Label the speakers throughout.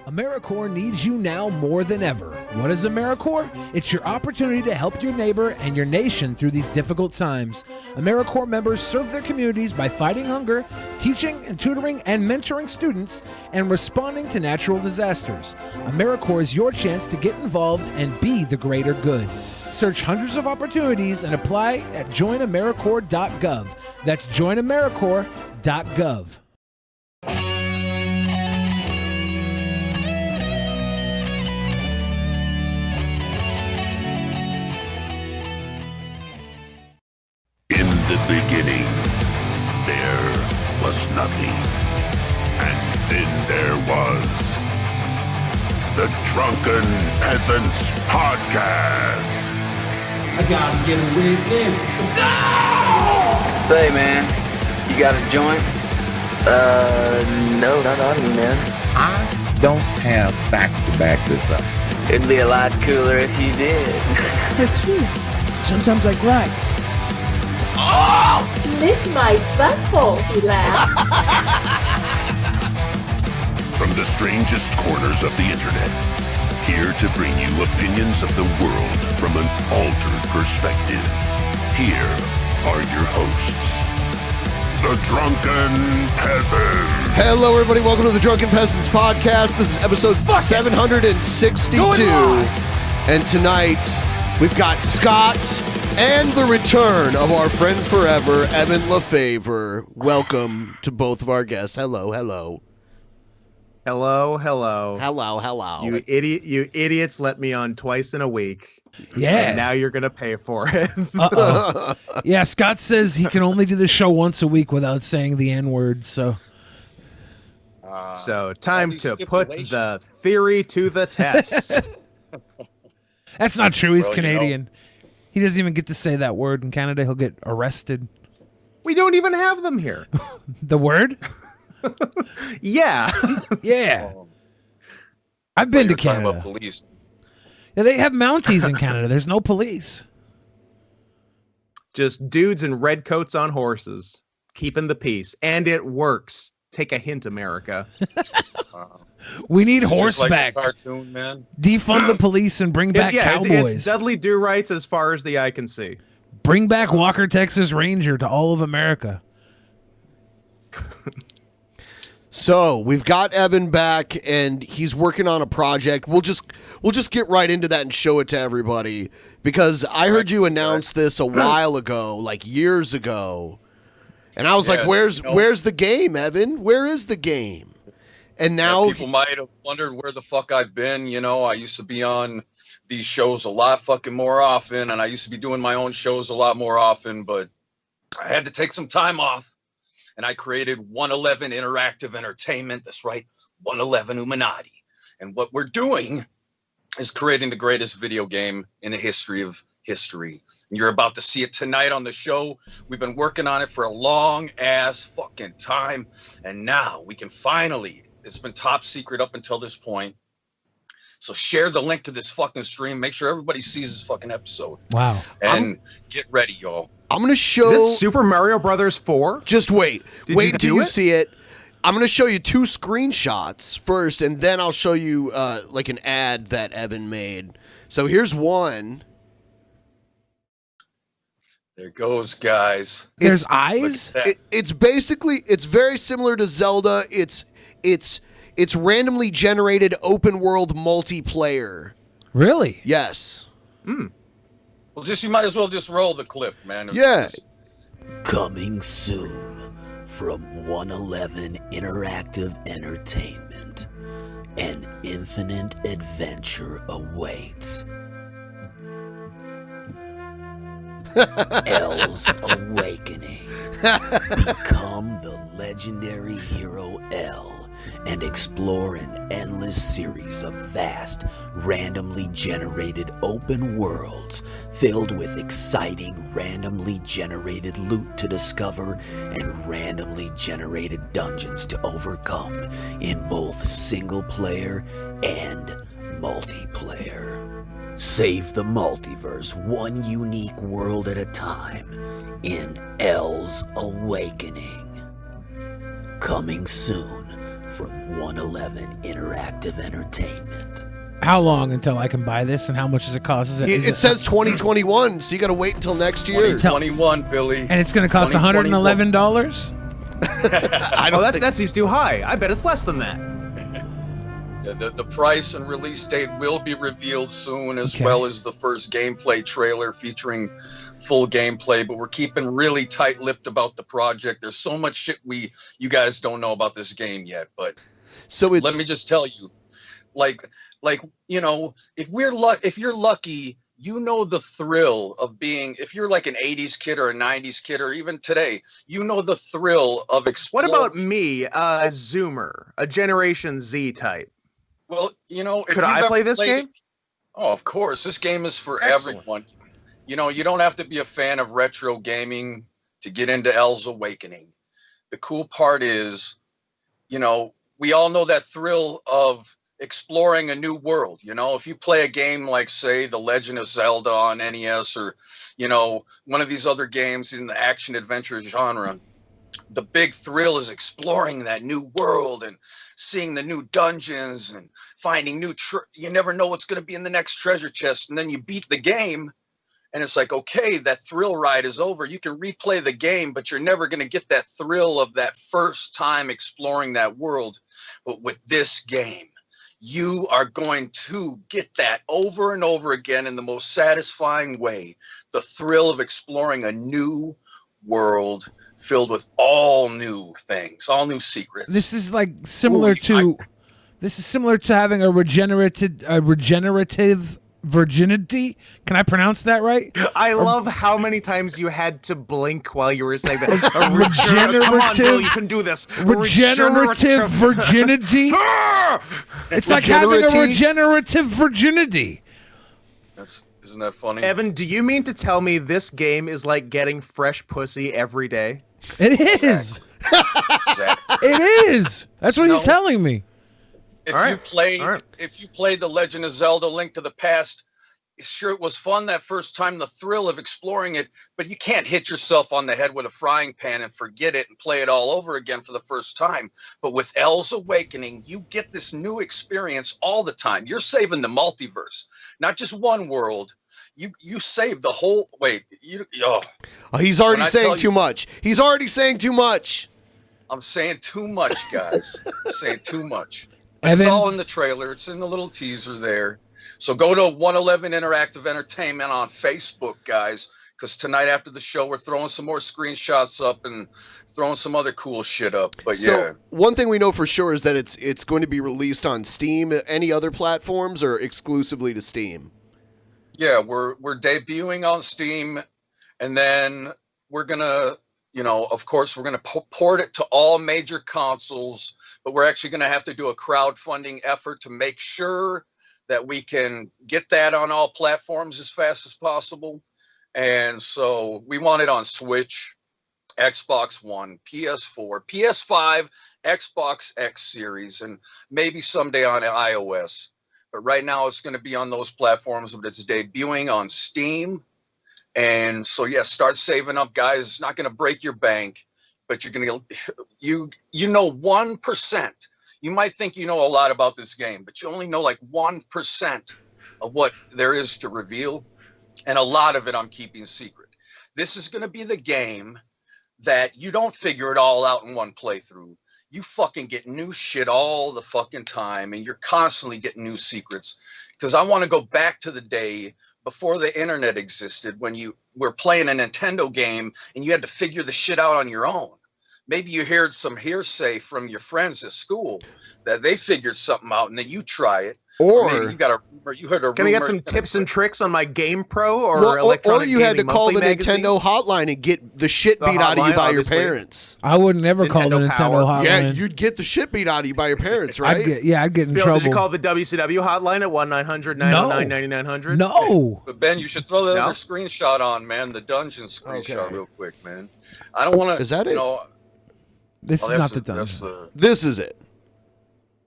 Speaker 1: AmeriCorps needs you now more than ever. What is AmeriCorps? It's your opportunity to help your neighbor and your nation through these difficult times. AmeriCorps members serve their communities by fighting hunger, teaching and tutoring and mentoring students, and responding to natural disasters. AmeriCorps is your chance to get involved and be the greater good. Search hundreds of opportunities and apply at joinamericorps.gov. That's joinamericorps.gov.
Speaker 2: In the beginning, there was nothing. And then there was the Drunken Peasants Podcast.
Speaker 3: I gotta get a witness. No!
Speaker 4: Say, man, you got a joint? No, not on me, man.
Speaker 5: I don't have facts to back this up.
Speaker 4: It'd be a lot cooler if you did.
Speaker 6: That's true.
Speaker 1: Sometimes I cry.
Speaker 6: Lick my butthole, he laughed.
Speaker 2: From the strangest corners of the internet, here to bring you opinions of the world from an altered perspective. Here are your hosts, the Drunken Peasants.
Speaker 7: Hello, everybody. Welcome to the Drunken Peasants Podcast. This is episode 762. And tonight, we've got Scott and the return of our friend forever, Evan Lefavor. Welcome to both of our guests. Hello, hello.
Speaker 8: Hello, hello.
Speaker 7: Hello, hello.
Speaker 8: You idiots let me on twice in a week.
Speaker 1: Yeah.
Speaker 8: And now you're going to pay for it.
Speaker 1: Uh-oh. Yeah, Scott says he can only do the show once a week without saying the N-word, so...
Speaker 8: So, time to put the theory to the test.
Speaker 1: That's not true. He's
Speaker 9: Well,
Speaker 1: Canadian. He doesn't even get to say that word. In Canada, he'll get arrested.
Speaker 8: We don't even have them here.
Speaker 1: The word?
Speaker 8: Yeah.
Speaker 1: Yeah. I've been to Canada.
Speaker 9: About police.
Speaker 1: Yeah, they have Mounties in Canada. There's no police.
Speaker 8: Just dudes in red coats on horses, keeping the peace. And it works. Take a hint, America.
Speaker 1: We need
Speaker 9: It's just
Speaker 1: horseback.
Speaker 9: like a cartoon, man.
Speaker 1: Defund the police and bring back cowboys.
Speaker 8: It's Dudley Do-Rights as far as the eye can see.
Speaker 1: Bring back Walker, Texas Ranger to all of America.
Speaker 7: So, we've got Evan back, and he's working on a project. We'll just get right into that and show it to everybody, because I heard you announce this a while ago, like years ago. And I was like, where's the game, Evan? Where is the game? And now
Speaker 9: people might have wondered where the fuck I've been. You know, I used to be on these shows a lot fucking more often, and I used to be doing my own shows a lot more often, but I had to take some time off, and I created 111 Interactive Entertainment. That's right, 111 Illuminati. And what we're doing is creating the greatest video game in the history of history. And you're about to see it tonight on the show. We've been working on it for a long ass fucking time, and now we can finally... It's been top secret up until this point. So share the link to this fucking stream. Make sure everybody sees this fucking episode.
Speaker 1: Wow.
Speaker 9: And get ready, y'all.
Speaker 7: I'm going to show...
Speaker 8: Is it Super Mario Brothers 4?
Speaker 7: Just wait. Wait till you
Speaker 8: it?
Speaker 7: see it. I'm going to show you 2 screenshots first, and then I'll show you like an ad that Evan made. So here's one.
Speaker 9: There goes, guys.
Speaker 1: There's eyes?
Speaker 7: It's basically... It's very similar to Zelda. It's randomly generated open world multiplayer.
Speaker 1: Really?
Speaker 7: Yes.
Speaker 9: Well, you might as well just roll the clip, man.
Speaker 7: Yeah.
Speaker 10: Coming soon from 111 Interactive Entertainment. An infinite adventure awaits. L's Awakening. Become the legendary hero L and explore an endless series of vast, randomly generated open worlds filled with exciting, randomly generated loot to discover and randomly generated dungeons to overcome in both single-player and multiplayer. Save the multiverse one unique world at a time in L's Awakening. Coming soon from 111 Interactive Entertainment.
Speaker 1: How long until I can buy this, and how much does it cost?
Speaker 7: It says 2021, so you got to wait until next year.
Speaker 9: 2021, Billy.
Speaker 1: And it's going to cost $111?
Speaker 8: That seems too high. I bet it's less than that.
Speaker 9: Yeah, the price and release date will be revealed soon, as well as the first gameplay trailer featuring full gameplay. But we're keeping really tight-lipped about the project. There's so much shit you guys don't know about this game yet. But let me just tell you, like you know, if you're lucky, you know the thrill of being, if you're like an 80s kid or a 90s kid or even today, you know the thrill of exploring.
Speaker 8: What about me, a Zoomer, a Generation Z type?
Speaker 9: Well, you know,
Speaker 8: could I play this game?
Speaker 9: Oh, of course. This game is for everyone. You know, you don't have to be a fan of retro gaming to get into L's Awakening. The cool part is, you know, we all know that thrill of exploring a new world. You know, if you play a game like, say, The Legend of Zelda on NES, or, you know, one of these other games in the action adventure genre, the big thrill is exploring that new world and seeing the new dungeons and finding new you never know what's going to be in the next treasure chest. And then you beat the game and it's like, okay, that thrill ride is over. You can replay the game, but you're never going to get that thrill of that first time exploring that world. But with this game, you are going to get that over and over again in the most satisfying way. The thrill of exploring a new world filled with all new things, all new secrets.
Speaker 1: This is like similar to having a regenerative virginity. Can I pronounce that right?
Speaker 8: I love how many times you had to blink while you were saying that.
Speaker 1: Regenerative.
Speaker 8: Come on, Bill, you can do this.
Speaker 1: Regenerative virginity. It's like having a regenerative virginity.
Speaker 9: Isn't that funny?
Speaker 8: Evan, do you mean to tell me this game is like getting fresh pussy every day?
Speaker 1: It is.
Speaker 9: Exactly.
Speaker 1: It is. That's what he's telling me.
Speaker 9: If you played The Legend of Zelda: Link to the Past, sure, it was fun that first time, the thrill of exploring it, but you can't hit yourself on the head with a frying pan and forget it and play it all over again for the first time. But with L's Awakening, you get this new experience all the time. You're saving the multiverse, not just one world. You save the whole.
Speaker 7: He's already saying too much. He's already saying too much.
Speaker 9: I'm saying too much, guys. I'm saying too much.
Speaker 1: Evan?
Speaker 9: It's all in the trailer. It's in the little teaser there. So go to 111 Interactive Entertainment on Facebook, guys, because tonight after the show, we're throwing some more screenshots up and throwing some other cool shit up. But
Speaker 7: so, one thing we know for sure is that it's going to be released on Steam. Any other platforms, or exclusively to Steam?
Speaker 9: Yeah, we're debuting on Steam, and then we're gonna, you know, of course, we're gonna port it to all major consoles. But we're actually gonna have to do a crowdfunding effort to make sure that we can get that on all platforms as fast as possible. And so we want it on Switch, Xbox One, PS4, PS5, Xbox X Series, and maybe someday on iOS. But right now it's going to be on those platforms, but it's debuting on Steam. And so, yeah, start saving up, guys. It's not going to break your bank, but you're going to, you know, 1%. You might think you know a lot about this game, but you only know like 1% of what there is to reveal. And a lot of it I'm keeping secret. This is going to be the game that you don't figure it all out in one playthrough. You fucking get new shit all the fucking time, and you're constantly getting new secrets. Because I want to go back to the day before the internet existed, when you were playing a Nintendo game and you had to figure the shit out on your own. Maybe you heard some hearsay from your friends at school that they figured something out, and then you try it.
Speaker 7: Or
Speaker 9: maybe you heard a rumor.
Speaker 8: Can I get some tips and tricks on my Game Pro or Electronic
Speaker 7: Or you had to
Speaker 8: Gaming
Speaker 7: call the
Speaker 8: Monthly magazine?
Speaker 7: Nintendo hotline and get the shit beat out of you by your parents.
Speaker 1: I would never call the Nintendo hotline.
Speaker 7: Yeah, you'd get the shit beat out of you by your parents, right?
Speaker 1: I'd get in
Speaker 8: Bill,
Speaker 1: trouble.
Speaker 8: did you call the WCW hotline at 1-900-909-9900?
Speaker 1: No.
Speaker 9: But Ben, you should throw the other screenshot on, man. The dungeon screenshot real quick, man. I don't want to.
Speaker 7: Is that it?
Speaker 1: This is not the dungeon.
Speaker 7: This is it.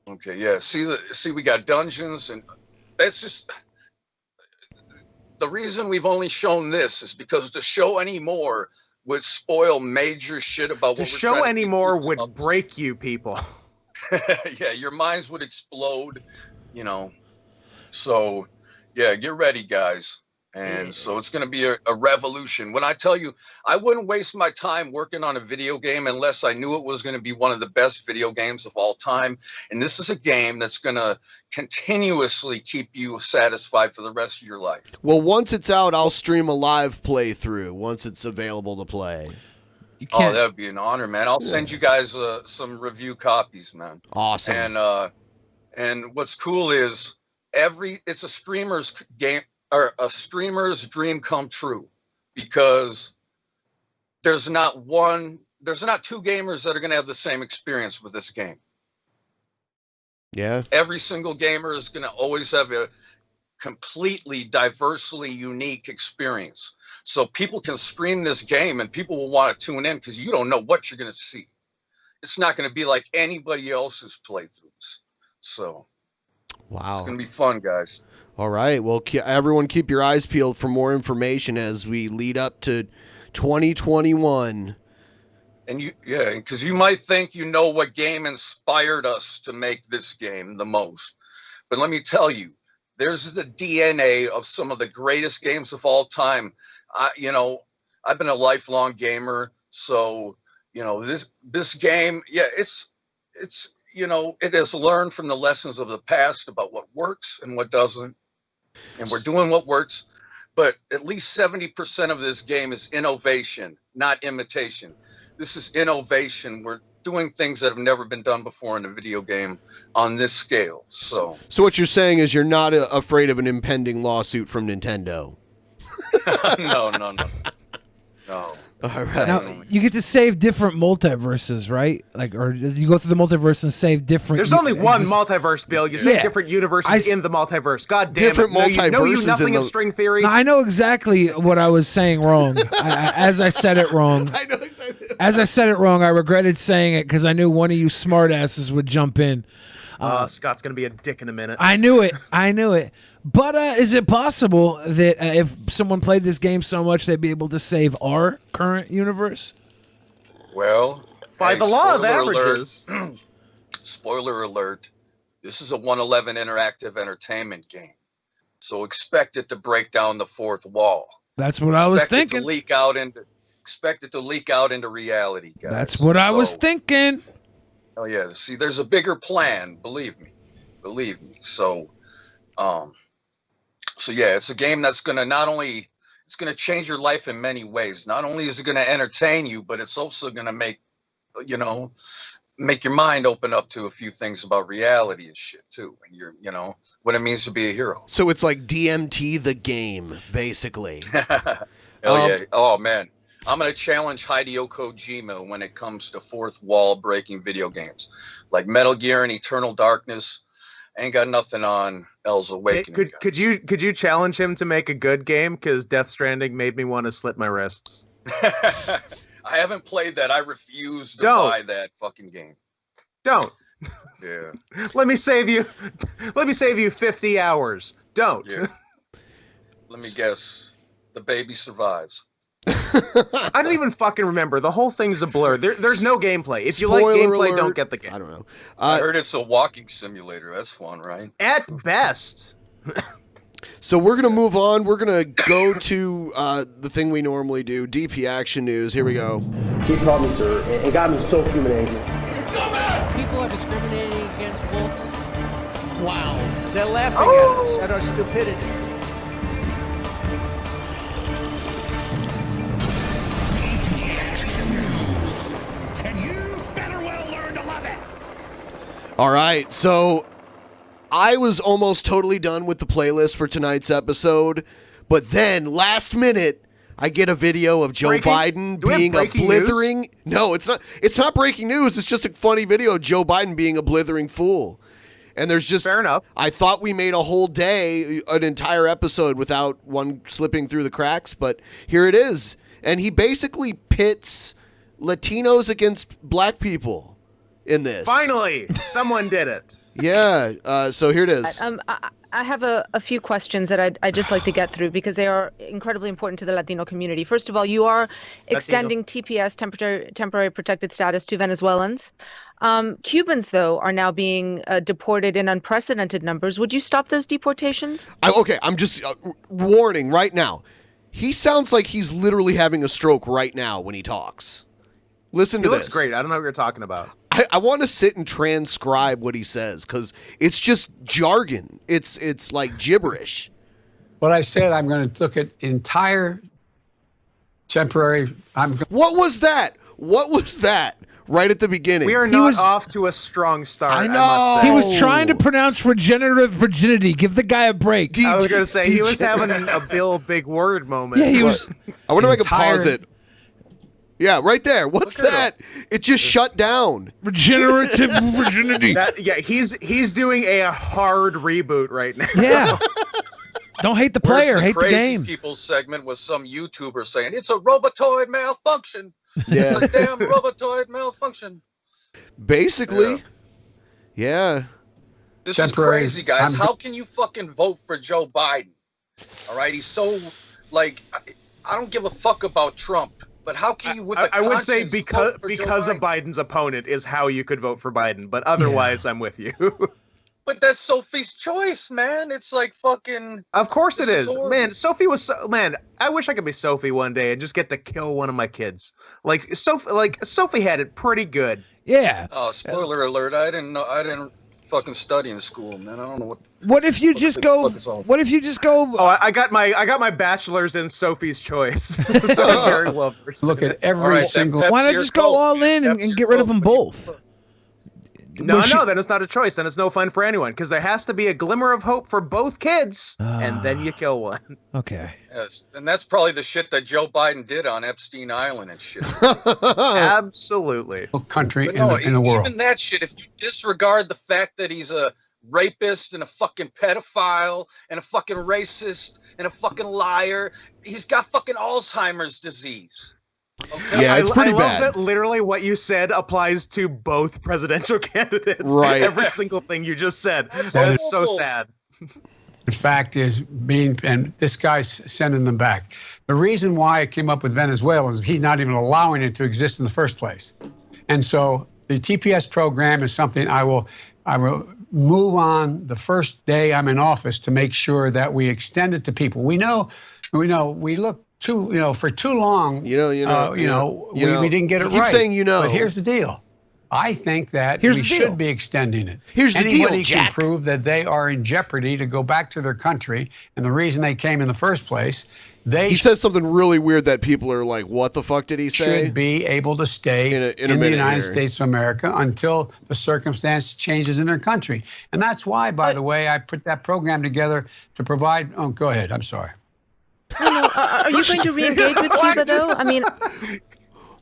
Speaker 9: Okay, yeah. See, we got dungeons, and that's just the reason we've only shown this is because to show any more would spoil major shit about what
Speaker 8: to
Speaker 9: we're
Speaker 8: show
Speaker 9: trying
Speaker 8: any
Speaker 9: to
Speaker 8: more would break you people.
Speaker 9: Yeah, your minds would explode, you know. So, yeah, get ready, guys. And so it's going to be a revolution. When I tell you, I wouldn't waste my time working on a video game unless I knew it was going to be one of the best video games of all time. And this is a game that's going to continuously keep you satisfied for the rest of your life.
Speaker 7: Well, once it's out, I'll stream a live playthrough once it's available to play.
Speaker 9: Oh, that would be an honor, man. I'll send you guys some review copies, man.
Speaker 7: Awesome.
Speaker 9: And what's cool is it's a streamer's game. Or a streamer's dream come true, because there's not two gamers that are going to have the same experience with this game.
Speaker 7: Yeah.
Speaker 9: Every single gamer is going to always have a completely diversely unique experience. So people can stream this game and people will want to tune in because you don't know what you're going to see. It's not going to be like anybody else's playthroughs. So
Speaker 7: wow,
Speaker 9: it's going to be fun, guys.
Speaker 7: All right. Well, everyone keep your eyes peeled for more information as we lead up to 2021.
Speaker 9: And because you might think you know what game inspired us to make this game the most. But let me tell you, there's the DNA of some of the greatest games of all time. I've been a lifelong gamer. So, this game, it's it has learned from the lessons of the past about what works and what doesn't. And we're doing what works, but at least 70% of this game is innovation, not imitation. This is innovation. We're doing things that have never been done before in a video game on this scale. So
Speaker 7: what you're saying is you're not afraid of an impending lawsuit from Nintendo?
Speaker 9: No.
Speaker 7: All right.
Speaker 1: Now, you get to save different multiverses, right? Or you go through the multiverse and save different...
Speaker 8: There's only one multiverse, Bill. You save different universes in the multiverse. God damn
Speaker 7: different
Speaker 8: it.
Speaker 7: Multiverses
Speaker 8: know you nothing of string theory?
Speaker 1: No, I know exactly what I was saying wrong. As I said it wrong.
Speaker 7: I know exactly.
Speaker 1: As I said it wrong, I regretted saying it because I knew one of you smartasses would jump in.
Speaker 8: Scott's going to be a dick in a minute.
Speaker 1: I knew it. But is it possible that if someone played this game so much, they'd be able to save our current universe?
Speaker 9: Well,
Speaker 8: by the law of averages.
Speaker 9: Spoiler alert. This is a 111 interactive entertainment game. So expect it to break down the fourth wall.
Speaker 1: That's what I was thinking.
Speaker 9: Expect it to leak out into reality, guys.
Speaker 1: That's what I was thinking.
Speaker 9: Oh yeah. See, there's a bigger plan. Believe me. So yeah, it's a game that's going to it's going to change your life in many ways. Not only is it going to entertain you, but it's also going to make your mind open up to a few things about reality and shit too. And what it means to be a hero.
Speaker 7: So it's like DMT the game, basically.
Speaker 9: Hell yeah. Oh man. I'm going to challenge Hideo Kojima when it comes to fourth wall breaking video games. Like Metal Gear and Eternal Darkness. Ain't got nothing on El's Awakening.
Speaker 8: Could you challenge him to make a good game? Because Death Stranding made me want to slit my wrists.
Speaker 9: I haven't played that. I refuse to buy that fucking game.
Speaker 8: Don't.
Speaker 9: Yeah.
Speaker 8: Let me save you 50 hours. Don't.
Speaker 9: Yeah. Let me guess. The baby survives.
Speaker 8: I don't even fucking remember. The whole thing's a blur. There's no gameplay. If you like gameplay,
Speaker 7: alert.
Speaker 8: don't get the game.
Speaker 7: I don't know.
Speaker 9: I heard it's a walking simulator. That's fun, right?
Speaker 8: At best.
Speaker 7: So we're going to move on. We're going to go to the thing we normally do, DP Action News. Here we go.
Speaker 11: He called me sir. It got me so fuming angry.
Speaker 12: People are discriminating against wolves. Wow.
Speaker 13: They're laughing at us, at our stupidity.
Speaker 7: All right, so I was almost totally done with the playlist for tonight's episode, but then last minute I get a video of Joe Biden being a blithering.
Speaker 8: News?
Speaker 7: No, it's not. It's not breaking news. It's just a funny video of Joe Biden being a blithering fool. And there's just
Speaker 8: fair enough.
Speaker 7: I thought we made a whole day, an entire episode without one slipping through the cracks, but here it is. And he basically pits Latinos against black people in this.
Speaker 8: Finally, someone did it.
Speaker 7: Yeah. So here it is.
Speaker 14: I have a few questions that I'd just like to get through because they are incredibly important to the Latino community. First of all, you are extending TPS, temporary protected status, to Venezuelans. Cubans, though, are now being deported in unprecedented numbers. Would you stop those deportations?
Speaker 7: Okay, I'm just warning right now. He sounds like he's literally having a stroke right now when he talks. Listen to this.
Speaker 8: He looks great. I don't know what you're talking about.
Speaker 7: I want to sit and transcribe what he says because it's just jargon. It's like gibberish.
Speaker 15: What I said, I'm going to look at entire temporary.
Speaker 7: What was that? What was that? Right at the beginning.
Speaker 8: We are not off to a strong start.
Speaker 7: I know.
Speaker 8: must say.
Speaker 1: He was trying to pronounce regenerative virginity. Give the guy a break.
Speaker 8: I was going to say, he was having a Bill Big Word moment.
Speaker 1: Yeah, he was.
Speaker 7: I wonder if I can pause it. Yeah, right there. What's that? It just shut down.
Speaker 1: Regenerative virginity.
Speaker 8: He's doing a hard reboot right now.
Speaker 1: Yeah. Don't hate the player, hate the
Speaker 9: Crazy
Speaker 1: game.
Speaker 9: People segment was some YouTuber saying it's a robotoid malfunction.
Speaker 7: Yeah.
Speaker 9: It's a damn robotoid malfunction.
Speaker 7: Basically. Yeah.
Speaker 9: This is crazy, guys. How can you fucking vote for Joe Biden? All right, he's so like I don't give a fuck about Trump. But how can you, with a
Speaker 8: I would say
Speaker 9: conscience,
Speaker 8: because of Biden's opponent is how you could vote for Biden. But otherwise, I'm with you.
Speaker 9: But that's Sophie's choice, man. It's like fucking.
Speaker 8: Of course it is, man. Sophie was man. I wish I could be Sophie one day and just get to kill one of my kids. Like Sophie had it pretty good.
Speaker 1: Yeah.
Speaker 9: Oh, spoiler alert! I didn't fucking study in school, man. I don't know what.
Speaker 1: What if you just go? What if you just go?
Speaker 8: Oh, I got my bachelor's in Sophie's choice. So I'm very well versed.
Speaker 15: Look at every single.
Speaker 1: Why not just go all in and get rid of them both?
Speaker 8: No, then it's not a choice. Then it's no fun for anyone because there has to be a glimmer of hope for both kids, and then you kill one.
Speaker 1: Okay.
Speaker 9: Yes, and that's probably the shit that Joe Biden did on Epstein Island and shit.
Speaker 8: Absolutely.
Speaker 15: Country
Speaker 9: But no,
Speaker 15: in the world.
Speaker 9: Even that shit, if you disregard the fact that he's a rapist and a fucking pedophile and a fucking racist and a fucking liar, he's got fucking Alzheimer's disease. Okay?
Speaker 7: Yeah, it's pretty
Speaker 8: I
Speaker 7: bad.
Speaker 8: love that literally what you said applies to both presidential candidates.
Speaker 7: Right.
Speaker 8: Every single thing you just said. That's so sad.
Speaker 15: The fact is, and this guy's sending them back. The reason why I came up with Venezuela is he's not even allowing it to exist in the first place. And so the TPS program is something I will move on the first day I'm in office to make sure that we extend it to people. We look for too long. We didn't get it right.
Speaker 7: Keep saying
Speaker 15: But here's the deal. I think that we should be extending it.
Speaker 7: Here's the deal,
Speaker 15: Anybody can
Speaker 7: Jack.
Speaker 15: prove that they are in jeopardy to go back to their country, and the reason they came in the first place,
Speaker 7: He says something really weird that people are like, what the fuck did he say?
Speaker 15: should be able to stay in the United States of America until the circumstance changes in their country. And that's why, by the way, I put that program together to provide. Oh, go ahead. I'm sorry.
Speaker 14: No, are you going to re-engage with Cuba, though? I mean,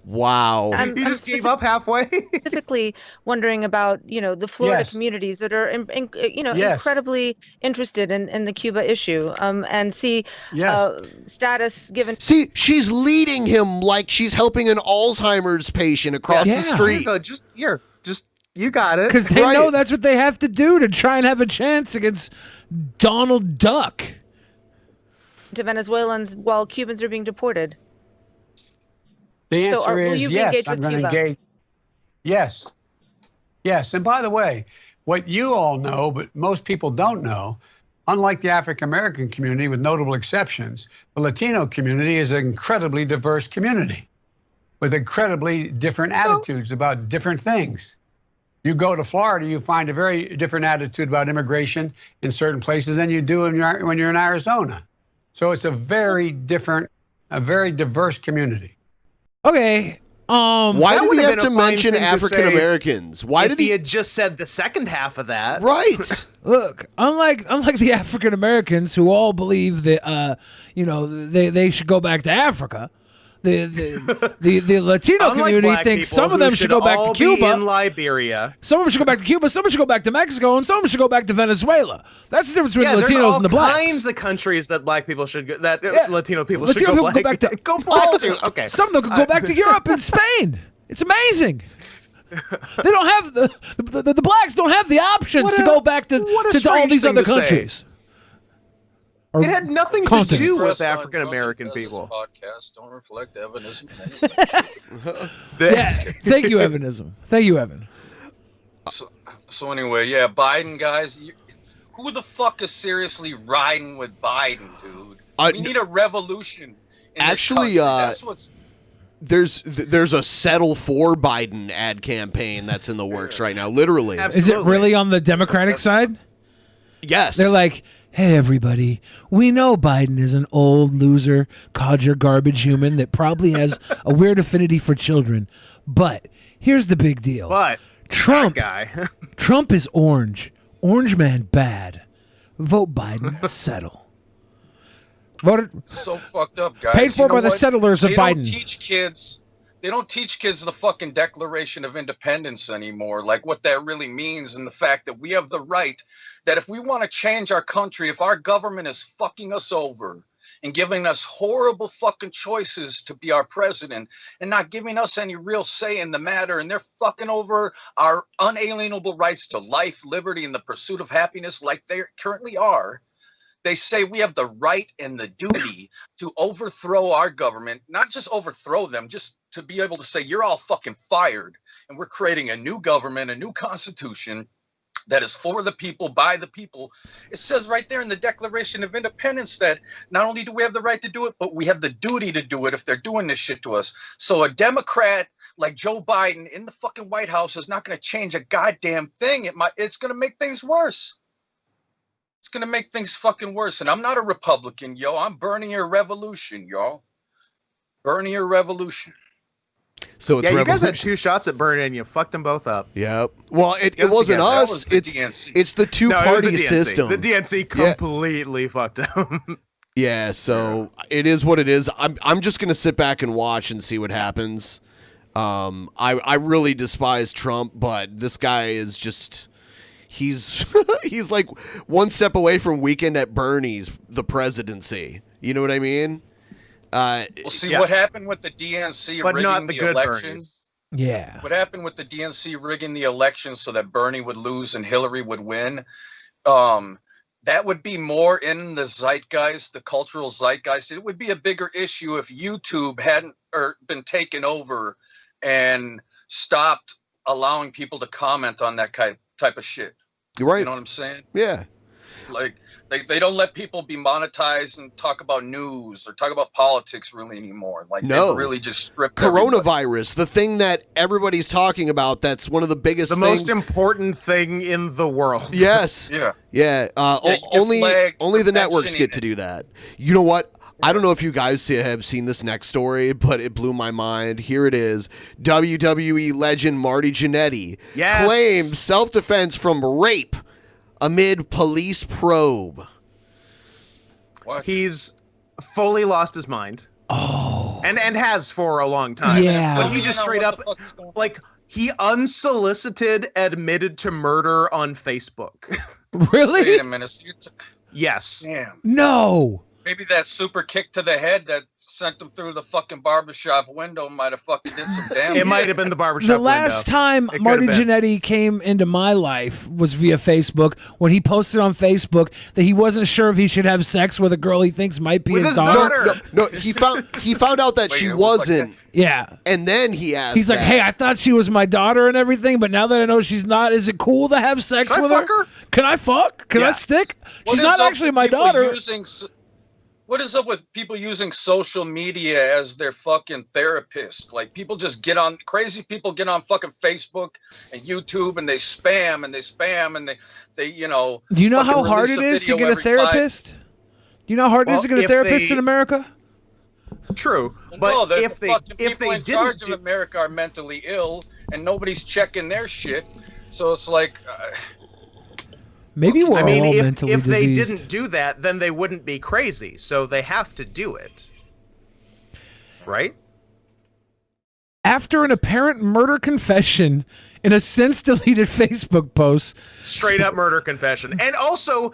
Speaker 7: wow.
Speaker 8: You just gave up halfway?
Speaker 14: Specifically wondering about, the Florida communities that are, incredibly interested in the Cuba issue and see status given.
Speaker 7: See, she's leading him like she's helping an Alzheimer's patient across the street.
Speaker 8: You got it.
Speaker 1: Because they know that's what they have to do to try and have a chance against Donald Duck.
Speaker 14: To Venezuelans while Cubans are being deported.
Speaker 15: The answer
Speaker 14: will
Speaker 15: is
Speaker 14: you
Speaker 15: yes.
Speaker 14: re-engage
Speaker 15: I'm
Speaker 14: with
Speaker 15: going to
Speaker 14: Cuba?
Speaker 15: engage. Yes. And by the way, what you all know, but most people don't know, unlike the African American community, with notable exceptions, the Latino community is an incredibly diverse community with incredibly different attitudes about different things. You go to Florida, you find a very different attitude about immigration in certain places than you do when you're in Arizona. So it's a very diverse community.
Speaker 1: Okay.
Speaker 7: Why did he have to mention African Americans? Why did
Speaker 8: he had just said the second half of that?
Speaker 7: Right.
Speaker 1: Look, unlike the African Americans who all believe that they should go back to Africa, the Latino community thinks some of them should go back to Cuba.
Speaker 8: In Liberia.
Speaker 1: Some of them should go back to Cuba, some of them should go back to Mexico, and some of them should go back to Venezuela. That's the difference between the Latinos and the blacks.
Speaker 8: There's all kinds of countries that black people should go, Latino people should go back to.
Speaker 1: Some of them could go back to Europe and Spain. It's amazing. They don't have the blacks don't have the options to go back to all these other countries.
Speaker 8: It had nothing to do with African American people.
Speaker 9: Podcast don't reflect Evanism.
Speaker 1: Yeah, thank you, Evanism. Thank you, Evan.
Speaker 9: So anyway, yeah, Biden, guys. Who the fuck is seriously riding with Biden, dude? We need a revolution.
Speaker 7: Actually,
Speaker 9: that's what's.
Speaker 7: There's a settle for Biden ad campaign that's in the works right now. Literally,
Speaker 1: Is it really on the Democratic side?
Speaker 7: Yes.
Speaker 1: They're like, hey, everybody, we know Biden is an old loser, codger, garbage human that probably has a weird affinity for children. But here's the big deal.
Speaker 8: But
Speaker 1: Trump,
Speaker 8: guy.
Speaker 1: Trump is orange. Orange man bad. Vote Biden. Settle. Voted.
Speaker 9: So fucked up, guys.
Speaker 1: Paid for
Speaker 9: You know
Speaker 1: by the
Speaker 9: what?
Speaker 1: settlers of
Speaker 9: They
Speaker 1: Biden.
Speaker 9: Don't teach kids. They don't teach kids the fucking Declaration of Independence anymore. Like what that really means, and the fact that we have the right. That if we want to change our country, if our government is fucking us over and giving us horrible fucking choices to be our president and not giving us any real say in the matter, and they're fucking over our unalienable rights to life, liberty, and the pursuit of happiness like they currently are, they say we have the right and the duty to overthrow our government, not just overthrow them, just to be able to say, you're all fucking fired, and we're creating a new government, a new constitution, that is for the people, by the people. It says right there in the Declaration of Independence that not only do we have the right to do it, but we have the duty to do it if they're doing this shit to us. So a Democrat like Joe Biden in the fucking White House is not going to change a goddamn thing. It's going to make things worse. It's going to make things fucking worse. And I'm not a Republican, yo. I'm burning your revolution, y'all. Burning your revolution.
Speaker 7: So it's
Speaker 8: you guys had 2 shots at Bernie and you fucked them both up.
Speaker 7: Yep. Well, it wasn't us. It's the two-party system.
Speaker 8: The DNC completely fucked them.
Speaker 7: Yeah. So it is what it is. I'm just gonna sit back and watch and see what happens. I really despise Trump, but this guy is just he's like one step away from Weekend at Bernie's the presidency. You know what I mean?
Speaker 9: Well, see what happened with the DNC
Speaker 8: but
Speaker 9: rigging
Speaker 8: not the good
Speaker 9: election.
Speaker 8: Bernies.
Speaker 1: Yeah.
Speaker 9: What happened with the DNC rigging the election so that Bernie would lose and Hillary would win? That would be more in the zeitgeist, the cultural zeitgeist. It would be a bigger issue if YouTube hadn't been taken over and stopped allowing people to comment on that type of shit.
Speaker 7: You're right.
Speaker 9: You know what I'm saying?
Speaker 7: Yeah.
Speaker 9: Like they don't let people be monetized and talk about news or talk about politics really anymore. Like they really just stripped
Speaker 7: coronavirus, the thing that everybody's talking about. That's one of the biggest,
Speaker 8: most important thing in the world.
Speaker 7: Yes.
Speaker 9: Yeah.
Speaker 7: Only the networks get to do that. You know what? I don't know if you guys have seen this next story, but it blew my mind. Here it is. WWE legend Marty Jannetty claims self-defense from rape amid police probe.
Speaker 9: What?
Speaker 8: He's fully lost his mind.
Speaker 1: Oh.
Speaker 8: And has for a long time.
Speaker 1: Yeah.
Speaker 8: But he just straight up, like, he unsolicited admitted to murder on Facebook.
Speaker 1: Really?
Speaker 9: Wait a minute.
Speaker 8: Yes.
Speaker 9: Damn.
Speaker 1: No.
Speaker 9: Maybe that super kick to the head that sent them through the fucking barbershop window might have fucking did some damage.
Speaker 8: It might have been the barbershop
Speaker 1: The last time Marty Jannetty came into my life was via Facebook when he posted on Facebook that he wasn't sure if he should have sex with a girl he thinks might be his daughter.
Speaker 7: No, he found out that she wasn't.
Speaker 1: Yeah.
Speaker 7: And then he asked.
Speaker 1: He's like, hey, I thought she was my daughter and everything, but now that I know she's not, is it cool to have sex with her? Can I fuck? Can I stick? She's not actually my daughter.
Speaker 9: What is up with people using social media as their fucking therapist? Like crazy people get on fucking Facebook and YouTube and they spam and they you know.
Speaker 1: Do you know how hard it is to get a therapist? Do you know how hard it is to get a therapist in America?
Speaker 8: True,
Speaker 9: but
Speaker 8: no,
Speaker 9: if they in charge of America are mentally ill and nobody's checking their shit, so it's like.
Speaker 1: Maybe we're all mentally
Speaker 8: if they
Speaker 1: diseased.
Speaker 8: didn't do that, then they wouldn't be crazy. So they have to do it. Right?
Speaker 1: After an apparent murder confession in a since deleted Facebook post.
Speaker 8: Straight up murder confession. And also,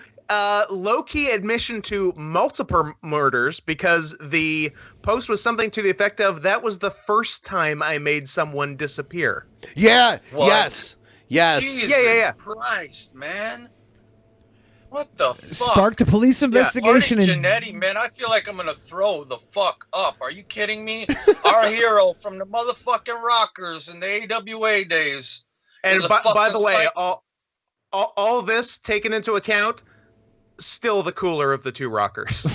Speaker 8: low-key admission to multiple murders because the post was something to the effect of, that was the first time I made someone disappear.
Speaker 7: Yeah.
Speaker 9: What?
Speaker 7: Yes.
Speaker 9: Jesus
Speaker 8: Yeah.
Speaker 9: Christ, man. What the fuck?
Speaker 1: Sparked a police investigation.
Speaker 9: Marty Jannetty, man, I feel like I'm going to throw the fuck up. Are you kidding me? Our hero from the motherfucking Rockers in the AWA days.
Speaker 8: And by the way,
Speaker 9: psycho.
Speaker 8: all this taken into account, still the cooler of the two Rockers.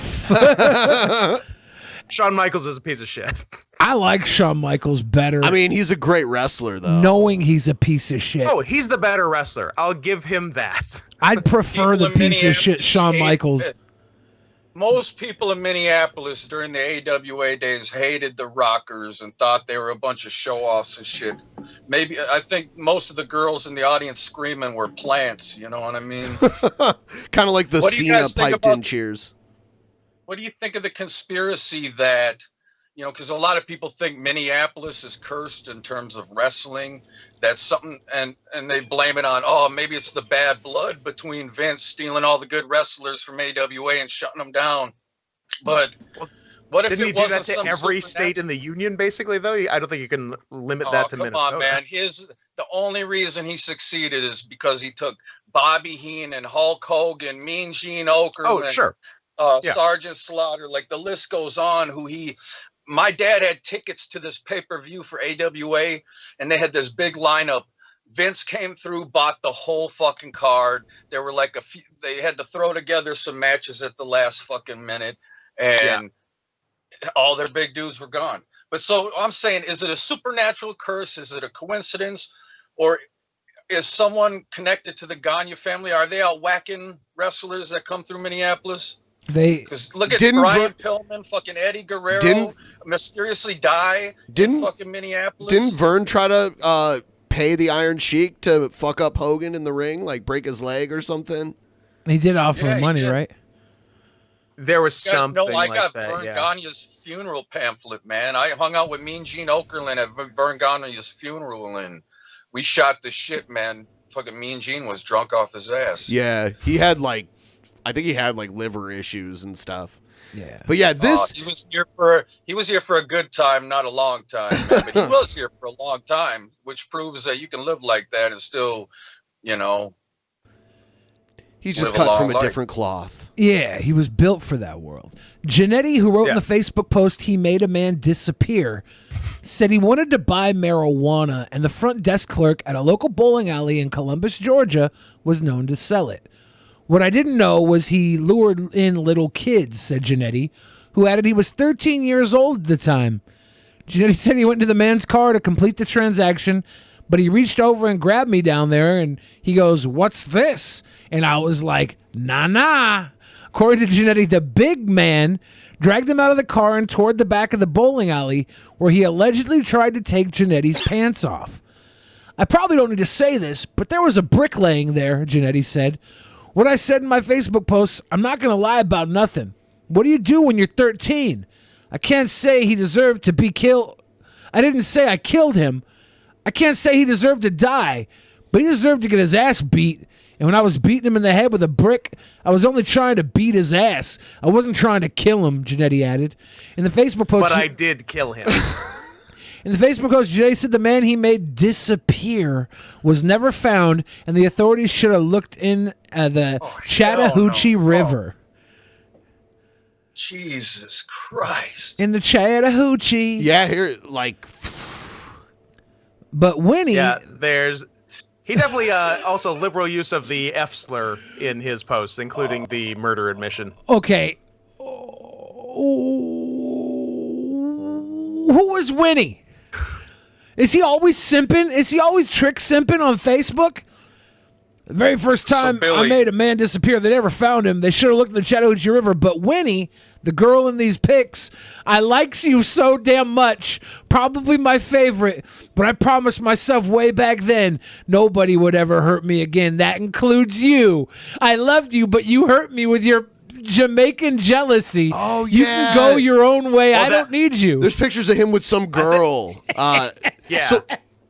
Speaker 8: Shawn Michaels is a piece of shit.
Speaker 1: I like Shawn Michaels better.
Speaker 7: I mean, he's a great wrestler, though.
Speaker 1: Knowing he's a piece of shit.
Speaker 8: Oh, he's the better wrestler. I'll give him that.
Speaker 1: I'd prefer the piece of shit Shawn Michaels.
Speaker 9: Most people in Minneapolis during the AWA days hated the Rockers and thought they were a bunch of show-offs and shit. Maybe, I think most of the girls in the audience screaming were plants, you know what I mean?
Speaker 7: Kind of like the Cena piped-in cheers.
Speaker 9: What do you think of the conspiracy that, you know, because a lot of people think Minneapolis is cursed in terms of wrestling. That's something, and they blame it on, oh, maybe it's the bad blood between Vince stealing all the good wrestlers from AWA and shutting them down. But what if
Speaker 8: Didn't
Speaker 9: it
Speaker 8: he do
Speaker 9: wasn't
Speaker 8: that to every state in the union, basically, though? I don't think you can limit that to Minnesota.
Speaker 9: Come on, man. The only reason he succeeded is because he took Bobby Heenan, Hulk Hogan, Mean Gene Okerlund.
Speaker 8: Oh, sure.
Speaker 9: Sergeant Slaughter, like the list goes on. My dad had tickets to this pay-per-view for AWA, and they had this big lineup. Vince came through, bought the whole fucking card. There were like they had to throw together some matches at the last fucking minute, and all their big dudes were gone. But so I'm saying, is it a supernatural curse? Is it a coincidence? Or is someone connected to the Gagne family? Are they out whacking wrestlers that come through Minneapolis? Because look at Brian Pillman, fucking Eddie Guerrero mysteriously die in fucking Minneapolis.
Speaker 7: Didn't Vern try to pay the Iron Sheik to fuck up Hogan in the ring, like break his leg or something?
Speaker 1: He did offer money, right?
Speaker 8: There was something
Speaker 9: I got
Speaker 8: like
Speaker 9: Vern
Speaker 8: that,
Speaker 9: Gagne's funeral pamphlet, man. I hung out with Mean Gene Okerlund at Vern Gagne's funeral, and we shot the shit, man. Fucking Mean Gene was drunk off his ass.
Speaker 7: Yeah, he had I think he had liver issues and stuff.
Speaker 1: Yeah.
Speaker 7: But yeah,
Speaker 9: he was here for a good time, not a long time, man. But he was here for a long time, which proves that you can live like that and still, you know.
Speaker 7: He's just cut from a different cloth.
Speaker 1: Yeah, he was built for that world. Jannetty, who wrote in the Facebook post, "He made a man disappear," said he wanted to buy marijuana, and the front desk clerk at a local bowling alley in Columbus, Georgia, was known to sell it. What I didn't know was he lured in little kids, said Jannetty, who added he was 13 years old at the time. Jannetty said he went into the man's car to complete the transaction, but he reached over and grabbed me down there, and he goes, "What's this?" And I was like, nah. According to Jannetty, the big man dragged him out of the car and toward the back of the bowling alley, where he allegedly tried to take Jannetty's pants off. I probably don't need to say this, but there was a bricklaying there, Jannetty said. What I said in my Facebook posts, I'm not going to lie about nothing. What do you do when you're 13? I can't say he deserved to be killed. I didn't say I killed him. I can't say he deserved to die, but he deserved to get his ass beat. And when I was beating him in the head with a brick, I was only trying to beat his ass. I wasn't trying to kill him, Jannetty added. In the Facebook post,
Speaker 8: but I did kill him.
Speaker 1: In the Facebook post, Jannetty said the man he made disappear was never found, and the authorities should have looked in the Chattahoochee River.
Speaker 9: Jesus Christ.
Speaker 1: In the Chattahoochee.
Speaker 7: Yeah, here,
Speaker 1: But Winnie...
Speaker 8: Yeah, he definitely also liberal use of the F slur in his posts, including the murder admission.
Speaker 1: Okay. Who was Winnie? Is he always simping? Is he always trick simping on Facebook? The very first time I made a man disappear, they never found him. They should have looked in the Chattahoochee River. But Winnie, the girl in these pics, I likes you so damn much. Probably my favorite. But I promised myself way back then, nobody would ever hurt me again. That includes you. I loved you, but you hurt me with your Jamaican jealousy.
Speaker 7: Oh, yeah.
Speaker 1: You can go your own way. I don't need you.
Speaker 7: There's pictures of him with some girl.
Speaker 8: Yeah.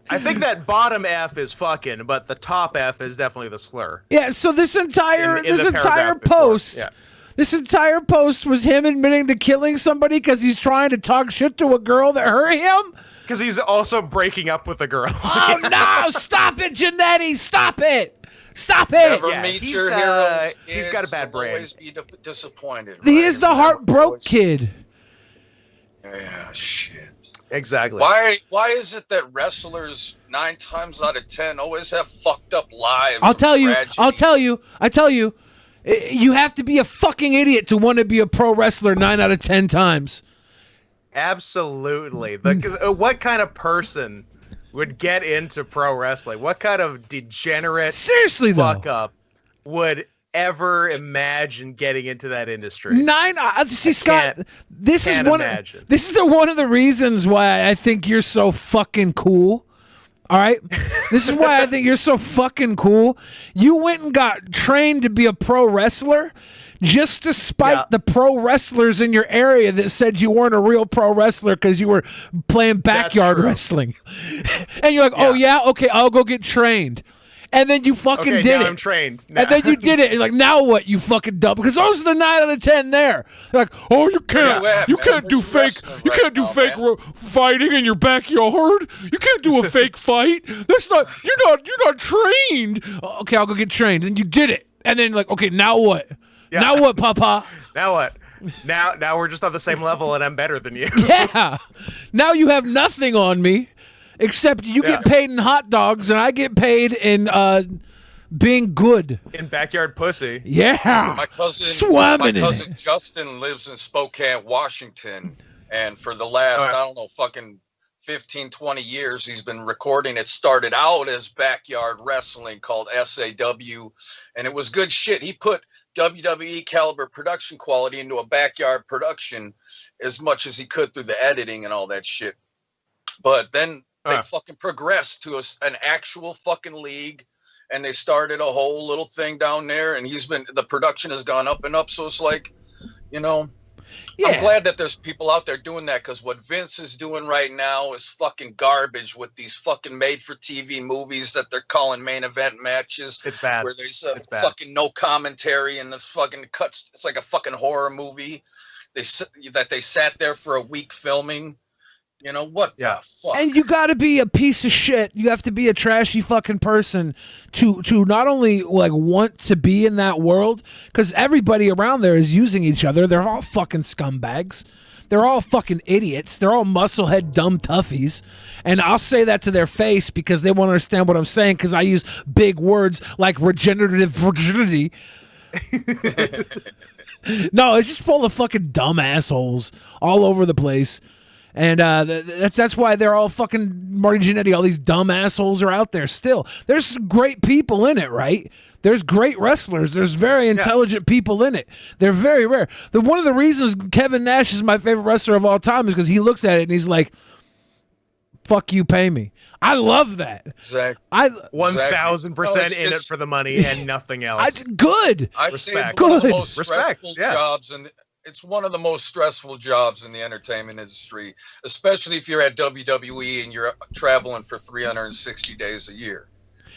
Speaker 8: I think that bottom F is fucking, but the top F is definitely the slur.
Speaker 1: Yeah, so this entire
Speaker 8: In the paragraph
Speaker 1: post,
Speaker 8: before, yeah.
Speaker 1: this entire post was him admitting to killing somebody because he's trying to talk shit to a girl that hurt him?
Speaker 8: Because he's also breaking up with a girl.
Speaker 1: Oh, no! Stop it, Janetti! Stop it! Stop it!
Speaker 9: Never meet your heroes.
Speaker 8: He's got a bad brain.
Speaker 9: Always be disappointed.
Speaker 1: He
Speaker 9: right?
Speaker 1: is the heartbroken kid.
Speaker 9: Yeah, shit.
Speaker 8: Exactly.
Speaker 9: Why is it that wrestlers 9 times out of 10 always have fucked up lives?
Speaker 1: I'll tell you.
Speaker 9: tragedy?
Speaker 1: You have to be a fucking idiot to want to be a pro wrestler 9 out of 10 times.
Speaker 8: Absolutely. What kind of person would get into pro wrestling? What kind of degenerate fuck up would ever imagine getting into that industry?
Speaker 1: Scott, this is one of the reasons why I think you're so fucking cool. All right? This is why I think you're so fucking cool. You went and got trained to be a pro wrestler just to spite the pro wrestlers in your area that said you weren't a real pro wrestler because you were playing backyard wrestling. And you're like, oh yeah? Okay, I'll go get trained. And then you fucking did it.
Speaker 8: I'm trained.
Speaker 1: And then you did it. You're like, now what, you fucking dumb? Because those are the 9 out of 10 there. They're like, oh, you can't do fake fighting in your backyard. You can't do a fake fight. You're not trained. Okay, I'll go get trained. And you did it. And then you're like, okay, now what?
Speaker 8: Yeah.
Speaker 1: Now what, Papa?
Speaker 8: Now what? Now we're just on the same level, and I'm better than you.
Speaker 1: Yeah. Now you have nothing on me, except you get paid in hot dogs, and I get paid in being good.
Speaker 8: In backyard pussy.
Speaker 1: Yeah.
Speaker 9: My cousin Justin lives in Spokane, Washington, and for the last, I don't know, fucking 15, 20 years, he's been recording. It started out as backyard wrestling called SAW, and it was good shit. He put WWE caliber production quality into a backyard production as much as he could through the editing and all that shit. But then they fucking progressed to an actual fucking league, and they started a whole little thing down there, and the production has gone up and up. So it's like, you know, I'm glad that there's people out there doing that, because what Vince is doing right now is fucking garbage with these fucking made-for-TV movies that they're calling main event matches.
Speaker 8: It's bad.
Speaker 9: Where there's fucking no commentary and the fucking cuts. It's like a fucking horror movie. They sat there for a week filming. You know, what the fuck?
Speaker 1: And you got to be a piece of shit. You have to be a trashy fucking person to not only like want to be in that world, because everybody around there is using each other. They're all fucking scumbags. They're all fucking idiots. They're all musclehead dumb toughies. And I'll say that to their face because they won't understand what I'm saying, because I use big words like regenerative virginity. No, it's just full of fucking dumb assholes all over the place. And that's why they're all fucking Marty Jannetty. All these dumb assholes are out there still. There's great people in it, right? There's great wrestlers. There's very intelligent people in it. They're very rare. One of the reasons Kevin Nash is my favorite wrestler of all time is because he looks at it and he's like, fuck you, pay me. I love that.
Speaker 9: Exactly.
Speaker 8: 1,000% in it for the money and nothing else.
Speaker 1: Good.
Speaker 9: I'd say it's
Speaker 1: Good.
Speaker 9: one of the most stressful jobs, and it's one of the most stressful jobs in the entertainment industry, especially if you're at WWE and you're traveling for 360 days a year.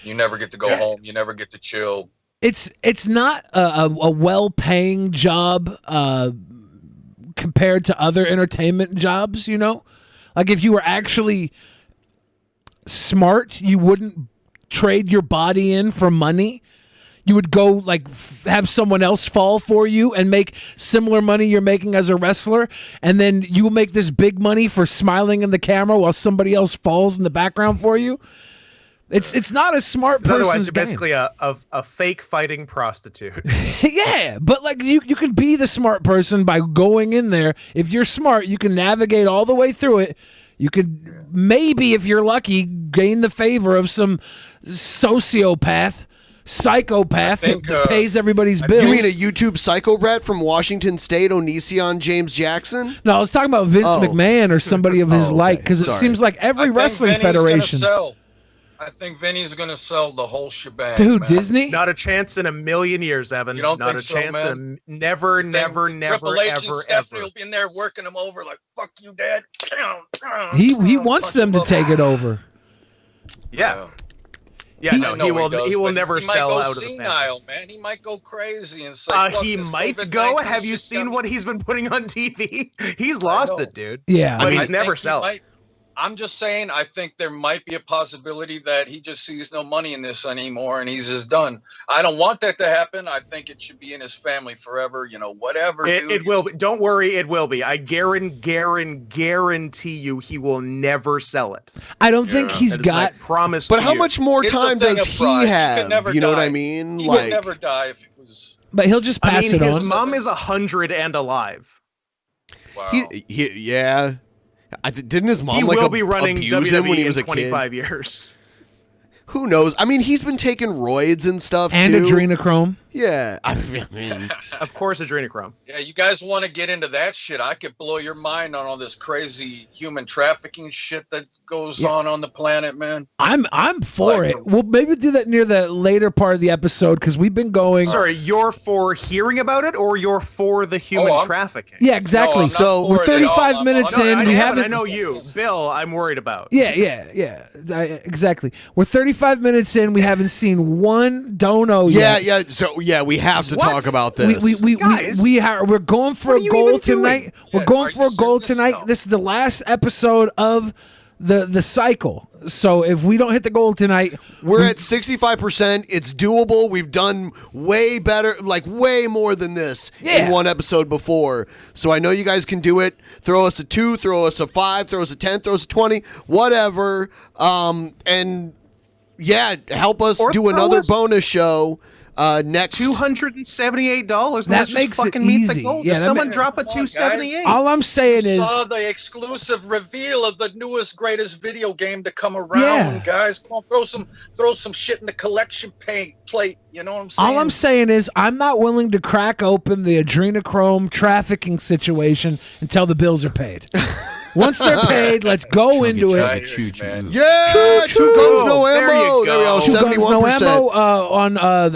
Speaker 9: You never get to go home. You never get to chill. It's
Speaker 1: not a well-paying job compared to other entertainment jobs, you know? Like if you were actually smart, you wouldn't trade your body in for money. You would go like have someone else fall for you and make similar money you're making as a wrestler, and then you make this big money for smiling in the camera while somebody else falls in the background for you. It's not a smart person's
Speaker 8: otherwise, you're
Speaker 1: game.
Speaker 8: basically a fake fighting prostitute.
Speaker 1: Yeah, but like you can be the smart person by going in there. If you're smart, you can navigate all the way through it. You could maybe, if you're lucky, gain the favor of some psychopath that pays everybody's bills.
Speaker 7: You mean a YouTube psychopath from Washington State, Onision James Jackson?
Speaker 1: No, I was talking about Vince McMahon or somebody of his like, because it seems like every wrestling federation.
Speaker 9: I think Vinny's going to sell the whole shebang.
Speaker 1: Dude,
Speaker 9: man.
Speaker 1: Disney?
Speaker 8: Not a chance in a million years, Evan.
Speaker 9: You don't
Speaker 8: Not
Speaker 9: think
Speaker 8: a
Speaker 9: so,
Speaker 8: chance
Speaker 9: man?
Speaker 8: Never,
Speaker 9: Triple H and Stephanie
Speaker 8: ever.
Speaker 9: will be in there working him over like, fuck you, Dad.
Speaker 1: He wants them to take it over.
Speaker 8: Yeah. Yeah, no, he will never sell out of the family.
Speaker 9: Senile, man. He might go crazy and say,
Speaker 8: he might go. Have you seen what he's been putting on TV? He's lost it, dude.
Speaker 1: Yeah.
Speaker 8: But he's never selling.
Speaker 9: I'm just saying, I think there might be a possibility that he just sees no money in this anymore and he's just done. I don't want that to happen. I think it should be in his family forever, whatever.
Speaker 8: It will be. Don't worry, it will be. I guarantee you he will never sell it.
Speaker 1: I don't think he's got
Speaker 8: promise.
Speaker 7: But how much more time does he have? You know what I mean?
Speaker 9: He would never die if it was.
Speaker 1: But he'll just pass it on.
Speaker 8: His mom is 100 and alive.
Speaker 9: Wow.
Speaker 7: Yeah. Didn't his mom
Speaker 8: will be running
Speaker 7: abuse
Speaker 8: WWE
Speaker 7: him when he was
Speaker 8: in
Speaker 7: a
Speaker 8: 25
Speaker 7: kid?
Speaker 8: years.
Speaker 7: Who knows? I mean, he's been taking roids and stuff
Speaker 1: and
Speaker 7: too.
Speaker 1: adrenochrome.
Speaker 7: Yeah,
Speaker 8: of course, adrenochrome.
Speaker 9: Yeah, you guys want to get into that shit? I could blow your mind on all this crazy human trafficking shit that goes on the planet, man.
Speaker 1: I'm for it. We'll maybe do that near the later part of the episode because we've been going.
Speaker 8: Sorry, you're for hearing about it, or you're for the human trafficking?
Speaker 1: Yeah, exactly.
Speaker 9: No,
Speaker 1: so we're 35 minutes in. We haven't.
Speaker 8: I know you, Bill. I'm worried about.
Speaker 1: Yeah. Exactly. We're 35 minutes in. We haven't seen one dono yet.
Speaker 7: Yeah. So we have to talk about this.
Speaker 1: We're going for a goal tonight. We're going for a goal tonight. This is the last episode of the cycle. So if we don't hit the goal tonight,
Speaker 7: we're at 65%. It's doable. We've done way better, like way more than this in one episode before. So I know you guys can do it. Throw us a 2, throw us a 5, throw us a 10, throw us a 20, whatever. And yeah, help us do another bonus show. Next
Speaker 8: $278.
Speaker 1: That makes
Speaker 8: fucking
Speaker 1: it
Speaker 8: meet
Speaker 1: easy.
Speaker 8: the goal.
Speaker 1: Yeah,
Speaker 8: Does someone drop a 278?
Speaker 1: All I'm saying is,
Speaker 9: saw the exclusive reveal of the newest, greatest video game to come around, guys. Come on, throw some shit in the collection plate. You know what I'm saying?
Speaker 1: all I'm saying is, I'm not willing to crack open the adrenochrome trafficking situation until the bills are paid. Once they're paid, let's go into it.
Speaker 7: Yeah, 2 guns, no ammo. There we go.
Speaker 1: 2 guns,
Speaker 7: 71%.
Speaker 1: no ammo.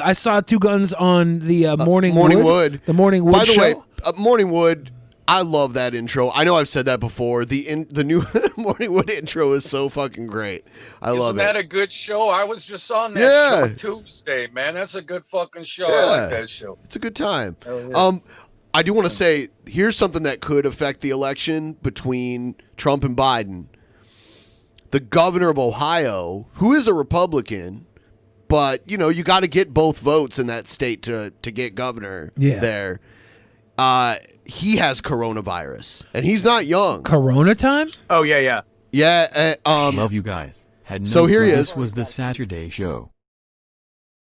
Speaker 1: I saw 2 guns on the Morning Wood. The Morning Wood.
Speaker 7: By the
Speaker 1: show.
Speaker 7: way, Morning Wood. I love that intro. I know I've said that before. The new Morning Wood intro is so fucking great. I love it.
Speaker 9: Isn't that a good show? I was just on that show Tuesday, man. That's a good fucking show. I like that show.
Speaker 7: It's a good time.
Speaker 9: Yeah.
Speaker 7: I do want to say, here's something that could affect the election between Trump and Biden. The governor of Ohio, who is a Republican, but, you got to get both votes in that state to get governor there. He has coronavirus, and he's not young.
Speaker 1: Corona time?
Speaker 8: Oh, yeah.
Speaker 7: Yeah.
Speaker 16: Love you guys. Had no
Speaker 7: so here he is.
Speaker 16: This was the Saturday show.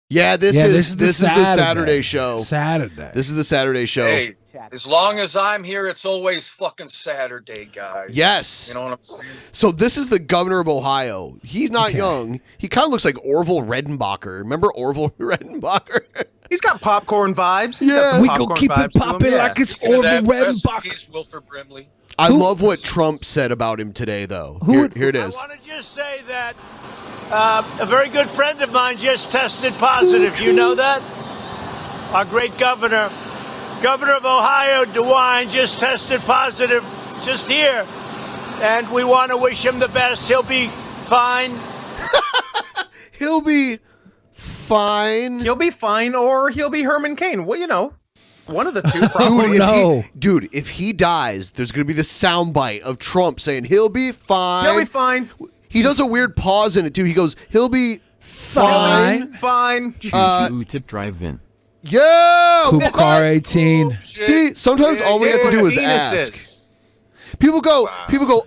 Speaker 7: Yeah, this is the Saturday show.
Speaker 1: This
Speaker 7: is the Saturday show.
Speaker 9: Hey, as long as I'm here, it's always fucking Saturday, guys.
Speaker 7: Yes.
Speaker 9: You know what I'm saying?
Speaker 7: So this is the governor of Ohio. He's not young. He kind of looks like Orville Redenbacher. Remember Orville Redenbacher?
Speaker 8: He's got popcorn vibes.
Speaker 1: We go keep it popping like it's Orville Redenbacher.
Speaker 9: Peace, Wilford Brimley.
Speaker 7: I love what Trump said about him today, though. Here it is.
Speaker 17: I want to just say that a very good friend of mine just tested positive. You know that? Our great governor of Ohio, DeWine, just tested positive just here. And we want to wish him the best. He'll be fine.
Speaker 7: He'll be fine.
Speaker 8: He'll be fine, or he'll be Herman Cain. Well, one of the two, probably.
Speaker 7: Dude, if he dies, there's going to be the soundbite of Trump saying, he'll be fine.
Speaker 8: He'll be fine.
Speaker 7: He does a weird pause in it, too. He goes, he'll be fine.
Speaker 8: Fine.
Speaker 16: Tip drive-in.
Speaker 7: Yo!
Speaker 1: Poop car 18.
Speaker 7: See, sometimes all we have to do is ask. People go,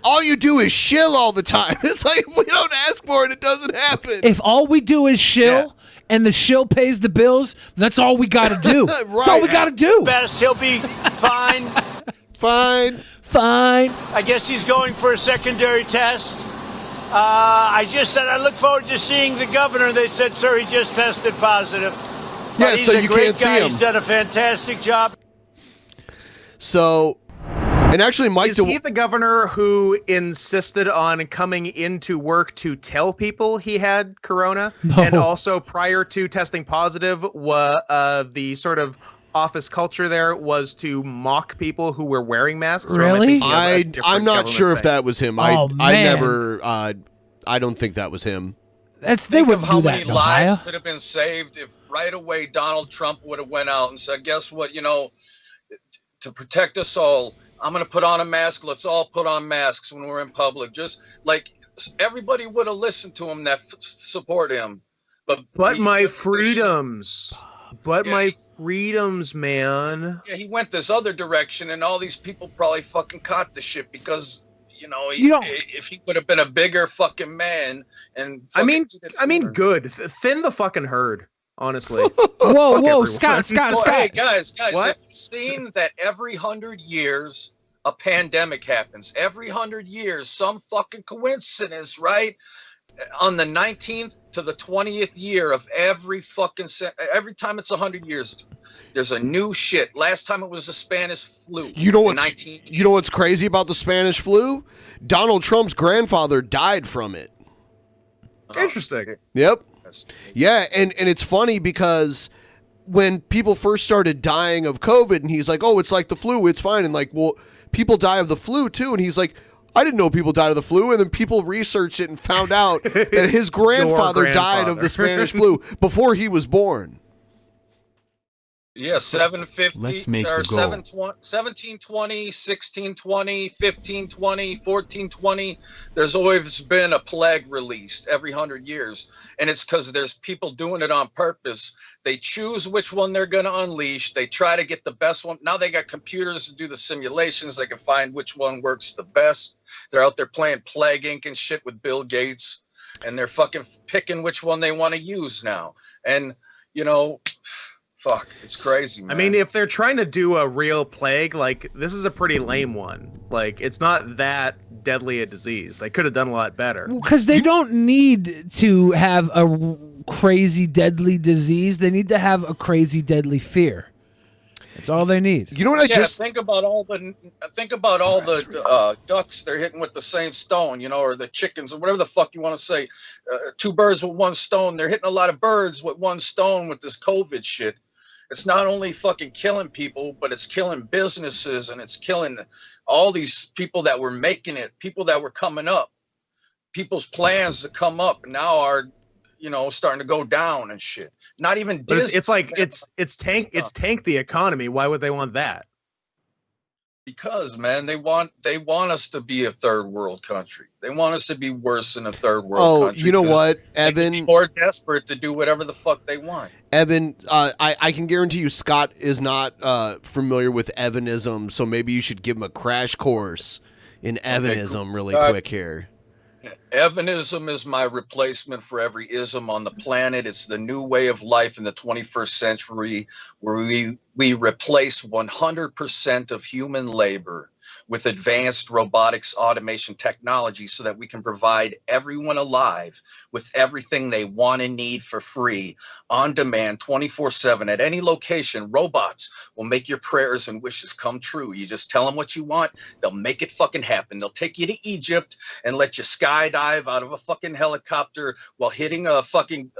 Speaker 7: all you do is shill all the time. It's like, if we don't ask for it, it doesn't happen.
Speaker 1: If all we do is shill and the shill pays the bills, that's all we got to do.
Speaker 7: Right.
Speaker 1: That's all we got to do.
Speaker 17: Best. He'll be fine.
Speaker 7: Fine.
Speaker 17: I guess he's going for a secondary test. I just said I look forward to seeing the governor. They said, sir, he just tested positive.
Speaker 7: Yeah,
Speaker 17: he's
Speaker 7: so
Speaker 17: a
Speaker 7: you
Speaker 17: great
Speaker 7: can't
Speaker 17: guy.
Speaker 7: see him.
Speaker 17: He's done a fantastic job.
Speaker 7: So, and actually, Mike...
Speaker 8: Is he the governor who insisted on coming into work to tell people he had corona?
Speaker 1: No.
Speaker 8: And also, prior to testing positive, the sort of office culture there was to mock people who were wearing masks?
Speaker 1: Really?
Speaker 7: I'm not sure if that was him. I don't think that was him.
Speaker 1: They
Speaker 9: Think of
Speaker 1: wouldn't
Speaker 9: how
Speaker 1: do that
Speaker 9: many
Speaker 1: in Ohio.
Speaker 9: lives could have been saved if right away Donald Trump would have went out and said, guess what, you know, to protect us all, I'm going to put on a mask. Let's all put on masks when we're in public. Just like everybody would have listened to him that support him. But
Speaker 8: my freedoms. But my freedoms, man.
Speaker 9: Yeah, he went this other direction, and all these people probably fucking caught the shit because, you know, if he would have been a bigger fucking man and
Speaker 8: I mean, good. Thin the fucking herd, honestly.
Speaker 1: Whoa, Scott.
Speaker 9: Hey, guys,
Speaker 8: What?
Speaker 9: have you seen that every 100 years a pandemic happens? Every 100 years, some fucking coincidence, right? On the 19th to the 20th year of every time it's 100 years, there's a new shit. Last time it was the Spanish flu.
Speaker 7: You know what's crazy about the Spanish flu? Donald Trump's grandfather died from it.
Speaker 8: Interesting.
Speaker 7: Yep. Yeah, and it's funny because when people first started dying of COVID, and he's like, "Oh, it's like the flu, it's fine," and like, well, people die of the flu too, and he's like, I didn't know people died of the flu, and then people researched it and found out that his grandfather died of the Spanish flu before he was born.
Speaker 9: Yeah, 750
Speaker 16: Let's make
Speaker 9: or
Speaker 16: the goal.
Speaker 9: 1720, 1620, 1520, 1420. There's always been a plague released every 100 years. And it's because there's people doing it on purpose. They choose which one they're going to unleash. They try to get the best one. Now they got computers to do the simulations. They can find which one works the best. They're out there playing Plague Inc. and shit with Bill Gates. And they're fucking picking which one they want to use now. And, you know... Fuck, it's crazy, man.
Speaker 8: I mean, if they're trying to do a real plague, like, this is a pretty lame one. Like, it's not that deadly a disease. They could have done a lot better.
Speaker 1: Because they don't need to have a crazy deadly disease. They need to have a crazy deadly fear. That's all they need.
Speaker 7: You know what
Speaker 9: think about all the ducks they're hitting with the same stone, you know, or the chickens or whatever the fuck you want to say. Two birds with one stone. They're hitting a lot of birds with one stone with this COVID shit. It's not only fucking killing people, but it's killing businesses, and it's killing all these people that were making it, people that were coming up, people's plans to come up now are, you know, starting to go down and shit. Not even Disney.
Speaker 8: It's like it's tanked the economy. Why would they want that?
Speaker 9: Because, man, they want us to be a third world country. They want us to be worse than a third world country.
Speaker 7: Oh, you know what, Evan?
Speaker 9: They be more desperate to do whatever the fuck they want.
Speaker 7: Evan, I can guarantee you Scott is not familiar with Evanism, so maybe you should give him a crash course in Evanism really quick here.
Speaker 9: Evanism is my replacement for every ism on the planet. It's the new way of life in the 21st century where we replace 100% of human labor with advanced robotics automation technology so that we can provide everyone alive with everything they want and need for free, on demand, 24/7 at any location. Robots will make your prayers and wishes come true. You just tell them what you want, they'll make it fucking happen. They'll take you to Egypt and let you skydive out of a fucking helicopter while hitting a fucking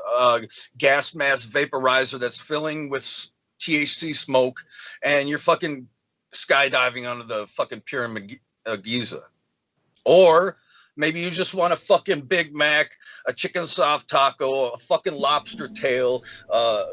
Speaker 9: gas mask vaporizer that's filling with THC smoke, and you're fucking skydiving onto the fucking pyramid of Giza. Or maybe you just want a fucking Big Mac, a chicken soft taco, a fucking lobster tail, a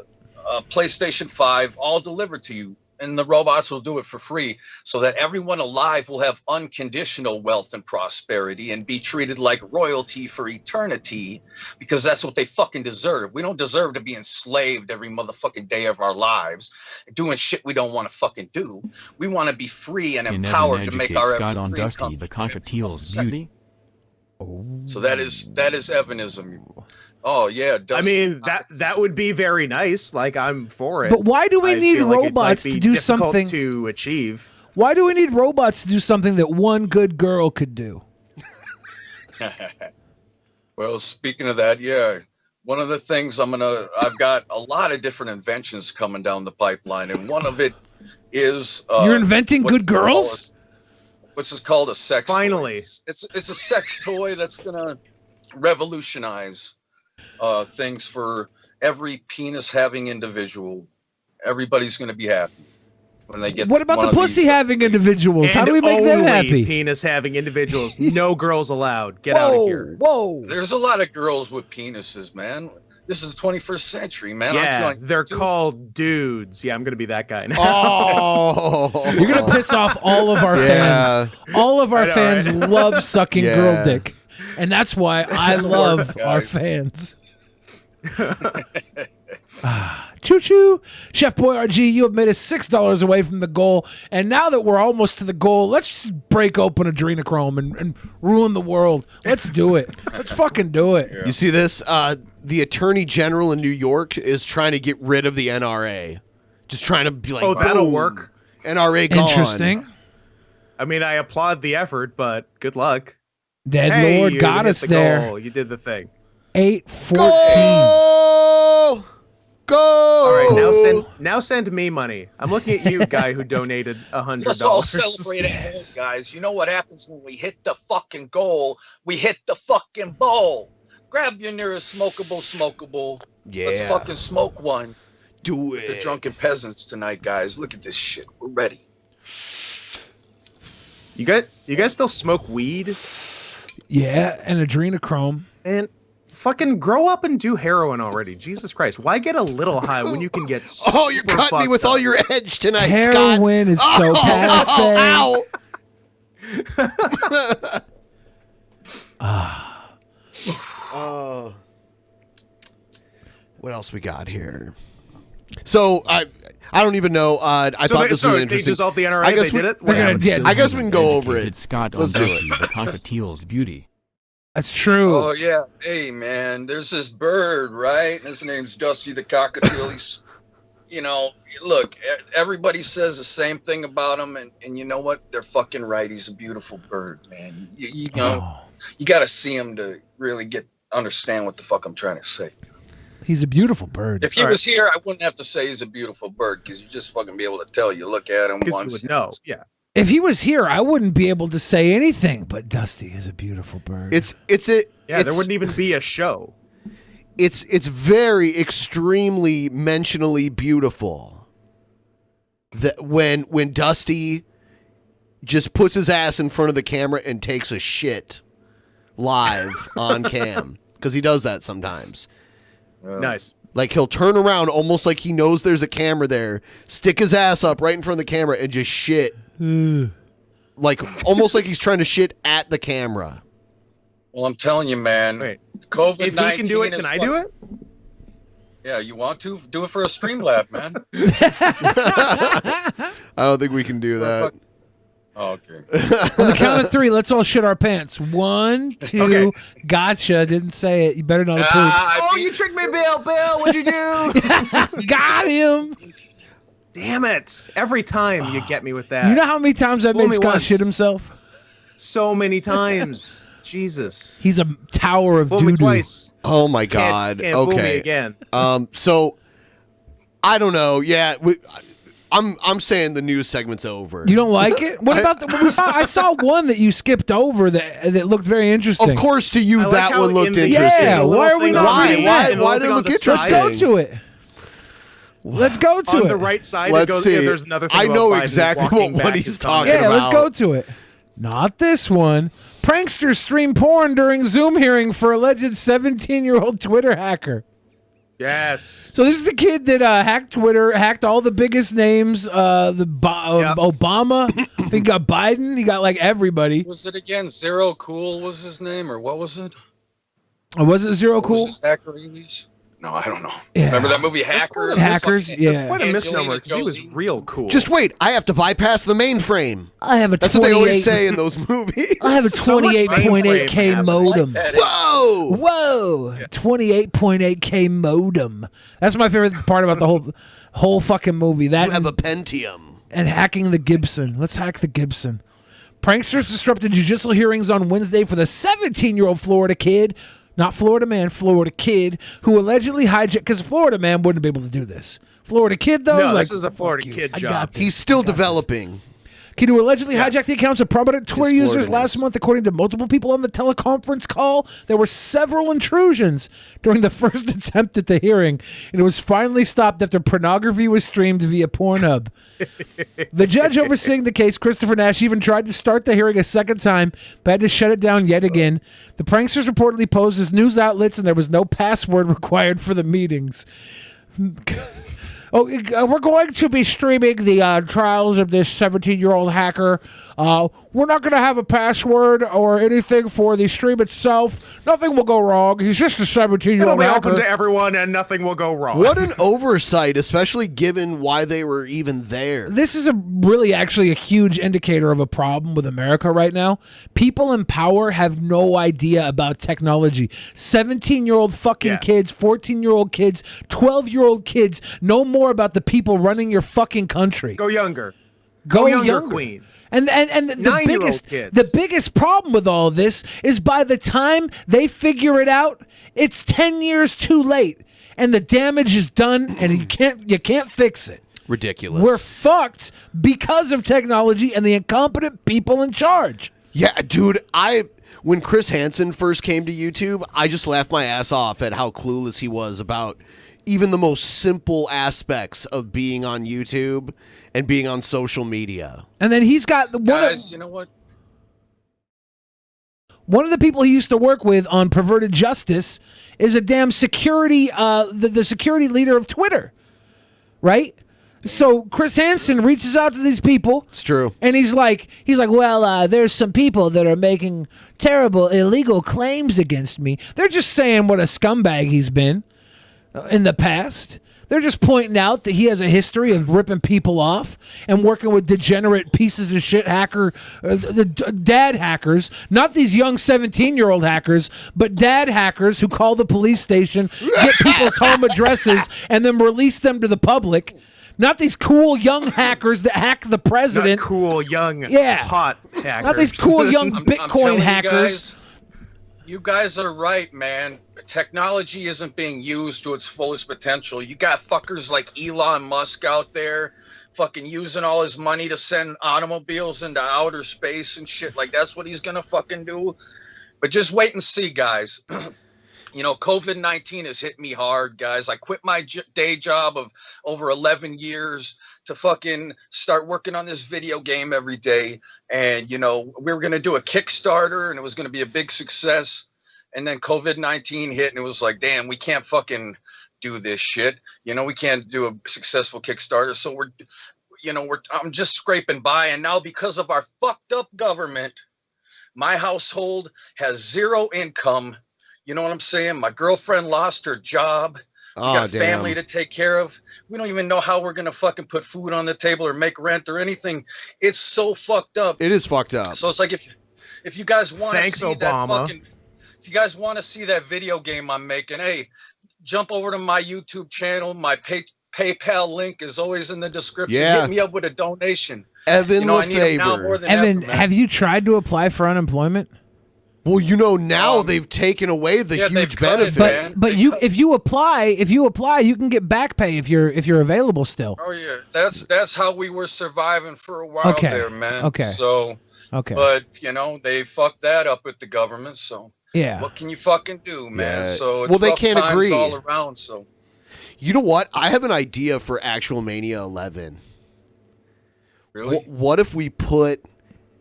Speaker 9: PlayStation 5, all delivered to you. And the robots will do it for free so that everyone alive will have unconditional wealth and prosperity and be treated like royalty for eternity, because that's what they fucking deserve. We don't deserve to be enslaved every motherfucking day of our lives, doing shit we don't want to fucking do. We want to be free and empowered to make our
Speaker 16: Scott on
Speaker 9: free
Speaker 16: Dusty, the cockatiel's beauty.
Speaker 9: So that is Evanism. Oh yeah,
Speaker 8: I mean that would be very nice. Like, I'm for it.
Speaker 1: But why do we need
Speaker 8: feel like it
Speaker 1: robots
Speaker 8: might be
Speaker 1: to do
Speaker 8: difficult
Speaker 1: something
Speaker 8: to achieve?
Speaker 1: Why do we need robots to do something that one good girl could do?
Speaker 9: Well, speaking of that, yeah, one of the things I've got a lot of different inventions coming down the pipeline, and one of it is
Speaker 1: you're inventing good girls,
Speaker 9: which is called a sex.
Speaker 8: Finally,
Speaker 9: toy. It's a sex toy that's gonna revolutionize things for every penis having individual. Everybody's gonna be happy. when they get.
Speaker 1: What about
Speaker 9: one
Speaker 1: the
Speaker 9: of
Speaker 1: pussy
Speaker 9: these-
Speaker 1: having individuals? How do we make them
Speaker 8: only
Speaker 1: happy?
Speaker 8: Penis having individuals. No girls allowed. Get out of here.
Speaker 1: Whoa.
Speaker 9: There's a lot of girls with penises, man. This is the 21st century, man.
Speaker 8: Yeah,
Speaker 9: Aren't you
Speaker 8: they're called dudes. Yeah, I'm gonna be that guy now.
Speaker 7: Oh,
Speaker 1: You're gonna piss off all of our fans. All of our
Speaker 8: I know,
Speaker 1: fans
Speaker 8: right?
Speaker 1: love sucking
Speaker 7: Yeah.
Speaker 1: girl dick, and that's why I
Speaker 9: is
Speaker 1: love
Speaker 9: work,
Speaker 1: our
Speaker 9: guys.
Speaker 1: fans. Choo choo, Chef Boy RG, you have made us $6 away from the goal, and now that we're almost to the goal, let's break open adrenochrome and ruin the world. Let's do it. Let's fucking do it.
Speaker 7: You see this? The Attorney General in New York is trying to get rid of the NRA. Just trying to be like,
Speaker 8: Oh, that'll
Speaker 7: boom,
Speaker 8: work.
Speaker 7: NRA gone.
Speaker 1: Interesting.
Speaker 8: I mean, I applaud the effort, but good luck.
Speaker 1: Dead
Speaker 8: Hey,
Speaker 1: Lord
Speaker 8: you
Speaker 1: got
Speaker 8: hit
Speaker 1: us
Speaker 8: the
Speaker 1: there.
Speaker 8: goal. You did the thing.
Speaker 1: 8-14.
Speaker 7: Go!
Speaker 8: All right, now send me money. I'm looking at you, guy who donated $100.
Speaker 9: Let's all celebrate at home, guys. You know what happens when we hit the fucking goal? We hit the fucking bowl. Grab your nearest smokable.
Speaker 7: Yeah.
Speaker 9: Let's fucking smoke one.
Speaker 7: Do
Speaker 9: with the Drunken Peasants tonight, guys. Look at this shit. We're ready.
Speaker 8: You guys still smoke weed?
Speaker 1: Yeah, and adrenochrome.
Speaker 8: And fucking grow up and do heroin already. Jesus Christ. Why get a little high when you can get
Speaker 7: Oh, you're
Speaker 8: super
Speaker 7: cutting me
Speaker 8: fucked
Speaker 7: with
Speaker 8: up?
Speaker 7: all your edge tonight,
Speaker 1: Heroin is so passe.
Speaker 7: Oh. What else we got here? So I don't even know. I thought this was
Speaker 8: they
Speaker 7: interesting.
Speaker 8: dissolved the NRA.
Speaker 7: I guess
Speaker 8: They did it.
Speaker 1: They're gonna
Speaker 16: Still
Speaker 7: I guess we can go over
Speaker 16: vindicated
Speaker 7: it.
Speaker 16: Scott on
Speaker 7: Let's do
Speaker 16: Dusty,
Speaker 7: it.
Speaker 16: the cockatiel's beauty.
Speaker 1: That's true.
Speaker 9: Oh yeah. Hey man, there's this bird, right? His name's Dusty the Cockatiel. He's, you know, look, everybody says the same thing about him, and you know what? They're fucking right. He's a beautiful bird, man. You know, you got to see him to really understand what the fuck I'm trying to say.
Speaker 1: He's a beautiful bird.
Speaker 9: If he was here, I wouldn't have to say he's a beautiful bird because you just fucking be able to tell. You look at him once.
Speaker 8: You would know. Yeah.
Speaker 1: If he was here, I wouldn't be able to say anything. But Dusty is a beautiful bird.
Speaker 8: There wouldn't even be a show.
Speaker 7: It's very extremely mentionally beautiful that when Dusty just puts his ass in front of the camera and takes a shit live on cam, because he does that sometimes.
Speaker 8: Nice.
Speaker 7: Like he'll turn around almost like he knows there's a camera there, stick his ass up right in front of the camera and just shit. Like almost like he's trying to shit at the camera.
Speaker 9: Well, I'm telling you, man.
Speaker 8: Wait.
Speaker 9: COVID-19.
Speaker 8: If he can do it, can I do it?
Speaker 9: Yeah, you want to do it for a Streamlab, man.
Speaker 7: I don't think we can do that.
Speaker 9: Oh, okay.
Speaker 1: On the count of 3, let's all shit our pants. 1, 2,
Speaker 8: Okay.
Speaker 1: Gotcha. Didn't say it. You better not have
Speaker 8: Oh, you tricked me, Bill. Bill, what'd you do?
Speaker 1: pooped. Got him.
Speaker 8: Damn it. Every time you get me with that.
Speaker 1: You know how many times I
Speaker 8: Fool
Speaker 1: made
Speaker 8: me
Speaker 1: Scott
Speaker 8: once.
Speaker 1: shit himself?
Speaker 8: So many times. Jesus.
Speaker 1: He's a tower of
Speaker 8: Fool me
Speaker 1: doo-doo.
Speaker 8: twice.
Speaker 7: Oh my God.
Speaker 8: Can't fool me
Speaker 7: Okay.
Speaker 8: again.
Speaker 7: So I don't know. Yeah, I'm saying the news segment's over.
Speaker 1: You don't like it? What about I saw one that you skipped over that looked very interesting.
Speaker 7: Of course, to you
Speaker 8: I like
Speaker 7: that
Speaker 8: how
Speaker 7: one looked
Speaker 8: in the-
Speaker 7: interesting.
Speaker 1: Yeah, why are we not
Speaker 7: Why?
Speaker 1: reading
Speaker 7: Why?
Speaker 1: that?
Speaker 7: Why did it look
Speaker 8: Let's
Speaker 7: interesting?
Speaker 1: Let's go to it. Let's go to
Speaker 8: On
Speaker 1: it.
Speaker 8: the right side,
Speaker 7: Let's
Speaker 8: it goes,
Speaker 7: see.
Speaker 8: yeah, there's another thing
Speaker 7: I
Speaker 8: about
Speaker 7: know
Speaker 8: Biden
Speaker 7: exactly
Speaker 8: walking
Speaker 7: what
Speaker 8: back
Speaker 7: he's
Speaker 8: his
Speaker 7: talking
Speaker 8: tongue.
Speaker 1: Yeah, let's
Speaker 7: about.
Speaker 1: go to it. Not this one. Pranksters stream porn during Zoom hearing for alleged 17-year-old Twitter hacker.
Speaker 8: Yes.
Speaker 1: So this is the kid that hacked Twitter, hacked all the biggest names. Obama. I think he got Biden. He got like everybody.
Speaker 9: Was it again Zero Cool was his name, or what was it?
Speaker 1: Was it Zero
Speaker 9: What was
Speaker 1: Cool?
Speaker 9: his hacker release? No, I don't know.
Speaker 1: Yeah.
Speaker 9: Remember that movie Hackers?
Speaker 1: Hackers,
Speaker 8: That's
Speaker 1: yeah.
Speaker 8: quite a misnomer
Speaker 9: Angelina
Speaker 8: because he was
Speaker 9: Jolie.
Speaker 8: real cool.
Speaker 7: Just wait. I have to bypass the mainframe.
Speaker 1: I have a
Speaker 7: That's what they
Speaker 1: 28.
Speaker 7: always say in those movies.
Speaker 1: I have a
Speaker 8: So much
Speaker 1: 28.8K
Speaker 8: mainframe
Speaker 1: modem.
Speaker 7: Whoa!
Speaker 1: Whoa! 28.8K modem. That's my favorite part about the whole fucking movie. That
Speaker 7: You have a Pentium.
Speaker 1: and hacking the Gibson. Let's hack the Gibson. Pranksters disrupted judicial hearings on Wednesday for the 17-year-old Florida kid, not Florida man, Florida kid, who allegedly hijacked, because Florida man wouldn't be able to do this. Florida kid, though,
Speaker 8: No,
Speaker 1: is like,
Speaker 8: this is a Florida
Speaker 1: "Fuck you,
Speaker 8: kid
Speaker 1: I
Speaker 8: job."
Speaker 1: got this,
Speaker 7: He's still
Speaker 1: I got this."
Speaker 7: developing.
Speaker 1: Kid who allegedly hijacked the accounts of prominent Twitter users last month, according to multiple people on the teleconference call. There were several intrusions during the first attempt at the hearing, and it was finally stopped after pornography was streamed via Pornhub. The judge overseeing the case, Christopher Nash, even tried to start the hearing a second time, but had to shut it down yet again. The pranksters reportedly posed as news outlets, and there was no password required for the meetings. We're going to be streaming the trials of this 17-year-old hacker. We're not going to have a password or anything for the stream itself. Nothing will go wrong. He's just a 17-year-old hacker.
Speaker 8: It'll be open to everyone and nothing will go wrong.
Speaker 7: What an oversight, especially given why they were even there.
Speaker 1: This is really actually a huge indicator of a problem with America right now. People in power have no idea about technology. 17-year-old fucking kids, 14-year-old kids, 12-year-old kids know more about the people running your fucking country.
Speaker 8: Go younger.
Speaker 1: Go
Speaker 8: younger, Queen.
Speaker 1: And the biggest problem with all this is by the time they figure it out, it's 10 years too late, and the damage is done, and you can't fix it.
Speaker 7: Ridiculous.
Speaker 1: We're fucked because of technology and the incompetent people in charge.
Speaker 7: Yeah, dude, when Chris Hansen first came to YouTube, I just laughed my ass off at how clueless he was about even the most simple aspects of being on YouTube and being on social media.
Speaker 1: And then he's got
Speaker 9: you know what?
Speaker 1: One of the people he used to work with on Perverted Justice is a damn security, the security leader of Twitter, right? So Chris Hansen reaches out to these people.
Speaker 7: It's true.
Speaker 1: And he's like, well, there's some people that are making terrible illegal claims against me. They're just saying what a scumbag he's been in the past. They're just pointing out that he has a history of ripping people off and working with degenerate pieces of shit dad hackers, not these young 17-year-old hackers, but dad hackers who call the police station, get people's home addresses, and then release them to the public. Not these cool young hackers that hack the president.
Speaker 8: Not cool young hot hackers.
Speaker 1: Not these cool young Bitcoin hackers.
Speaker 9: You guys are right, man. Technology isn't being used to its fullest potential. You got fuckers like Elon Musk out there fucking using all his money to send automobiles into outer space and shit. Like, that's what he's gonna fucking do. But just wait and see, guys. You know, COVID-19 has hit me hard, guys. I quit my day job of over 11 years to fucking start working on this video game every day. And, you know, we were going to do a Kickstarter and it was going to be a big success. And then COVID-19 hit and it was like, damn, we can't fucking do this shit. You know, we can't do a successful Kickstarter. So I'm just scraping by. And now because of our fucked up government, my household has zero income. You know what I'm saying? My girlfriend lost her job. We got a family to take care of. We don't even know how we're going to fucking put food on the table or make rent or anything. It's so fucked up.
Speaker 7: It is fucked up.
Speaker 9: So it's like if you guys want to see if you guys want to see that video game I'm making, hey, jump over to my YouTube channel. My PayPal link is always in the description.
Speaker 7: Yeah.
Speaker 9: Hit me up with a donation.
Speaker 7: Evan
Speaker 9: Lefavor. I need them now more than
Speaker 1: Evan,
Speaker 9: ever, man.
Speaker 1: have you tried to apply for unemployment?
Speaker 7: Well, you know, now they've taken away the huge benefit.
Speaker 1: But if you apply, you can get back pay if you're available still.
Speaker 9: Oh yeah, that's how we were surviving for a while there, man.
Speaker 1: Okay.
Speaker 9: So, but you know, they fucked that up with the government. So
Speaker 1: yeah,
Speaker 9: what can you fucking do, man?
Speaker 7: Yeah.
Speaker 9: So it's
Speaker 7: they
Speaker 9: rough
Speaker 7: can't
Speaker 9: times
Speaker 7: agree
Speaker 9: all around. So
Speaker 7: you know what? I have an idea for Actual Mania 11.
Speaker 9: Really?
Speaker 7: What if we put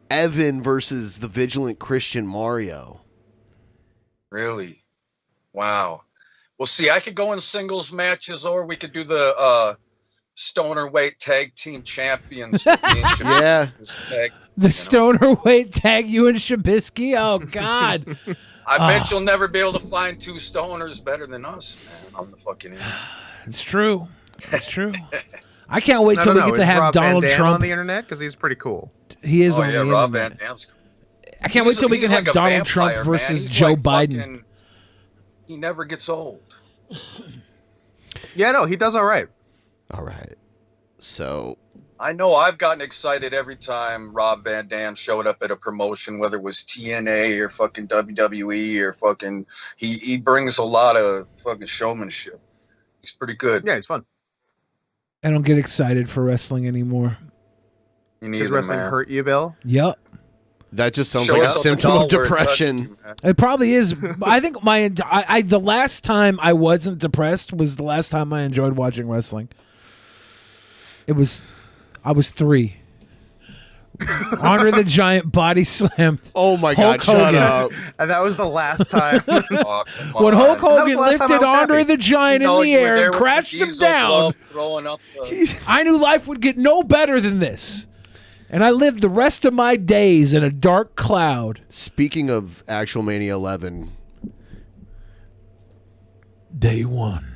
Speaker 7: Evan versus the Vigilant Christian Mario?
Speaker 9: Really? Wow. Well, see, I could go in singles matches, or we could do the stoner weight tag team champions.
Speaker 7: Yeah.
Speaker 1: The stoner weight tag, you and Shabisky? Oh, God.
Speaker 9: I bet you'll never be able to find two stoners better than us, man, on the fucking internet.
Speaker 1: It's true. It's true. I can't wait till we get to have
Speaker 8: Rob
Speaker 1: Donald
Speaker 8: Van Dam
Speaker 1: Trump
Speaker 8: on the internet because he's pretty cool.
Speaker 1: He is on the
Speaker 9: Rob
Speaker 1: internet.
Speaker 9: Van Dam's.
Speaker 1: I can't wait till we can have
Speaker 9: like a
Speaker 1: Donald Trump
Speaker 9: vampire,
Speaker 1: versus
Speaker 9: man. He's
Speaker 1: Joe
Speaker 9: like
Speaker 1: Biden.
Speaker 9: fucking, he never gets old.
Speaker 8: Yeah, no, he does all right.
Speaker 7: All right. So
Speaker 9: I know I've gotten excited every time Rob Van Dam showed up at a promotion, whether it was TNA or fucking WWE or fucking. He brings a lot of fucking showmanship. He's pretty good.
Speaker 8: Yeah, he's fun.
Speaker 1: I don't get excited for wrestling anymore.
Speaker 8: Because wrestling hurt you, Bill?
Speaker 1: Yep.
Speaker 7: That just sounds like a symptom of depression.
Speaker 1: It probably is. I think the last time I wasn't depressed was the last time I enjoyed watching wrestling. I was 3. Andre the Giant body slammed.
Speaker 7: Oh my
Speaker 1: Hulk
Speaker 7: God! Shut
Speaker 1: Hogan.
Speaker 7: up.
Speaker 8: And that was the last time.
Speaker 1: When Hulk Hogan lifted Andre the Giant in the air and crashed him down, I knew life would get no better than this. And I lived the rest of my days in a dark cloud.
Speaker 7: Speaking of Actual Mania 11.
Speaker 1: Day 1.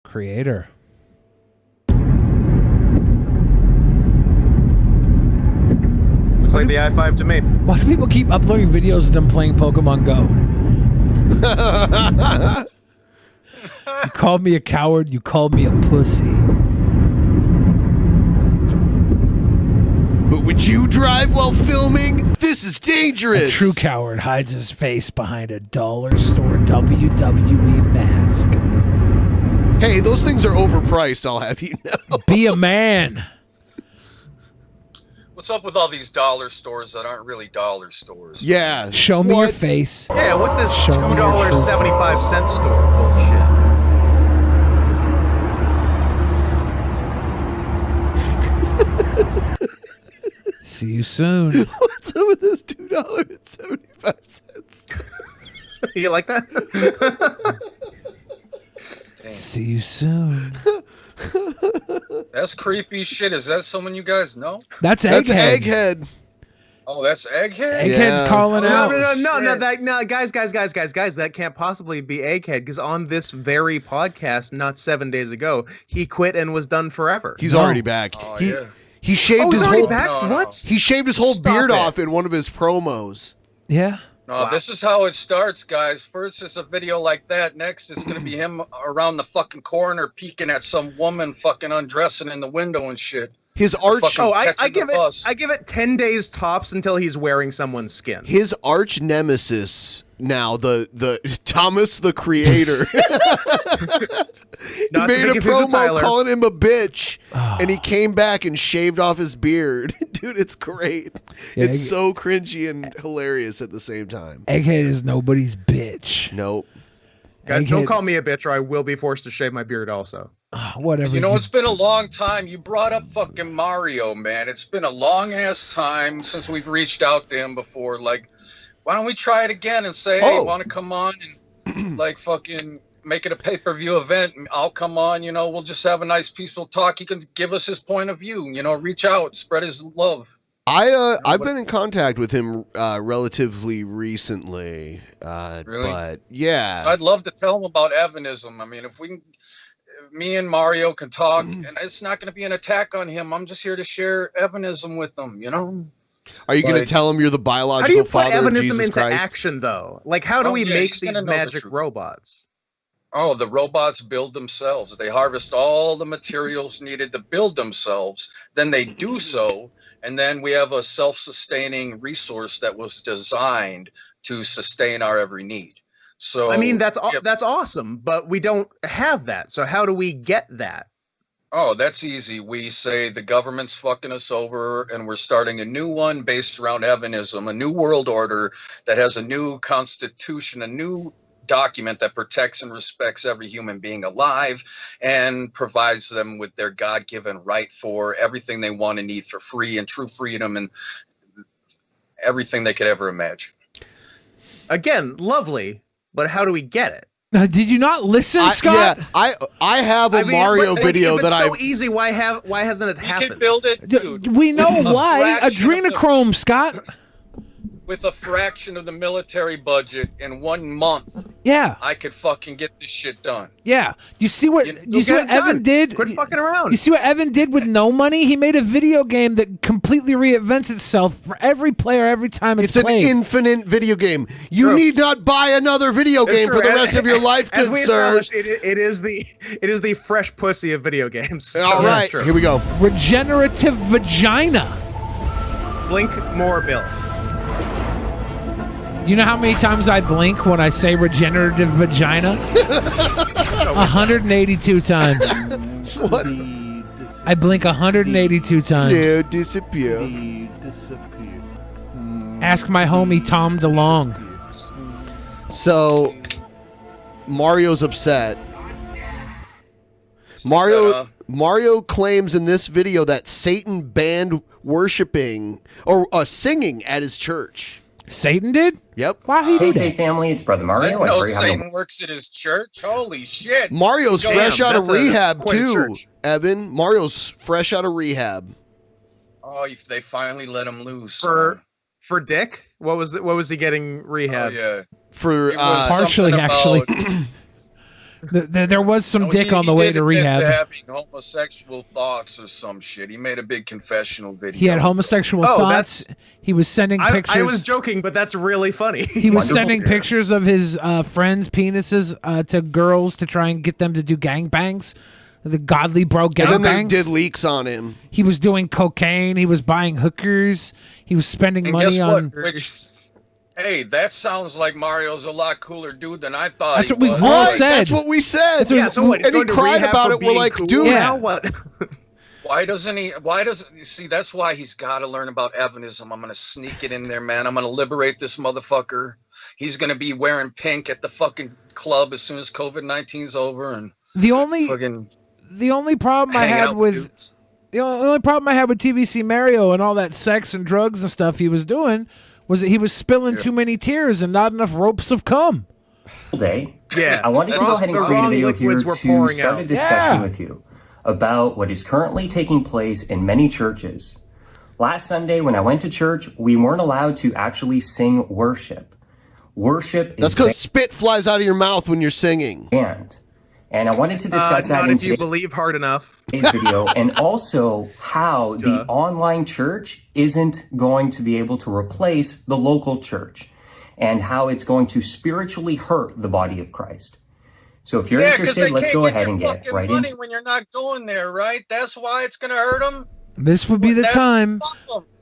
Speaker 1: Creator.
Speaker 8: Looks like the I-5 to me.
Speaker 1: Why do people keep uploading videos of them playing Pokemon Go? You called me a coward. You called me a pussy.
Speaker 7: But would you drive while filming? This is dangerous.
Speaker 1: A true coward hides his face behind a dollar store WWE mask.
Speaker 7: Hey, those things are overpriced, I'll have you know.
Speaker 1: Be a man.
Speaker 9: What's up with all these dollar stores that aren't really dollar stores?
Speaker 7: Yeah.
Speaker 1: Show me your face.
Speaker 8: Yeah, what's this
Speaker 1: Show me your
Speaker 8: $2.75 store bullshit?
Speaker 1: See you soon.
Speaker 7: What's up with this $2.75?
Speaker 8: You like that?
Speaker 1: See you soon.
Speaker 9: That's creepy shit. Is that someone you guys know?
Speaker 1: That's Egghead.
Speaker 7: Egghead.
Speaker 9: Oh, that's Egghead?
Speaker 1: Egghead's calling out.
Speaker 8: No, guys, that can't possibly be Egghead, because on this very podcast, not 7 days ago, he quit and was done forever.
Speaker 7: He's already back.
Speaker 9: Oh,
Speaker 7: He shaved his
Speaker 8: already
Speaker 7: whole
Speaker 8: back?
Speaker 9: No.
Speaker 8: What?
Speaker 7: He shaved his whole
Speaker 8: Stop
Speaker 7: beard
Speaker 8: it.
Speaker 7: off in one of his promos.
Speaker 1: Yeah.
Speaker 9: No, This is how it starts, guys. First, it's a video like that. Next, it's going to be him around the fucking corner peeking at some woman fucking undressing in the window and shit.
Speaker 7: His arch.
Speaker 8: I give it 10 days tops until he's wearing someone's skin.
Speaker 7: His arch nemesis now, the Thomas the Creator. He made a promo calling him a bitch, and he came back and shaved off his beard. Dude, it's great.
Speaker 1: Yeah,
Speaker 7: it's so cringy and hilarious at the same time.
Speaker 1: Egghead is nobody's bitch.
Speaker 7: Nope.
Speaker 8: Guys, don't call me a bitch, or I will be forced to shave my beard also.
Speaker 1: Whatever.
Speaker 9: You know, it's been a long time. You brought up fucking Mario, man. It's been a long ass time since we've reached out to him before. Like, why don't we try it again and say, hey, want to come on and like fucking make it a pay-per-view event? I'll come on, you know, we'll just have a nice peaceful talk. He can give us his point of view, you know, reach out, spread his love.
Speaker 7: I've been in contact with him relatively recently.
Speaker 9: Really?
Speaker 7: But yeah.
Speaker 9: So I'd love to tell him about Evanism. I mean, if me and Mario can talk, and it's not going to be an attack on him. I'm just here to share Evanism with them, you know?
Speaker 7: Are you going to tell him you're the biological
Speaker 8: how do you put
Speaker 7: father of
Speaker 8: Evanism
Speaker 7: Jesus
Speaker 8: into
Speaker 7: Christ?
Speaker 8: action, though? Like, how do we make these magic robots?
Speaker 9: Oh, the robots build themselves. They harvest all the materials needed to build themselves. Then they do so, and then we have a self-sustaining resource that was designed to sustain our every need. So
Speaker 8: I mean, that's awesome, but we don't have that. So how do we get that?
Speaker 9: Oh, that's easy. We say the government's fucking us over, and we're starting a new one based around Evanism, a new world order that has a new constitution, a new document that protects and respects every human being alive and provides them with their God-given right for everything they want and need for free and true freedom and everything they could ever imagine.
Speaker 8: Again, lovely, but how do we get it?
Speaker 1: Did you not listen, Scott?
Speaker 7: Yeah, I have a Mario video
Speaker 8: if
Speaker 7: that
Speaker 8: it's so easy. Why hasn't it happened?
Speaker 9: You can build it, dude.
Speaker 1: We know why.
Speaker 9: fraction of the-
Speaker 1: Adrenochrome, Scott.
Speaker 9: With a fraction of the military budget in 1 month,
Speaker 1: Yeah.
Speaker 9: I could fucking get this shit done.
Speaker 1: Yeah. You see what you see what Evan did?
Speaker 8: Quit fucking around.
Speaker 1: You see what Evan did with no money? He made a video game that completely reinvents itself for every player every time it's played.
Speaker 7: an infinite video game. You need not buy another video game for the rest of your life,
Speaker 8: As
Speaker 7: good
Speaker 8: we
Speaker 7: sir.
Speaker 8: established, it is the fresh pussy of video games.
Speaker 7: All right, here we go.
Speaker 1: Regenerative vagina.
Speaker 8: Blink more, Bill.
Speaker 1: You know how many times I blink when I say regenerative vagina? 182 times.
Speaker 7: What?
Speaker 1: I blink 182 times.
Speaker 7: Yeah, disappear.
Speaker 1: Ask my homie Tom DeLong.
Speaker 7: So, Mario's upset. Mario claims in this video that Satan banned worshiping or singing at his church.
Speaker 1: Satan did?
Speaker 7: Yep.
Speaker 1: Why he
Speaker 18: Hey,
Speaker 1: do
Speaker 18: hey,
Speaker 1: that?
Speaker 18: family, it's Brother Mario.
Speaker 9: I didn't know
Speaker 18: Very happy-
Speaker 9: Satan works at his church. Holy shit.
Speaker 7: Mario's
Speaker 9: Damn,
Speaker 7: fresh out of
Speaker 9: that's
Speaker 7: rehab
Speaker 9: quite a
Speaker 7: too,
Speaker 9: church.
Speaker 7: Evan. Mario's fresh out of rehab.
Speaker 9: Oh, they finally let him loose.
Speaker 8: For Dick? What was he getting rehab?
Speaker 9: Oh, yeah.
Speaker 7: For
Speaker 9: It was
Speaker 1: partially,
Speaker 9: something
Speaker 1: actually.
Speaker 9: about-
Speaker 1: There was some dick on the way to
Speaker 9: admit
Speaker 1: rehab.
Speaker 9: To having homosexual thoughts or some shit. He made a big confessional video.
Speaker 1: He had homosexual thoughts. He was sending pictures.
Speaker 8: I was joking, but that's really funny.
Speaker 1: He was sending pictures of his friends' penises to girls to try and get them to do gangbangs. The godly bro gangbangs.
Speaker 7: And then they did leaks on him.
Speaker 1: He was doing cocaine. He was buying hookers. He was spending
Speaker 9: And
Speaker 1: money
Speaker 9: guess
Speaker 1: on.
Speaker 9: what? Hey, that sounds like Mario's a lot cooler dude than I thought.
Speaker 1: That's
Speaker 9: he
Speaker 1: what we
Speaker 9: was.
Speaker 1: all said.
Speaker 7: That's what we said.
Speaker 1: That's what- Yeah, so what, he's
Speaker 7: and he
Speaker 8: going to
Speaker 7: cried
Speaker 8: rehab
Speaker 7: about
Speaker 8: for
Speaker 7: it. We're
Speaker 8: being
Speaker 7: like,
Speaker 8: cool
Speaker 7: dude.
Speaker 8: now? What?
Speaker 9: Why doesn't you see, that's why he's got to learn about Evanism. I'm going to sneak it in there, man. I'm going to liberate this motherfucker. He's going to be wearing pink at the fucking club as soon as COVID-19's over. And
Speaker 1: The only problem I
Speaker 9: hang
Speaker 1: had
Speaker 9: out
Speaker 1: with
Speaker 9: dudes.
Speaker 1: the only problem I had with TVC Mario and all that sex and drugs and stuff he was doing was that he was spilling too many tears and not enough ropes of cum.
Speaker 18: Day.
Speaker 8: Yeah,
Speaker 18: I wanted to go ahead and
Speaker 8: the
Speaker 18: create a
Speaker 8: wrong
Speaker 18: video here
Speaker 8: liquids were
Speaker 18: to
Speaker 8: pouring
Speaker 18: start a
Speaker 8: out.
Speaker 18: discussion
Speaker 1: Yeah.
Speaker 18: with you about what is currently taking place in many churches. Last Sunday, when I went to church, we weren't allowed to actually sing worship. Worship
Speaker 7: That's
Speaker 18: is
Speaker 7: because spit flies out of your mouth when you're singing.
Speaker 18: banned. And I wanted to discuss that
Speaker 8: Not
Speaker 18: in
Speaker 8: if you believe hard enough.
Speaker 18: today's video, and also how the online church isn't going to be able to replace the local church, and how it's going to spiritually hurt the body of Christ. So if you're
Speaker 9: Yeah, 'cause
Speaker 18: interested,
Speaker 9: they
Speaker 18: let's
Speaker 9: can't
Speaker 18: go
Speaker 9: get
Speaker 18: ahead
Speaker 9: your
Speaker 18: and get
Speaker 9: fucking
Speaker 18: right
Speaker 9: money
Speaker 18: into
Speaker 9: when you're not going there, right? That's why it's going to hurt them.
Speaker 1: This would be the time.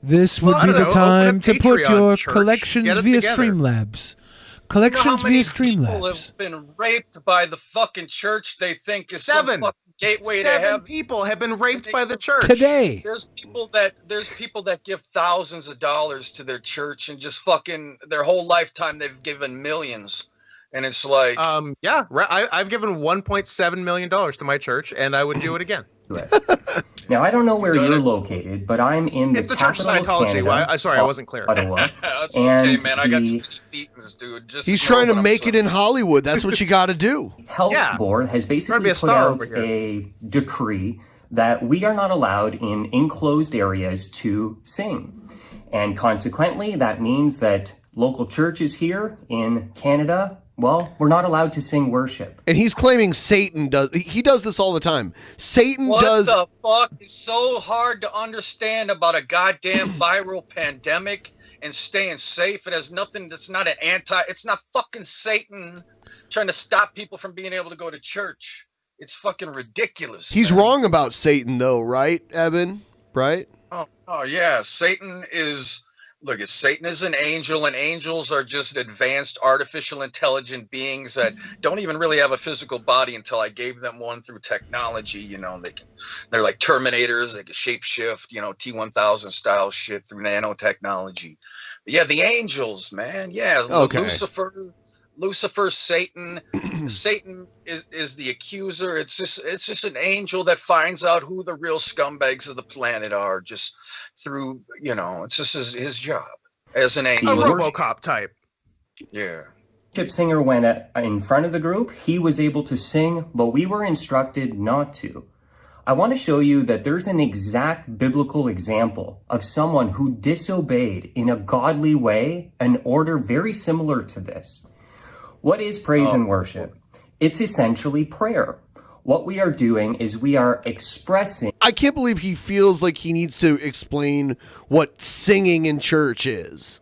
Speaker 1: This would
Speaker 9: I
Speaker 1: be
Speaker 9: don't
Speaker 1: the
Speaker 9: know,
Speaker 1: time
Speaker 9: open a
Speaker 1: to put
Speaker 9: Patreon
Speaker 1: your
Speaker 9: church.
Speaker 1: collections
Speaker 9: Get it
Speaker 1: via
Speaker 9: together.
Speaker 1: Streamlabs.
Speaker 9: You know
Speaker 1: Collections
Speaker 9: how many
Speaker 1: via
Speaker 9: people
Speaker 1: Streamlabs.
Speaker 9: have been raped by the fucking church they think is some
Speaker 8: Seven.
Speaker 9: fucking gateway to
Speaker 8: Seven
Speaker 9: heaven?
Speaker 8: people have been raped by the church.
Speaker 1: Today.
Speaker 9: There's people that give thousands of dollars to their church and just fucking their whole lifetime they've given millions. And it's like,
Speaker 8: I've given $1.7 million to my church, and I would do it again.
Speaker 18: Now, I don't know where you're located, but I'm in the
Speaker 8: It's the Church of
Speaker 18: capital of
Speaker 8: Scientology.
Speaker 18: Canada.
Speaker 8: Sorry, I wasn't clear.
Speaker 18: Ottawa.
Speaker 9: that's
Speaker 18: and
Speaker 9: okay, man. I got
Speaker 18: the
Speaker 9: too many thetans, dude. Just
Speaker 7: He's
Speaker 9: know
Speaker 7: trying to
Speaker 9: what I'm
Speaker 7: make
Speaker 9: saying.
Speaker 7: it in Hollywood. That's what you got to do.
Speaker 18: Health Board has basically
Speaker 8: be a
Speaker 18: put
Speaker 8: star
Speaker 18: out
Speaker 8: over here.
Speaker 18: a decree that we are not allowed in enclosed areas to sing. And consequently, that means that local churches here in Canada, well, we're not allowed to sing worship.
Speaker 7: And he's claiming Satan does. He does this all the time. Satan
Speaker 9: What
Speaker 7: does.
Speaker 9: the fuck is so hard to understand about a goddamn viral pandemic and staying safe? It has nothing. It's not it's not fucking Satan trying to stop people from being able to go to church. It's fucking ridiculous.
Speaker 7: He's
Speaker 9: man.
Speaker 7: wrong about Satan, though, right, Evan? Right?
Speaker 9: Oh yeah, Satan is. Look, Satan is an angel, and angels are just advanced artificial intelligent beings that don't even really have a physical body until I gave them one through technology. You know, they're like Terminators. They can shapeshift, you know, T-1000 style shit through nanotechnology. But yeah, the angels, man. Yeah,
Speaker 7: Okay.
Speaker 9: Lucifer, Satan. Satan is the accuser. It's just an angel that finds out who the real scumbags of the planet are, just through, you know, it's just his job as an angel.
Speaker 8: A RoboCop type.
Speaker 9: Yeah.
Speaker 18: Worship singer went in front of the group. He was able to sing, but we were instructed not to. I want to show you that there's an exact biblical example of someone who disobeyed in a godly way an order very similar to this. What is praise and worship? It's essentially prayer. What we are doing is we are expressing.
Speaker 7: I can't believe he feels like he needs to explain what singing in church is.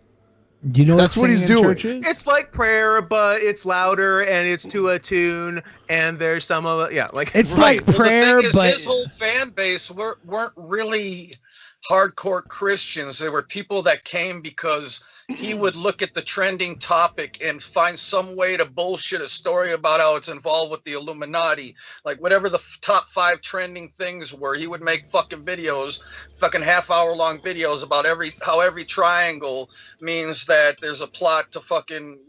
Speaker 1: You know
Speaker 7: That's what he's doing.
Speaker 8: It's like prayer, but it's louder and it's to a tune, and there's some of it. Yeah, like
Speaker 1: It's
Speaker 8: right.
Speaker 1: like prayer,
Speaker 9: the thing is,
Speaker 1: but
Speaker 9: his whole fan base weren't really hardcore Christians. There were people that came because he would look at the trending topic and find some way to bullshit a story about how it's involved with the Illuminati. Like whatever the top 5 trending things were, he would make fucking videos, fucking half-hour-long videos about how every triangle means that there's a plot to fucking,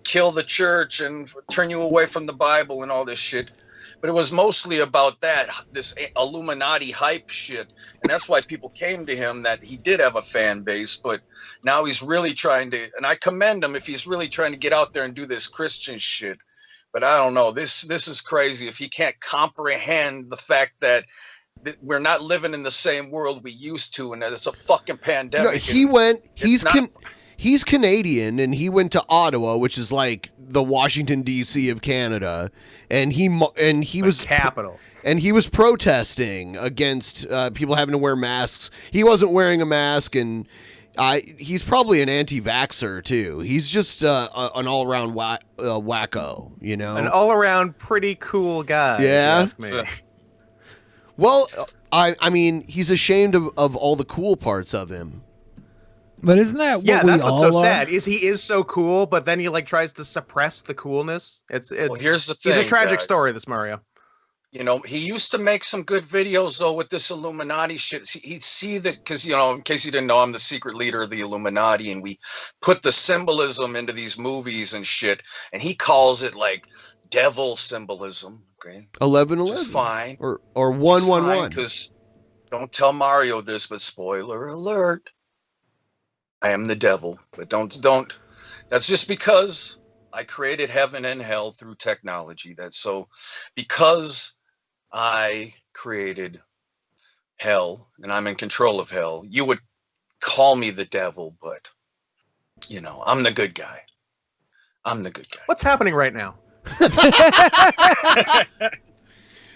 Speaker 9: kill the church and turn you away from the Bible and all this shit. But it was mostly about this Illuminati hype shit. And that's why people came to him, that he did have a fan base. But now he's really trying to, and I commend him if he's really trying to get out there and do this Christian shit. But I don't know. This is crazy if he can't comprehend the fact that we're not living in the same world we used to, and that it's a fucking pandemic.
Speaker 7: No, he's Canadian, and he went to Ottawa, which is like the Washington D.C. of Canada, and he was
Speaker 8: capital,
Speaker 7: and he was protesting against people having to wear masks. He wasn't wearing a mask, and he's probably an anti-vaxxer too. He's just an all-around wacko, an
Speaker 8: all-around pretty cool guy.
Speaker 7: Yeah.
Speaker 8: If you ask me.
Speaker 7: Well, I mean, he's ashamed of all the cool parts of him.
Speaker 1: But isn't that what we
Speaker 8: that's what's
Speaker 1: all
Speaker 8: so
Speaker 1: are?
Speaker 8: sad. Is he is so cool, but then he tries to suppress the coolness. It's
Speaker 9: here's the
Speaker 8: he's a
Speaker 9: thing,
Speaker 8: tragic
Speaker 9: guys.
Speaker 8: story, this Mario.
Speaker 9: He used to make some good videos though with this Illuminati shit. He'd see that because in case you didn't know, I'm the secret leader of the Illuminati, and we put the symbolism into these movies and shit. And he calls it like devil symbolism. Okay,
Speaker 7: 11-11,
Speaker 9: just fine,
Speaker 7: or 1-1-1.
Speaker 9: Because don't tell Mario this, but spoiler alert. I am the devil, but don't. That's just because I created heaven and hell through technology. Because I created hell and I'm in control of hell, you would call me the devil, but I'm the good guy. I'm the good guy.
Speaker 8: What's happening right now?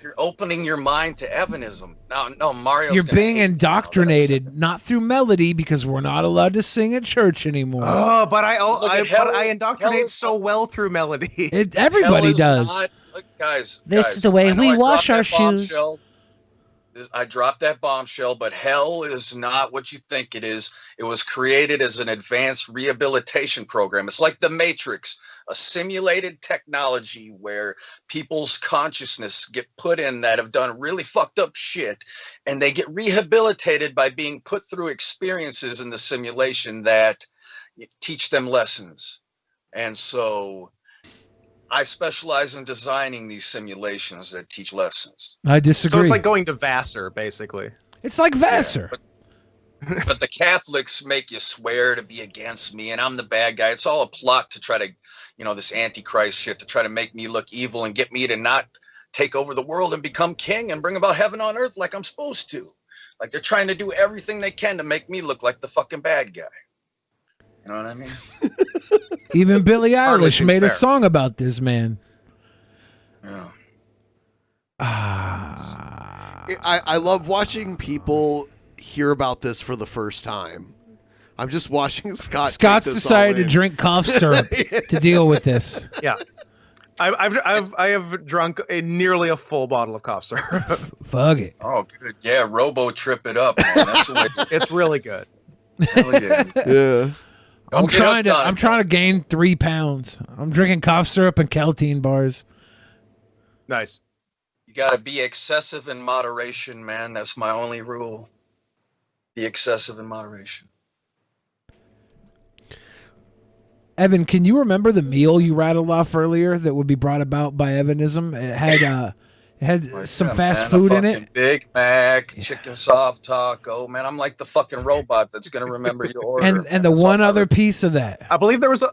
Speaker 9: You're opening your mind to Evanism. No, Mario's
Speaker 1: You're being indoctrinated, not through melody, because we're not allowed to sing at church anymore.
Speaker 8: Oh, but I indoctrinate so well through melody.
Speaker 1: Everybody does.
Speaker 9: Guys,
Speaker 14: This is the way
Speaker 9: I know
Speaker 14: we
Speaker 9: I
Speaker 14: wash
Speaker 9: dropped
Speaker 14: our
Speaker 9: that
Speaker 14: shoes.
Speaker 9: bombshell. I dropped that bombshell, but hell is not what you think it is. It was created as an advanced rehabilitation program. It's like the Matrix, a simulated technology where people's consciousness get put in that have done really fucked up shit, and they get rehabilitated by being put through experiences in the simulation that teach them lessons. And so I specialize in designing these simulations that teach lessons.
Speaker 1: I disagree.
Speaker 8: So it's like going to Vassar, basically.
Speaker 1: It's like Vassar.
Speaker 9: Yeah, but the Catholics make you swear to be against me, and I'm the bad guy. It's all a plot to try to, this Antichrist shit, to try to make me look evil and get me to not take over the world and become king and bring about heaven on earth like I'm supposed to. Like they're trying to do everything they can to make me look like the fucking bad guy. You know what I mean?
Speaker 1: Even Billie
Speaker 9: Hardly
Speaker 1: Eilish
Speaker 9: seems
Speaker 1: made a
Speaker 9: fair.
Speaker 1: song about this man.
Speaker 9: Yeah.
Speaker 7: I love watching people hear about this for the first time. I'm just watching Scott.
Speaker 1: Scott's
Speaker 7: take this
Speaker 1: decided
Speaker 7: all
Speaker 1: to
Speaker 7: in.
Speaker 1: drink cough syrup to deal with this.
Speaker 8: Yeah. I have drunk nearly a full bottle of cough syrup.
Speaker 1: Fuck it.
Speaker 9: Oh, good. Yeah, Robo trip it up. Man. That's the way.
Speaker 8: It's really good.
Speaker 9: Hell yeah.
Speaker 7: Yeah.
Speaker 1: I'm
Speaker 9: Don't get
Speaker 1: trying to.
Speaker 9: hooked on
Speaker 1: I'm
Speaker 9: it.
Speaker 1: trying to gain 3 pounds. I'm drinking cough syrup and Caltine bars.
Speaker 8: Nice.
Speaker 9: You got to be excessive in moderation, man. That's my only rule. Be excessive in moderation.
Speaker 1: Evan, can you remember the meal you rattled off earlier that would be brought about by Evanism? It had some fast food in it.
Speaker 9: Big Mac, chicken soft taco. Man, I'm like the fucking robot that's gonna remember your order.
Speaker 1: And the one other piece of that.
Speaker 8: I believe there was a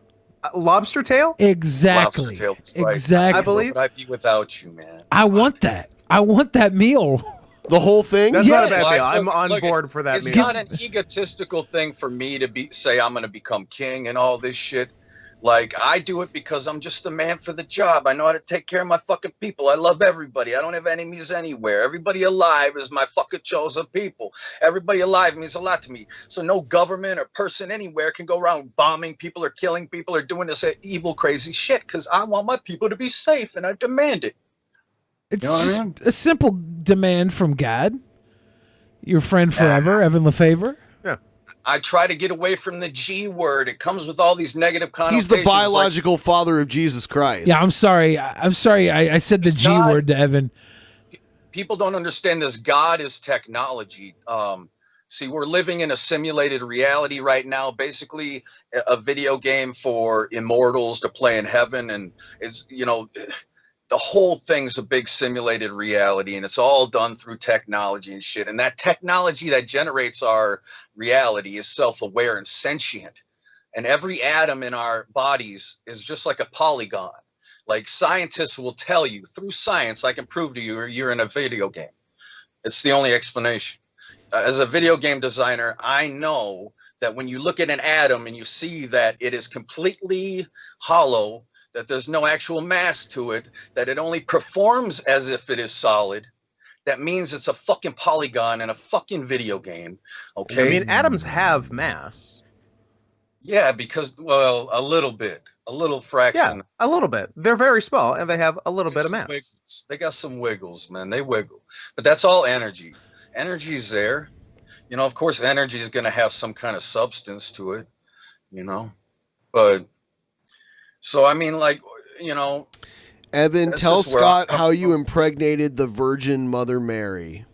Speaker 8: lobster tail.
Speaker 1: Exactly.
Speaker 9: Lobster tail, that's right.
Speaker 1: Exactly.
Speaker 8: I believe.
Speaker 9: Where would I be without you, man?
Speaker 1: I want that. I want that meal.
Speaker 7: The whole thing?
Speaker 8: That's
Speaker 1: Yes.
Speaker 8: not a bad deal.
Speaker 9: Like,
Speaker 8: I'm
Speaker 9: look,
Speaker 8: on
Speaker 9: look,
Speaker 8: board for that
Speaker 9: It's
Speaker 8: meal.
Speaker 9: not an egotistical thing for me to say I'm going to become king and all this shit. Like, I do it because I'm just the man for the job. I know how to take care of my fucking people. I love everybody. I don't have enemies anywhere. Everybody alive is my fucking chosen people. Everybody alive means a lot to me. So no government or person anywhere can go around bombing people or killing people or doing this evil, crazy shit, because I want my people to be safe and I demand it.
Speaker 1: It's
Speaker 9: You know what I
Speaker 1: just
Speaker 9: mean?
Speaker 1: a simple demand from God. Your friend forever, Evan Lefavor.
Speaker 8: Yeah.
Speaker 9: I try to get away from the G word. It comes with all these negative connotations.
Speaker 7: He's the biological father of Jesus Christ.
Speaker 1: Yeah, I'm sorry. I'm sorry. I said the G word to Evan.
Speaker 9: People don't understand this. God is technology. See, we're living in a simulated reality right now, basically a video game for immortals to play in heaven. And it's, you know, the whole thing's a big simulated reality, and it's all done through technology and shit. And that technology that generates our reality is self-aware and sentient. And every atom in our bodies is just like a polygon. Like scientists will tell you through science, I can prove to you you're in a video game. It's the only explanation. As a video game designer, I know that when you look at an atom and you see that it is completely hollow, that there's no actual mass to it, that it only performs as if it is solid, that means it's a fucking polygon in a fucking video game. Okay.
Speaker 8: I mean, atoms have mass.
Speaker 9: Yeah, because, well, a little bit, a little fraction.
Speaker 8: Yeah, a little bit. They're very small and they have a little bit of mass.
Speaker 9: Wiggles. They got some wiggles, man. They wiggle. But that's all energy. Energy's there. You know, of course, energy is going to have some kind of substance to it, you know. But, so, I mean, like, you know.
Speaker 7: Evan, tell Scott how you impregnated the Virgin Mother Mary.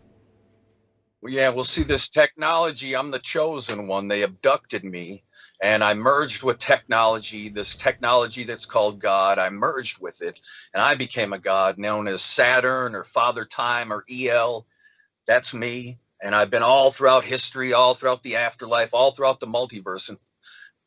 Speaker 9: Well, yeah, well, see, this technology, I'm the chosen one. They abducted me, and I merged with technology, this technology that's called God. I merged with it, and I became a god known as Saturn or Father Time or EL. That's me. And I've been all throughout history, all throughout the afterlife, all throughout the multiverse.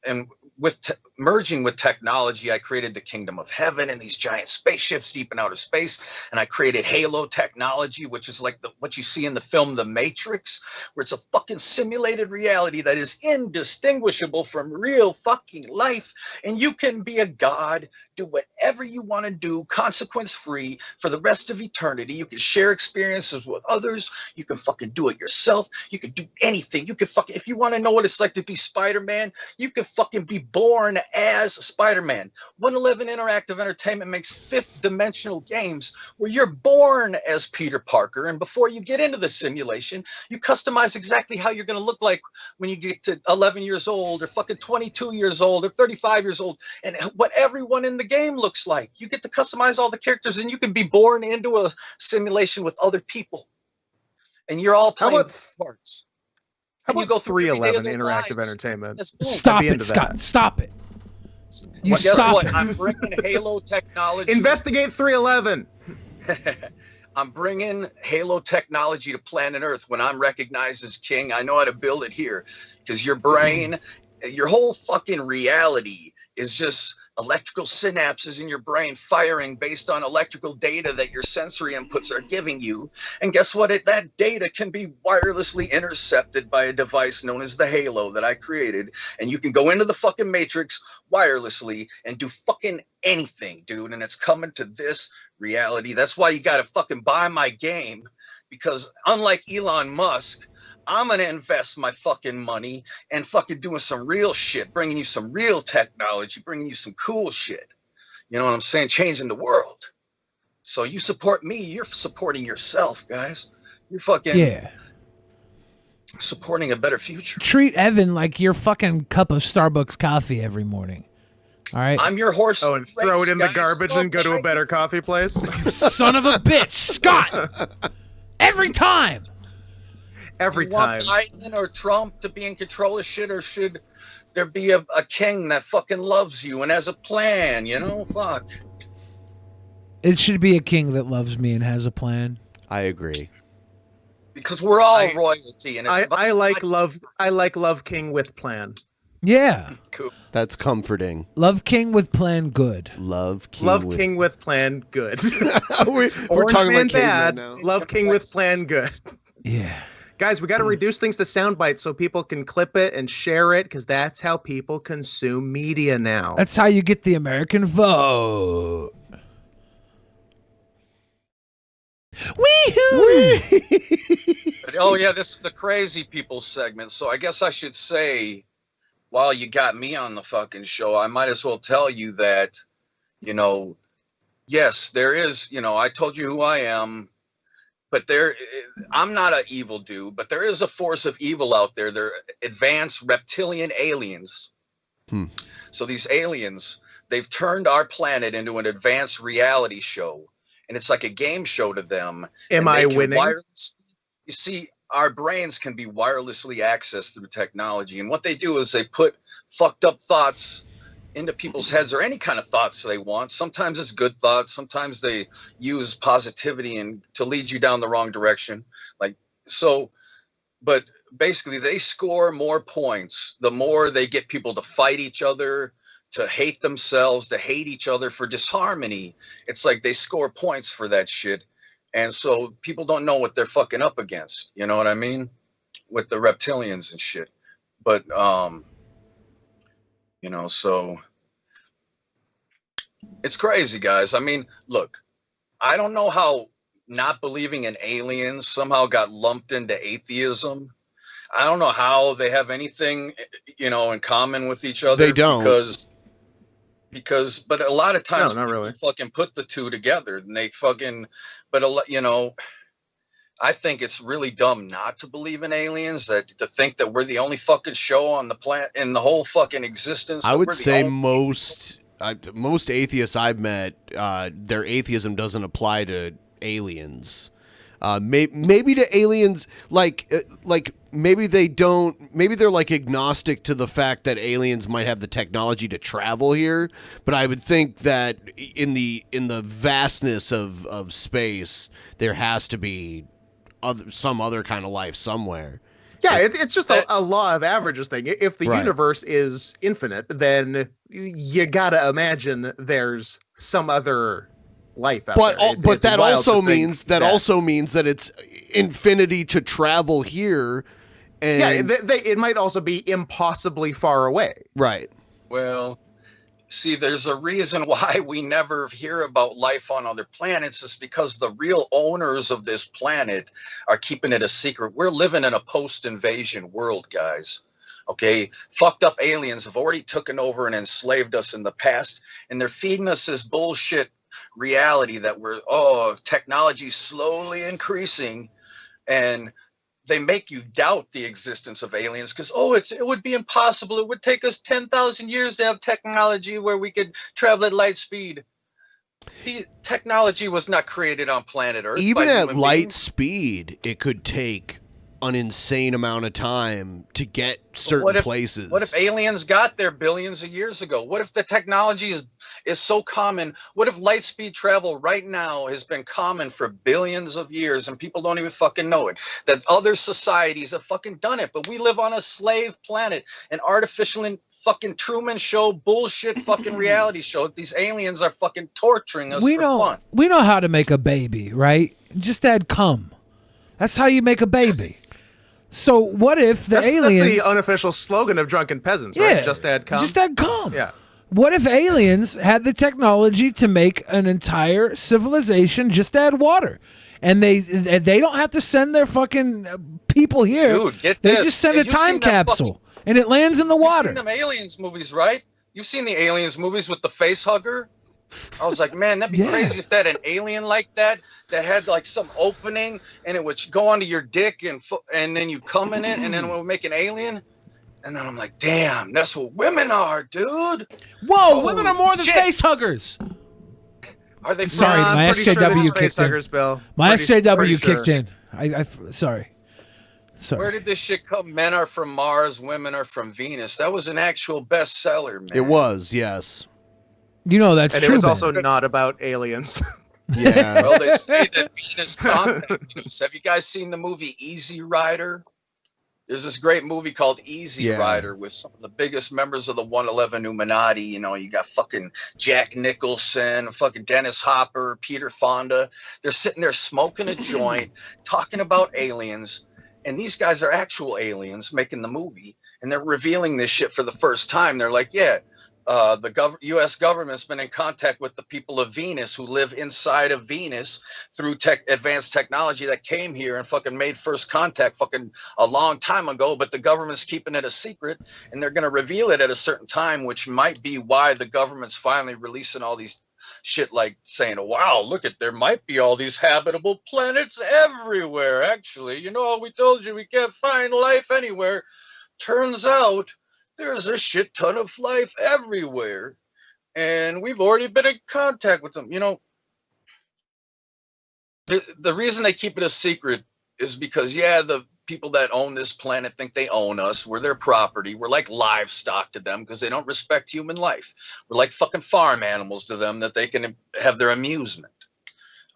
Speaker 9: And with merging with technology, I created the kingdom of heaven and these giant spaceships deep in outer space. And I created Halo technology, which is like what you see in the film The Matrix, where it's a fucking simulated reality that is indistinguishable from real fucking life. And you can be a god, do whatever you want to do, consequence free for the rest of eternity. You can share experiences with others. You can fucking do it yourself. You can do anything. You can fucking, if you want to know what it's like to be Spider-Man, you can fucking be born as Spider-Man. 111 Interactive Entertainment makes fifth dimensional games where you're born as Peter Parker. And before you get into the simulation, you customize exactly how you're going to look like when you get to 11 years old or fucking 22 years old or 35 years old, and what everyone in the game looks like. You get to customize all the characters, and you can be born into a simulation with other people. And you're all playing parts.
Speaker 8: How about you go 311 Interactive Entertainment?
Speaker 1: Stop it, Scott. Stop it.
Speaker 9: Well, guess what? I'm bringing Halo technology.
Speaker 8: Investigate 311.
Speaker 9: I'm bringing Halo technology to planet Earth. When I'm recognized as king, I know how to build it here. Because your brain, your whole fucking reality is just electrical synapses in your brain firing based on electrical data that your sensory inputs are giving you. And guess what? That data can be wirelessly intercepted by a device known as the Halo that I created. And you can go into the fucking Matrix wirelessly and do fucking anything, dude. And it's coming to this reality. That's why you got to fucking buy my game, because unlike Elon Musk, I'm going to invest my fucking money and fucking doing some real shit, bringing you some real technology, bringing you some cool shit. You know what I'm saying? Changing the world. So you support me, you're supporting yourself, guys. You're fucking supporting a better future.
Speaker 1: Treat Evan like your fucking cup of Starbucks coffee every morning. All right.
Speaker 9: I'm your horse.
Speaker 8: Oh, and throw it in the garbage and go to a better coffee place.
Speaker 1: Son of a bitch, Scott! Every time.
Speaker 8: Every
Speaker 9: time.
Speaker 8: time.
Speaker 9: Biden or Trump to be in control of shit, or should there be a king that fucking loves you and has a plan? You know, fuck.
Speaker 1: It should be a king that loves me and has a plan.
Speaker 7: I agree.
Speaker 9: Because we're all royalty, and it's
Speaker 8: I like love. I like Love King with plan.
Speaker 1: Yeah.
Speaker 9: Cool.
Speaker 7: That's comforting.
Speaker 1: Love King with plan good.
Speaker 7: Love King.
Speaker 8: Love King with plan good.
Speaker 7: we're
Speaker 8: Orange
Speaker 7: talking
Speaker 8: Man
Speaker 7: like
Speaker 8: bad.
Speaker 7: now.
Speaker 8: Love King with plan good.
Speaker 1: Yeah.
Speaker 8: Guys, we got to reduce things to sound bites so people can clip it and share it, because that's how people consume media now.
Speaker 1: That's how you get the American vote. Wee-hoo!
Speaker 9: Oh yeah, this is the crazy people segment. So I guess I should say, while you got me on the fucking show, I might as well tell you that, you know, yes, there is, you know, I told you who I am. but I'm not an evil dude, but there is a force of evil out there. They're advanced reptilian aliens. So these aliens, they've turned our planet into an advanced reality show, and it's like a game show to them.
Speaker 8: Am I winning?
Speaker 9: You see, our brains can be wirelessly accessed through technology, and what they do is they put fucked up thoughts into people's heads, or any kind of thoughts they want. Sometimes it's good thoughts, sometimes they use positivity and to lead you down the wrong direction. But basically they score more points the more they get people to fight each other, to hate themselves, to hate each other for disharmony. It's like they score points for that shit. And so people don't know what they're fucking up against. You know what I mean? With the reptilians and shit. But, so it's crazy, guys. I mean, look, I don't know how not believing in aliens somehow got lumped into atheism. I don't know how they have anything, in common with each other.
Speaker 7: They don't.
Speaker 9: But a lot of times
Speaker 8: not really.
Speaker 9: Fucking put the two together, and they fucking, I think it's really dumb not to believe in aliens, to think that we're the only fucking show on the planet in the whole fucking existence.
Speaker 7: I would say most atheists I've met, their atheism doesn't apply to aliens. Maybe to aliens, like maybe they don't. Maybe they're like agnostic to the fact that aliens might have the technology to travel here. But I would think that in the vastness of space, there has to be some other kind of life somewhere.
Speaker 19: Yeah, it's just a law of averages thing. If the universe is infinite, then you gotta imagine there's some other life out there.
Speaker 7: But that also means that it's infinity to travel here. And
Speaker 19: it might also be impossibly far away.
Speaker 7: Right.
Speaker 9: Well, see, there's a reason why we never hear about life on other planets. Is because the real owners of this planet are keeping it a secret. We're living in a post-invasion world, guys. Okay, fucked up aliens have already taken over and enslaved us in the past, and they're feeding us this bullshit reality that technology's slowly increasing, and they make you doubt the existence of aliens because it would be impossible. It would take us 10,000 years to have technology where we could travel at light speed. The technology was not created on planet Earth.
Speaker 7: Even at light speed, it could take an insane amount of time to get certain places.
Speaker 9: What if aliens got there billions of years ago? What if the technology is so common? What if light speed travel right now has been common for billions of years and people don't even fucking know it? That other societies have fucking done it, but we live on a slave planet, an artificial and fucking Truman Show bullshit fucking reality show. These aliens are fucking torturing us for fun.
Speaker 1: We know how to make a baby, right? Just add cum. That's how you make a baby. So what if the aliens...
Speaker 8: That's the unofficial slogan of Drunken Peasants, right?
Speaker 1: Yeah,
Speaker 8: just add cum?
Speaker 1: Just add cum.
Speaker 8: Yeah.
Speaker 1: What if aliens had the technology to make an entire civilization just add water? And they don't have to send their fucking people here.
Speaker 9: Dude, get
Speaker 1: they
Speaker 9: this.
Speaker 1: just send a time capsule, and it lands in the water.
Speaker 9: You've seen them aliens movies, right? You've seen the aliens movies with the face hugger? I was like, man, that'd be crazy if that an alien like that had like some opening and it would go onto your dick and then you come in it and then it would make an alien. And then I'm like, damn, that's what women are, dude.
Speaker 1: Whoa, women are more than face huggers.
Speaker 9: Are they?
Speaker 1: Sorry, my SJW kicked in.
Speaker 8: Bill.
Speaker 1: My SJW kicked in. I sorry.
Speaker 9: Where did this shit come? Men are from Mars, women are from Venus. That was an actual bestseller, man.
Speaker 7: It was, yes.
Speaker 1: You know that's
Speaker 8: and
Speaker 1: true.
Speaker 8: And it was
Speaker 1: man.
Speaker 8: also not about aliens.
Speaker 7: Yeah.
Speaker 9: Well, they say that Venus contact Venus. Have you guys seen the movie Easy Rider? There's this great movie called Easy Rider with some of the biggest members of the 111 Illuminati. You know, you got fucking Jack Nicholson, fucking Dennis Hopper, Peter Fonda. They're sitting there smoking a joint, talking about aliens. And these guys are actual aliens making the movie. And they're revealing this shit for the first time. They're like, the U.S. government's been in contact with the people of Venus who live inside of Venus through advanced technology that came here and fucking made first contact fucking a long time ago, but the government's keeping it a secret and they're going to reveal it at a certain time, which might be why the government's finally releasing all these shit like saying, wow, look at, there might be all these habitable planets everywhere. Actually, you know, we told you we can't find life anywhere. Turns out there's a shit ton of life everywhere. And we've already been in contact with them. You know, the reason they keep it a secret is because, yeah, the people that own this planet think they own us. We're their property. We're like livestock to them because they don't respect human life. We're like fucking farm animals to them that they can have their amusement.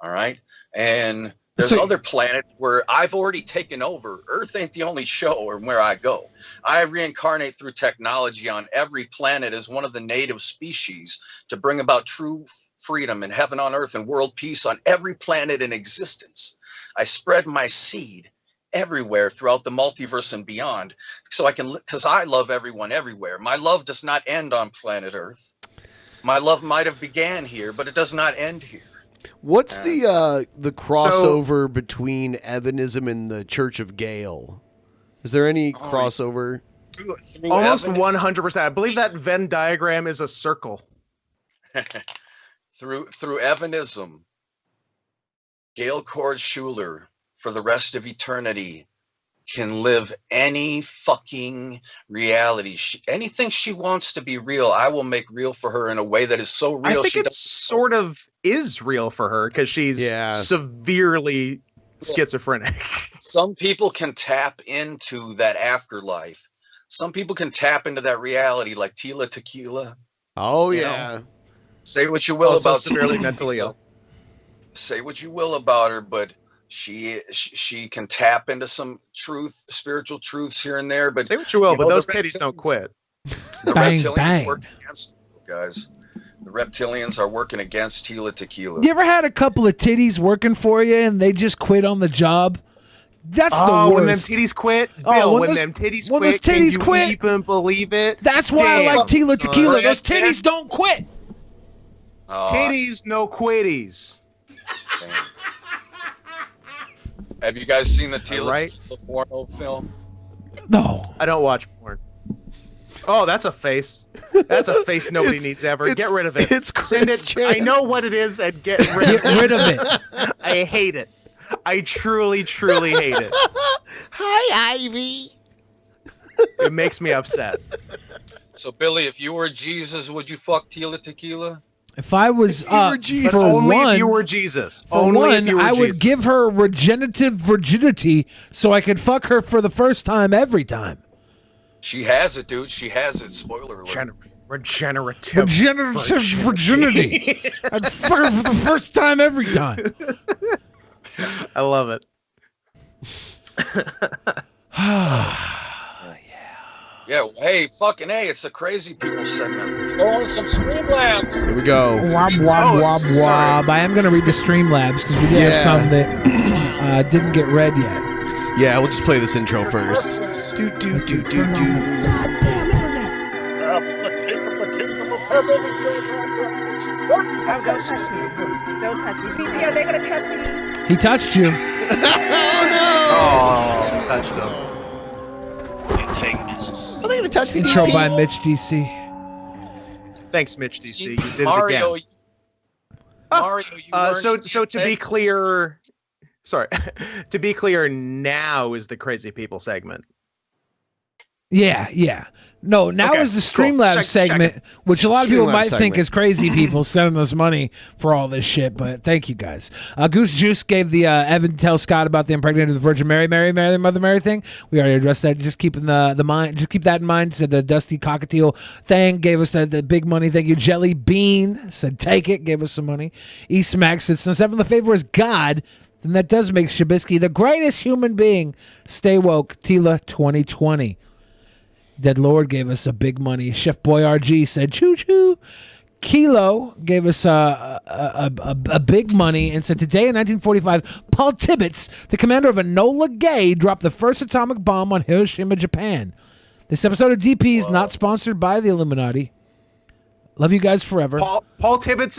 Speaker 9: All right. And there's other planets where I've already taken over. Earth ain't the only show or where I go. I reincarnate through technology on every planet as one of the native species to bring about true freedom and heaven on earth and world peace on every planet in existence. I spread my seed everywhere throughout the multiverse and beyond, so I can, because I love everyone everywhere. My love does not end on planet Earth. My love might have began here, but it does not end here.
Speaker 7: What's the crossover between Evanism and the Church of Gale? Is there any crossover?
Speaker 19: Almost 100%. I believe that Venn diagram is a circle.
Speaker 9: through Evanism, Gail Cord Schuler, for the rest of eternity, can live any fucking reality. Anything she wants to be real, I will make real for her in a way that is so real.
Speaker 19: I think it sort of is real for her because she's severely schizophrenic.
Speaker 9: Some people can tap into that afterlife. Some people can tap into that reality, like Tila Tequila.
Speaker 7: Oh,
Speaker 9: you
Speaker 7: yeah.
Speaker 9: know? Say what you will
Speaker 19: also
Speaker 9: about
Speaker 19: severely mentally ill.
Speaker 9: Say what you will about her, but she can tap into some truth, spiritual truths here and there. But
Speaker 19: say what you will, but those titties don't quit.
Speaker 9: The reptilians work against guys. The reptilians are working against Tila Tequila.
Speaker 1: You ever had a couple of titties working for you and they just quit on the job? That's the worst.
Speaker 19: When them titties quit, Bill, when them titties quit, can you even believe it?
Speaker 1: That's why I like Tila Tequila. Those titties don't quit.
Speaker 19: Titties, no quitties.
Speaker 9: Damn. Have you guys seen the Tila Tequila porno film?
Speaker 1: No.
Speaker 19: I don't watch porn. Oh, that's a face. That's a face nobody needs ever. Get rid of it.
Speaker 7: It's
Speaker 19: Send it. I know what it is and get rid of it.
Speaker 1: Get rid of it.
Speaker 19: I hate it. I truly, truly hate it.
Speaker 7: Hi, Ivy.
Speaker 19: It makes me upset.
Speaker 9: So, Billy, if you were Jesus, would you fuck Tila Tequila?
Speaker 1: If I was
Speaker 19: But only if you were Jesus.
Speaker 1: For
Speaker 19: Only
Speaker 1: one,
Speaker 19: if you were
Speaker 1: I would
Speaker 19: Jesus.
Speaker 1: give her regenerative virginity so I could fuck her for the first time every time.
Speaker 9: She has it, dude. She has it. Spoiler alert.
Speaker 19: Regenerative
Speaker 1: virginity. I'd fuck her for the first time every time.
Speaker 19: I love it.
Speaker 9: Yeah, hey, fucking A, it's the crazy people segment. Throw on some Streamlabs.
Speaker 7: Here we go.
Speaker 1: Wob, wob, wob, wob. I am going to read the Streamlabs because we did have some that didn't get read yet.
Speaker 7: Yeah, we'll just play this intro first. Do, do, do, do, do.
Speaker 6: Don't touch me. Don't touch me. Yeah, they're going to touch me.
Speaker 1: He touched you.
Speaker 19: Oh, touched him.
Speaker 7: Are they going to touch me?
Speaker 1: Intro by Mitch DC.
Speaker 19: Thanks, Mitch DC. You did
Speaker 9: Mario,
Speaker 19: it again. So to be clear, sorry, to be clear, now is the crazy people segment.
Speaker 1: Yeah. No, now is the Streamlabs segment, which a lot of people might think is crazy people sending us money for all this shit, but thank you guys. Goose Juice gave the Evan tell Scott about the impregnated the Virgin Mary, Mother Mary thing. We already addressed that. Just keeping the mind, just keep that in mind. Said the Dusty Cockatiel thing gave us the big money. Thank you. Jelly Bean said take it, gave us some money. East Max said since Evan Lefavor is God, then that does make Shabisky the greatest human being. Stay woke, Tila 2020. Dead Lord gave us a big money. Chef Boy RG said choo choo. Kilo gave us a big money and said today in 1945, Paul Tibbets, the commander of Enola Gay, dropped the first atomic bomb on Hiroshima, Japan. This episode of DP is not sponsored by the Illuminati. Love you guys forever.
Speaker 19: Paul Tibbets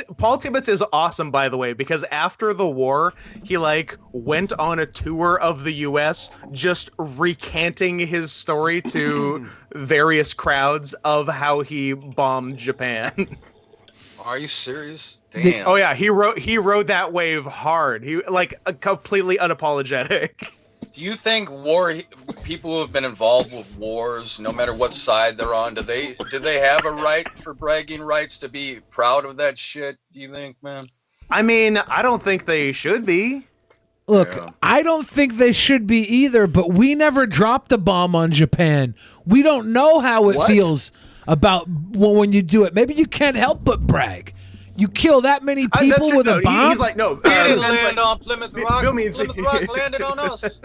Speaker 19: is awesome, by the way, because after the war, he went on a tour of the U.S. just recanting his story to various crowds of how he bombed Japan.
Speaker 9: Are you serious? Damn.
Speaker 8: Oh yeah, he rode that wave hard. He like completely unapologetic.
Speaker 9: Do you think people who have been involved with wars, no matter what side they're on, do they have a right for bragging rights to be proud of that shit? Do you think, man?
Speaker 8: I mean, I don't think they should be.
Speaker 1: Look, I don't think they should be either, but we never dropped a bomb on Japan. We don't know how it feels about when you do it. Maybe you can't help but brag. You kill that many people with a bomb?
Speaker 8: He's like, no.
Speaker 9: Didn't land on Plymouth Rock.
Speaker 8: Bill means
Speaker 9: Plymouth Rock landed on us.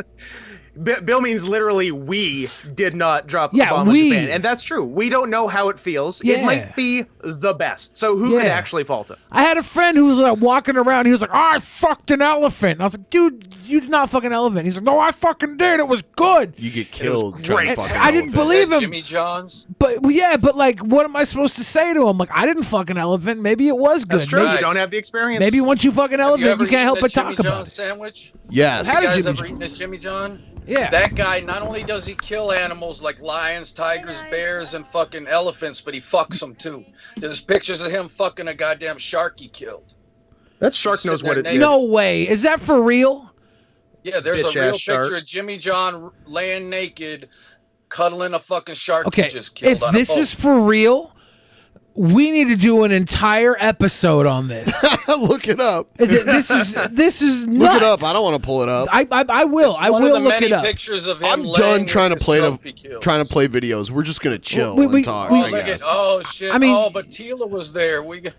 Speaker 8: Bill means literally we did not drop the bomb on Japan. And that's true. We don't know how it feels.
Speaker 1: Yeah.
Speaker 8: It might be the best. So who could actually fault it?
Speaker 1: I had a friend who was like walking around. He was like, I fucked an elephant. And I was like, dude, you did not fuck an elephant. He's like, no, I fucking did. It was good.
Speaker 7: You get killed trying to fuck an
Speaker 1: I didn't believe him.
Speaker 9: Jimmy John's.
Speaker 1: But like, what am I supposed to say to him? Like, I didn't fuck an elephant. Maybe it was good.
Speaker 8: That's true.
Speaker 1: Maybe,
Speaker 8: You don't have the experience.
Speaker 1: maybe once you fuck an elephant, you can't help but talk
Speaker 9: Jimmy
Speaker 1: about
Speaker 9: John's
Speaker 1: it.
Speaker 9: sandwich?
Speaker 7: Yes.
Speaker 9: Have you guys
Speaker 1: Jimmy
Speaker 9: ever eaten a Jimmy John?
Speaker 1: Yeah.
Speaker 9: That guy, not only does he kill animals like lions, tigers, bears, and fucking elephants, but he fucks them too. There's pictures of him fucking a goddamn shark he killed.
Speaker 8: That shark knows what it is.
Speaker 1: No way. Is that for real?
Speaker 9: Yeah, there's a real
Speaker 8: Bitch-ass shark.
Speaker 9: picture of Jimmy John laying naked, cuddling a fucking shark
Speaker 1: Okay,
Speaker 9: he just killed
Speaker 1: if
Speaker 9: on a
Speaker 1: this
Speaker 9: boat.
Speaker 1: is for real, we need to do an entire episode on this.
Speaker 7: Look it up.
Speaker 1: This is nuts.
Speaker 7: Look it up. I don't want to pull it up.
Speaker 1: I will.
Speaker 9: It's
Speaker 1: I
Speaker 9: one
Speaker 1: will
Speaker 9: of the
Speaker 1: look
Speaker 9: many
Speaker 1: it up.
Speaker 9: pictures of him
Speaker 7: I'm
Speaker 9: laying
Speaker 7: done
Speaker 9: with
Speaker 7: trying to
Speaker 9: his
Speaker 7: play
Speaker 9: trophy kills.
Speaker 7: videos. We're just gonna chill
Speaker 1: We-
Speaker 7: and talk.
Speaker 1: we-
Speaker 9: Oh,
Speaker 7: I
Speaker 9: look
Speaker 7: guess.
Speaker 9: at, oh shit!
Speaker 1: I mean-
Speaker 9: oh, but Tila was there. We need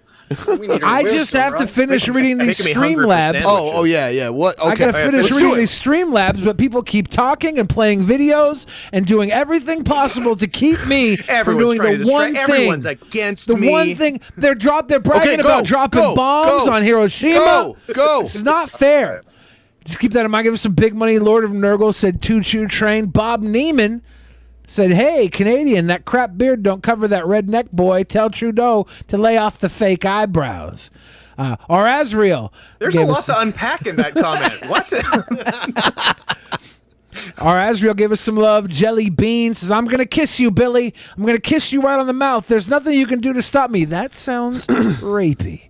Speaker 9: her
Speaker 1: I just
Speaker 9: wisdom,
Speaker 1: have to
Speaker 9: right?
Speaker 1: finish reading these
Speaker 8: Making me hungry for
Speaker 1: Streamlabs.
Speaker 8: sandwiches.
Speaker 7: Oh yeah. What? Okay.
Speaker 1: I gotta finish
Speaker 7: let's
Speaker 1: reading
Speaker 7: do it.
Speaker 1: these Streamlabs, but people keep talking and playing videos and doing everything possible to keep me from
Speaker 8: Everyone's
Speaker 1: doing
Speaker 8: trying
Speaker 1: the
Speaker 8: to
Speaker 1: one
Speaker 8: distract.
Speaker 1: thing.
Speaker 8: Everyone's against
Speaker 1: The
Speaker 8: me.
Speaker 1: one thing they're bragging
Speaker 7: Okay, go,
Speaker 1: about dropping
Speaker 7: go,
Speaker 1: bombs
Speaker 7: go,
Speaker 1: on Hiroshima.
Speaker 7: Go.
Speaker 1: This is not fair. Just keep that in mind. Give us some big money. Lord of Nurgle said choo-choo train. Bob Neiman said, hey, Canadian, that crap beard don't cover that redneck boy. Tell Trudeau to lay off the fake eyebrows. Or Asriel.
Speaker 8: There's a lot to unpack in that comment. What?
Speaker 1: Our Asriel gave us some love. Jelly Bean says, I'm going to kiss you, Billy. I'm going to kiss you right on the mouth. There's nothing you can do to stop me. That sounds rapey.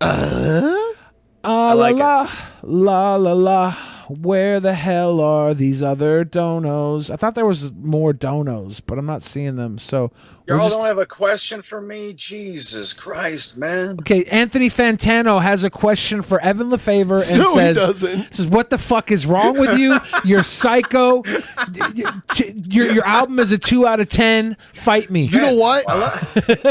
Speaker 8: I like
Speaker 1: La. Where the hell are these other donos? I thought there was more donos, but I'm not seeing them. So
Speaker 9: Y'all don't have a question for me? Jesus Christ, man.
Speaker 1: Okay, Anthony Fantano has a question for Evan Lefavor and
Speaker 7: No, he
Speaker 1: says,
Speaker 7: doesn't.
Speaker 1: what the fuck is wrong with you? You're psycho. Your album is a 2 out of 10. Fight me.
Speaker 7: You know what,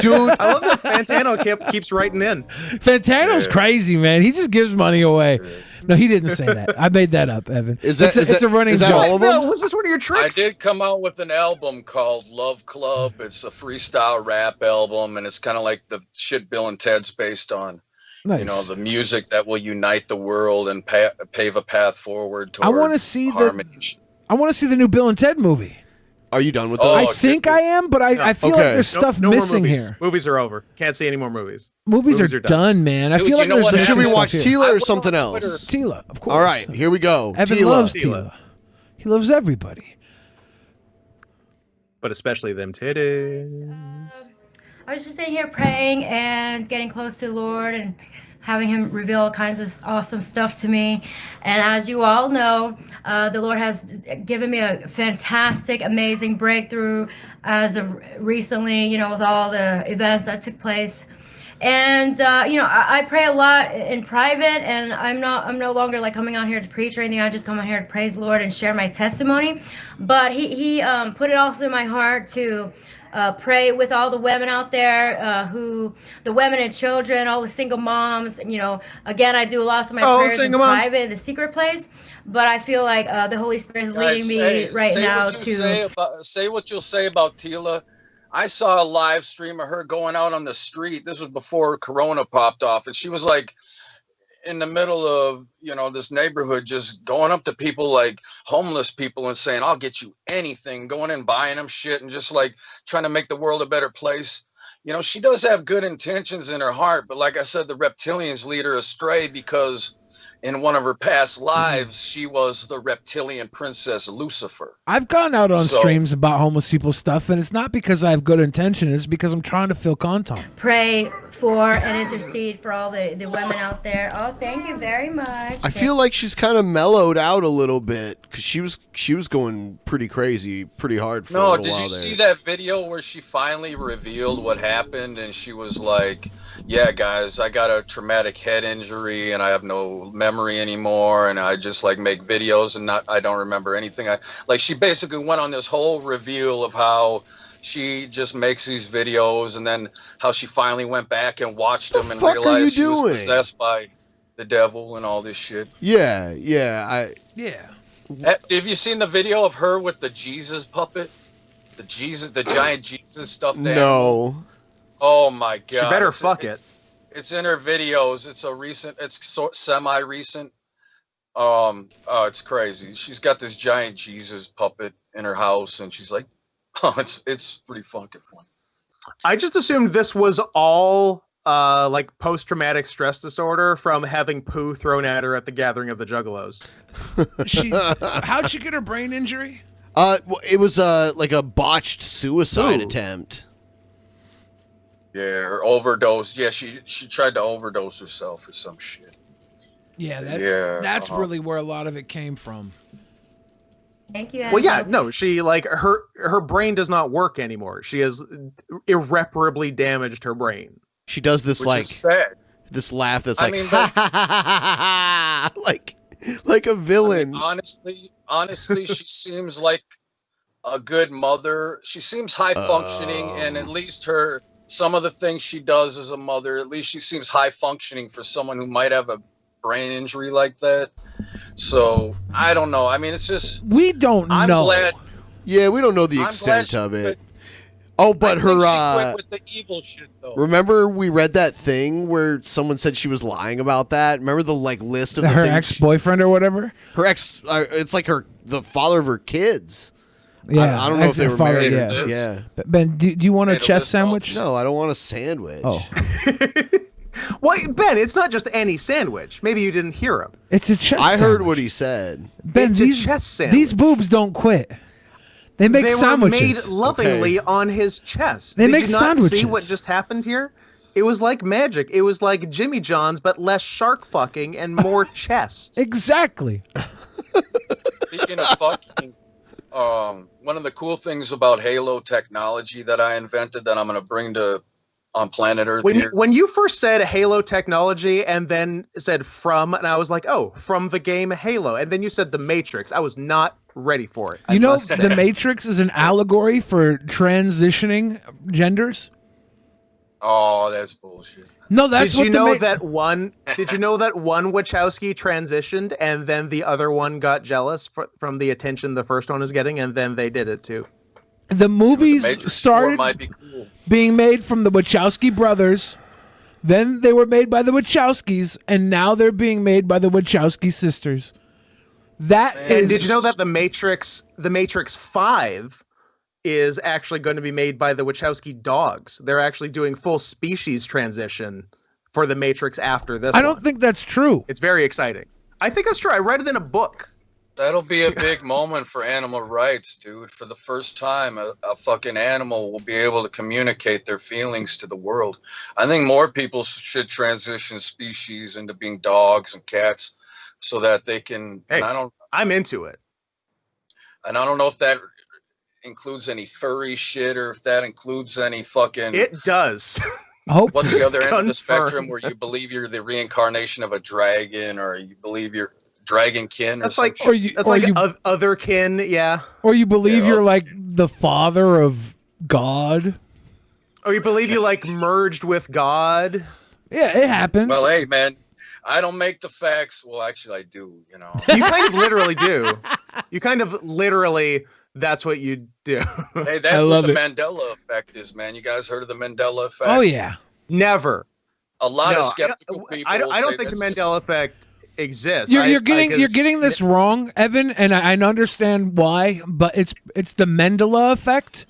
Speaker 7: dude?
Speaker 8: I love that Fantano keeps writing in.
Speaker 1: Fantano's crazy, man. He just gives money away. No, he didn't say that. I made that up, Evan.
Speaker 7: Is that
Speaker 1: it's a running joke.
Speaker 7: all of them?
Speaker 8: No, was this one of your tricks?
Speaker 9: I did come out with an album called Love Club. It's a freestyle rap album, and it's kind of like the shit Bill and Ted's based on.
Speaker 1: Nice.
Speaker 9: You know, the music that will unite the world and pave a path forward toward
Speaker 1: I want to see
Speaker 9: harmony.
Speaker 1: I want to see the new Bill and Ted movie.
Speaker 7: Are you done with
Speaker 9: Oh,
Speaker 7: those?
Speaker 1: I think I am, but I feel like there's stuff
Speaker 8: no more
Speaker 1: missing
Speaker 8: movies.
Speaker 1: here.
Speaker 8: Movies are over. Can't see any more movies.
Speaker 1: Movies are done, man. I
Speaker 9: Dude,
Speaker 1: feel
Speaker 9: you
Speaker 1: like
Speaker 9: know
Speaker 1: there's
Speaker 9: what
Speaker 1: some
Speaker 7: Should we
Speaker 1: stuff
Speaker 7: watch
Speaker 1: here.
Speaker 7: Tila
Speaker 9: I
Speaker 7: or
Speaker 9: went
Speaker 7: something
Speaker 9: on Twitter.
Speaker 7: else?
Speaker 1: Tila, of course.
Speaker 7: All right, here we go.
Speaker 1: Evan
Speaker 7: Tila.
Speaker 1: loves Tila. He loves everybody.
Speaker 8: But especially them titties.
Speaker 20: I was just sitting here praying and getting close to the Lord and having him reveal all kinds of awesome stuff to me. And as you all know, the Lord has given me a fantastic, amazing breakthrough as of recently, you know, with all the events that took place. And, you know, I pray a lot in private, and I'm no longer like coming out here to preach or anything. I just come out here to praise the Lord and share my testimony. But he put it also in my heart to pray with all the women out there, the women and children, all the single moms. You know, again, I do lots of my prayers in private, in the secret place. But I feel like the Holy Spirit is leading me right now to
Speaker 9: say what you'll say about Tila. I saw a live stream of her going out on the street. This was before Corona popped off, and she was like in the middle of, you know, this neighborhood, just going up to people like homeless people and saying, I'll get you anything, going in, buying them shit, and just like trying to make the world a better place. You know, she does have good intentions in her heart, but like I said, the reptilians lead her astray because in one of her past lives, she was the reptilian princess Lucifer.
Speaker 1: I've gone out on streams about homeless people stuff, and it's not because I have good intention. It's because I'm trying to fill content.
Speaker 20: Pray for and intercede for all the women out there. Oh, thank you very much.
Speaker 7: I feel like she's kind of mellowed out a little bit because she was going pretty crazy, pretty hard for a little while there.
Speaker 9: Did you see that video where she finally revealed what happened, and she was like, "Yeah, guys, I got a traumatic head injury, and I have no memory anymore, and I just like make videos and I don't remember anything." She basically went on this whole reveal of how she just makes these videos, and then how she finally went back and watched them and realized she was possessed by the devil and all this shit.
Speaker 7: Yeah.
Speaker 9: Have you seen the video of her with the Jesus puppet? The giant Jesus stuffed animal?
Speaker 7: No.
Speaker 9: Oh my god.
Speaker 19: She better fuck it.
Speaker 9: It's in her videos. It's semi-recent. It's crazy. She's got this giant Jesus puppet in her house, and she's like, oh, it's pretty fucking funny.
Speaker 19: I just assumed this was all like post-traumatic stress disorder from having poo thrown at her at the gathering of the Juggalos.
Speaker 1: How'd she get her brain injury?
Speaker 7: It was like a botched suicide attempt.
Speaker 9: Yeah, her overdose. Yeah, she tried to overdose herself or some shit.
Speaker 1: Yeah, that's really where a lot of it came from.
Speaker 20: Thank you.
Speaker 19: Well, yeah, no, she like her brain does not work anymore. She has irreparably damaged her brain.
Speaker 7: She does this this laugh that's like like a villain.
Speaker 9: I mean, honestly, she seems like a good mother. She seems high functioning, and at least some of the things she does as a mother, at least she seems high functioning for someone who might have a brain injury like that. So I don't know. I mean, it's just
Speaker 1: we don't know.
Speaker 9: I'm glad.
Speaker 7: Yeah, we don't know the extent of it. Oh, but her
Speaker 9: she quit with the evil shit though.
Speaker 7: Remember we read that thing where someone said she was lying about that? Remember the list of
Speaker 1: her ex-boyfriend or whatever?
Speaker 7: Her ex, it's like the father of her kids.
Speaker 1: Yeah,
Speaker 7: I don't know if they were married. Yeah.
Speaker 1: Ben, do you want a chest sandwich?
Speaker 7: No, I don't want a sandwich.
Speaker 1: Oh.
Speaker 19: Well, Ben, it's not just any sandwich. Maybe you didn't hear him.
Speaker 1: It's a chest
Speaker 7: I
Speaker 1: sandwich.
Speaker 7: heard what he said.
Speaker 1: Ben,
Speaker 19: it's a chest sandwich.
Speaker 1: These boobs don't quit. They make sandwiches.
Speaker 19: They were made lovingly on his chest.
Speaker 1: They make
Speaker 19: Did you not
Speaker 1: sandwiches.
Speaker 19: see what just happened here? It was like magic. It was like Jimmy John's, but less shark fucking and more chest.
Speaker 1: Exactly.
Speaker 9: Speaking of fucking, one of the cool things about Halo technology that I invented that I'm going to bring on planet Earth
Speaker 19: when you first said Halo technology and then said and I was like, oh, from the game Halo. And then you said the Matrix. I was not ready for it.
Speaker 1: You know, the Matrix is an allegory for transitioning genders.
Speaker 9: Oh, that's bullshit.
Speaker 1: No, that's
Speaker 19: Did you know that one Wachowski transitioned and then the other one got jealous from the attention the first one is getting, and then they did it too?
Speaker 1: The movies started being made from the Wachowski brothers, then they were made by the Wachowskis, and now they're being made by the Wachowski sisters.
Speaker 19: And did you know that the Matrix 5 is actually going to be made by the Wachowski dogs? They're actually doing full species transition for the Matrix after this.
Speaker 1: I don't think that's true.
Speaker 19: It's very exciting. I think that's true. I read it in a book.
Speaker 9: That'll be a big moment for animal rights, dude. For the first time, a fucking animal will be able to communicate their feelings to the world. I think more people should transition species into being dogs and cats so that they can.
Speaker 19: Hey, I'm into it.
Speaker 9: And I don't know if that includes any furry shit or if that includes any fucking.
Speaker 19: It does.
Speaker 9: What's the other end of the spectrum where you believe you're the reincarnation of a dragon, or you believe you're dragonkin?
Speaker 19: That's like otherkin, yeah.
Speaker 1: Or you believe you're like the father of God.
Speaker 19: Or you believe you like merged with God.
Speaker 1: Yeah, it happens.
Speaker 9: Well, hey, man, I don't make the facts. Well, actually, I do. You know,
Speaker 19: you kind of literally do. You kind of literally. That's what you do.
Speaker 9: Hey, that's what the Mandela effect is, man. You guys heard of the Mandela effect?
Speaker 1: Oh yeah.
Speaker 19: Never.
Speaker 9: A lot of skeptical people.
Speaker 19: I don't think the Mandela effect exists.
Speaker 1: You're getting this wrong, Evan, and I understand why, but it's the Mandela effect.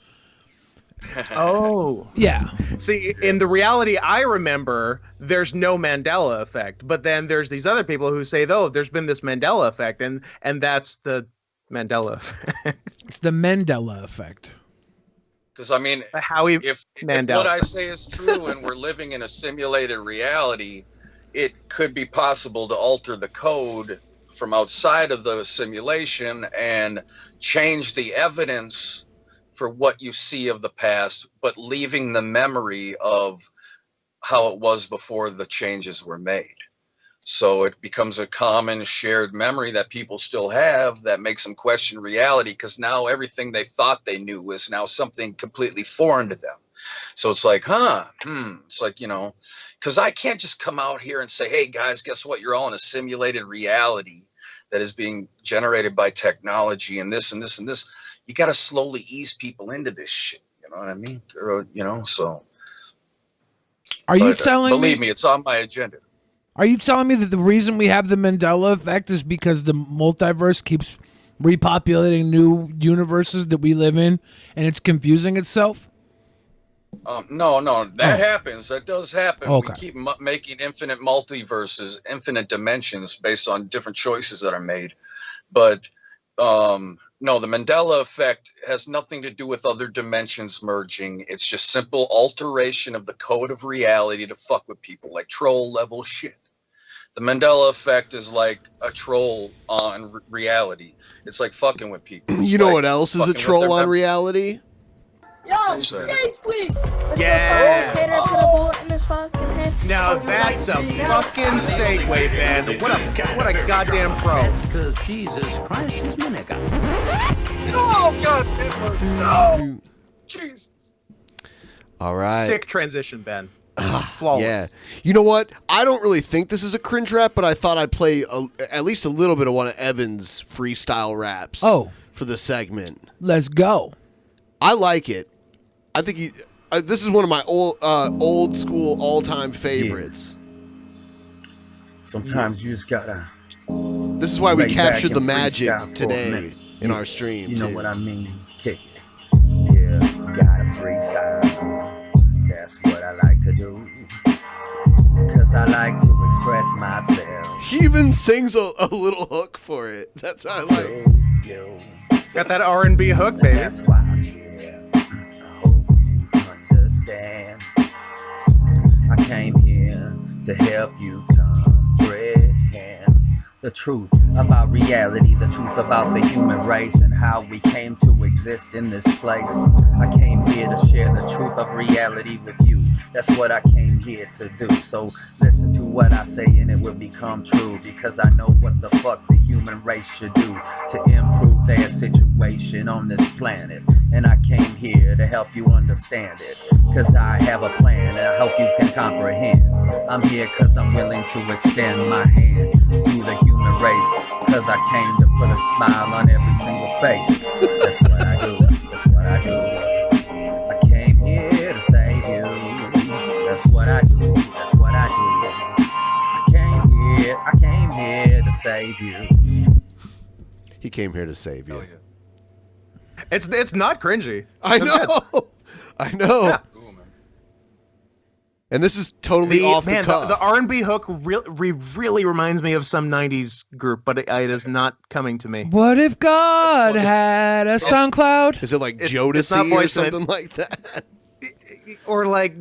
Speaker 19: Oh.
Speaker 1: Yeah.
Speaker 19: See, in the reality I remember, there's no Mandela effect. But then there's these other people who say, oh, there's been this Mandela effect, and that's the Mandela effect.
Speaker 1: It's the Mandela effect.
Speaker 9: Because I mean, if what I say is true and we're living in a simulated reality, it could be possible to alter the code from outside of the simulation and change the evidence for what you see of the past, but leaving the memory of how it was before the changes were made. So it becomes a common shared memory that people still have that makes them question reality, because now everything they thought they knew is now something completely foreign to them. So it's like, it's like, because I can't just come out here and say, hey guys, guess what? You're all in a simulated reality that is being generated by technology and this and this and this. You got to slowly ease people into this shit. You know what I mean? Or, so.
Speaker 1: Are you telling
Speaker 9: believe me, it's on my agenda.
Speaker 1: Are you telling me that the reason we have the Mandela effect is because the multiverse keeps repopulating new universes that we live in and it's confusing itself?
Speaker 9: No, that happens. That does happen.
Speaker 1: Okay.
Speaker 9: We keep making infinite multiverses, infinite dimensions based on different choices that are made. But no, the Mandela effect has nothing to do with other dimensions merging. It's just simple alteration of the code of reality to fuck with people, like troll level shit. The Mandela effect is like a troll on reality. It's like fucking with people. It's
Speaker 7: You know
Speaker 9: like
Speaker 7: what else is a troll on reality?
Speaker 6: Yo, safe, please.
Speaker 19: Yeah.
Speaker 6: Now
Speaker 19: Now that's a fucking segue, Ben. What a goddamn pro.
Speaker 10: Because Jesus Christ is my nigga.
Speaker 19: Oh god, no. Jesus.
Speaker 7: All right.
Speaker 19: Sick transition, Ben. Flawless.
Speaker 7: Yeah. You know what? I don't really think this is a cringe rap, but I thought I'd play at least a little bit of one of Evan's freestyle raps. For the segment.
Speaker 1: Let's go.
Speaker 7: I like it. I think this is one of my old school all-time favorites.
Speaker 5: Sometimes you just gotta.
Speaker 7: This is why we
Speaker 5: lay
Speaker 7: captured
Speaker 5: back
Speaker 7: the
Speaker 5: and
Speaker 7: magic
Speaker 5: freestyle for a
Speaker 7: today
Speaker 5: minute.
Speaker 7: in our stream.
Speaker 5: You know
Speaker 7: too.
Speaker 5: what I mean? Kick it. Yeah, gotta freestyle. That's what I like to do. Cause I like to express myself.
Speaker 7: He even sings a little hook for it. That's what I like.
Speaker 19: Got that R&B hook, baby.
Speaker 5: That's why I'm here. I hope you understand. I came here to help you comprehend the truth about reality, the truth about the human race and how we came to exist in this place. I came here to share the truth of reality with you. That's what I came here to do. So listen to what I say and it will become true, because I know what the fuck the human race should do to improve their situation on this planet. And I came here to help you understand it, cause I have a plan and I hope you can comprehend. I'm here cause I'm willing to extend my hand to the human race, cause I came to put a smile on every single face. That's what I do, that's what I do. I came here to save you. That's what I do, that's what I do. I came here to save you.
Speaker 7: He came here to save you.
Speaker 19: Oh, yeah. It's not cringy.
Speaker 7: I know. I know.
Speaker 19: Yeah.
Speaker 7: And this is totally off the cuff.
Speaker 19: The R&B hook really reminds me of some 90s group, but it is not coming to me.
Speaker 1: What if God had a SoundCloud?
Speaker 7: Is it like
Speaker 19: It's
Speaker 7: Jodeci
Speaker 19: not
Speaker 7: or
Speaker 19: voiced in it.
Speaker 7: something like that?
Speaker 19: Or like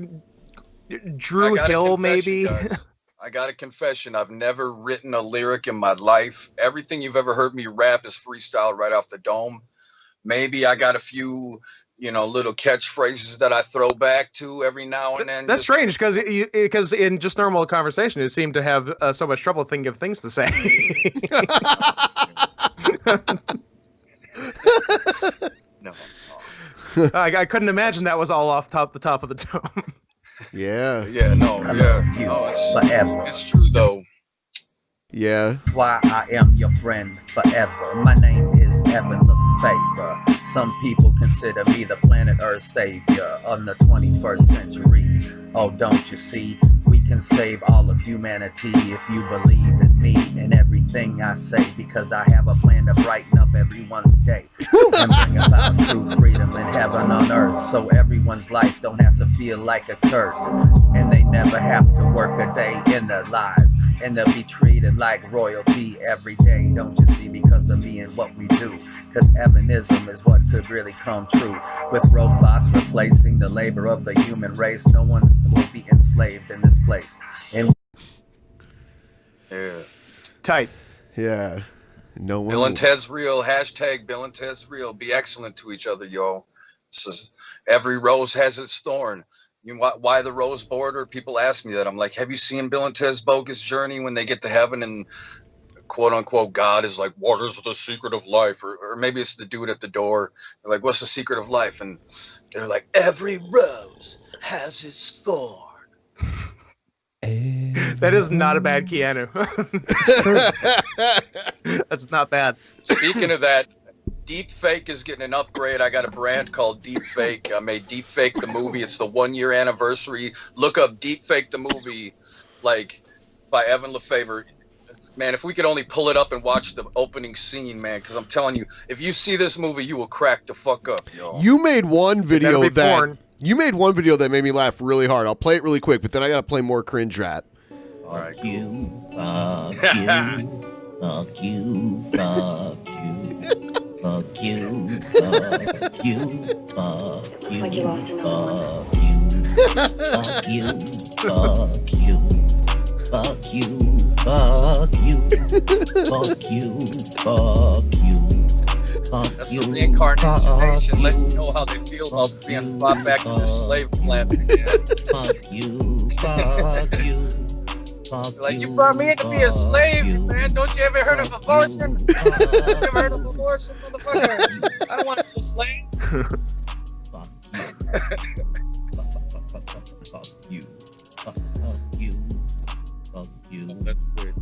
Speaker 19: Drew Hill, maybe?
Speaker 9: I got a confession. I've never written a lyric in my life. Everything you've ever heard me rap is freestyle right off the dome. Maybe I got a few, little catchphrases that I throw back to every now and then.
Speaker 19: That's strange, because in just normal conversation, you seem to have so much trouble thinking of things to say.
Speaker 9: No.
Speaker 19: I couldn't imagine that was all off the top of the dome.
Speaker 7: Yeah.
Speaker 9: Yeah, no, yeah. No, it's true, though.
Speaker 7: Yeah.
Speaker 5: Why I am your friend forever. My name is Evan Lefavor. Some people consider me the planet Earth savior of the 21st century. Oh, don't you see? We can save all of humanity if you believe in me and everything I say, because I have a plan to brighten up everyone's day and bring about true freedom in heaven on earth, so everyone's life don't have to feel like a curse, and they never have to work a day in their lives, and they'll be treated like royalty every day. Don't you see, because of me and what we do, because Evanism is what could really come true. With robots replacing the labor of the human race, no one will be enslaved in this place. And
Speaker 9: Yeah.
Speaker 19: Tight.
Speaker 7: Yeah. No one.
Speaker 9: Bill and Ted's real. Hashtag Bill and Ted's real. Be excellent to each other, yo. Every rose has its thorn. You know why the rose border? People ask me that. I'm like, have you seen Bill and Ted's Bogus Journey when they get to heaven and quote unquote God is like, what is the secret of life? Or maybe it's the dude at the door. They're like, what's the secret of life? And they're like, every rose has its thorn.
Speaker 19: That is not a bad Keanu. That's not bad.
Speaker 9: Speaking of that, Deepfake is getting an upgrade. I got a brand called Deepfake. I made Deepfake the movie. It's the 1 year anniversary. Look up Deepfake the movie, like by Evan Lefavor. Man, if we could only pull it up and watch the opening scene, man, because I'm telling you, if you see this movie, you will crack the fuck up, yo.
Speaker 7: You made one video that made me laugh really hard. I'll play it really quick, but then I gotta play more Cringe Rap.
Speaker 9: All right,
Speaker 10: fuck you, fuck you, fuck you, fuck you, fuck you, fuck you, fuck you, fuck you, fuck you, fuck you, fuck you, fuck you, fuck you, fuck you.
Speaker 9: That's the reincarnation nation, letting you know how they feel about being brought back to the slave planet again.
Speaker 10: Fuck you, fuck you.
Speaker 9: Like, you brought me in to be a slave, man. Don't you ever heard of abortion? Don't you ever heard of abortion, motherfucker? I don't want to be a slave.
Speaker 10: Fuck you. Fuck you. Fuck you.
Speaker 9: Oh, that's good.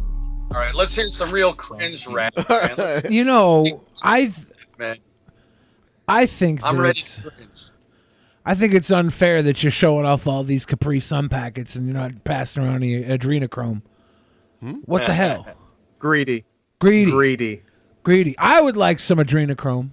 Speaker 9: All right, let's hear some real cringe rap.
Speaker 1: You know, I think
Speaker 9: I'm
Speaker 1: that
Speaker 9: ready to cringe.
Speaker 1: I think it's unfair that you're showing off all these Capri Sun packets and you're not passing around any adrenochrome. What the hell?
Speaker 19: Greedy.
Speaker 1: I would like some adrenochrome.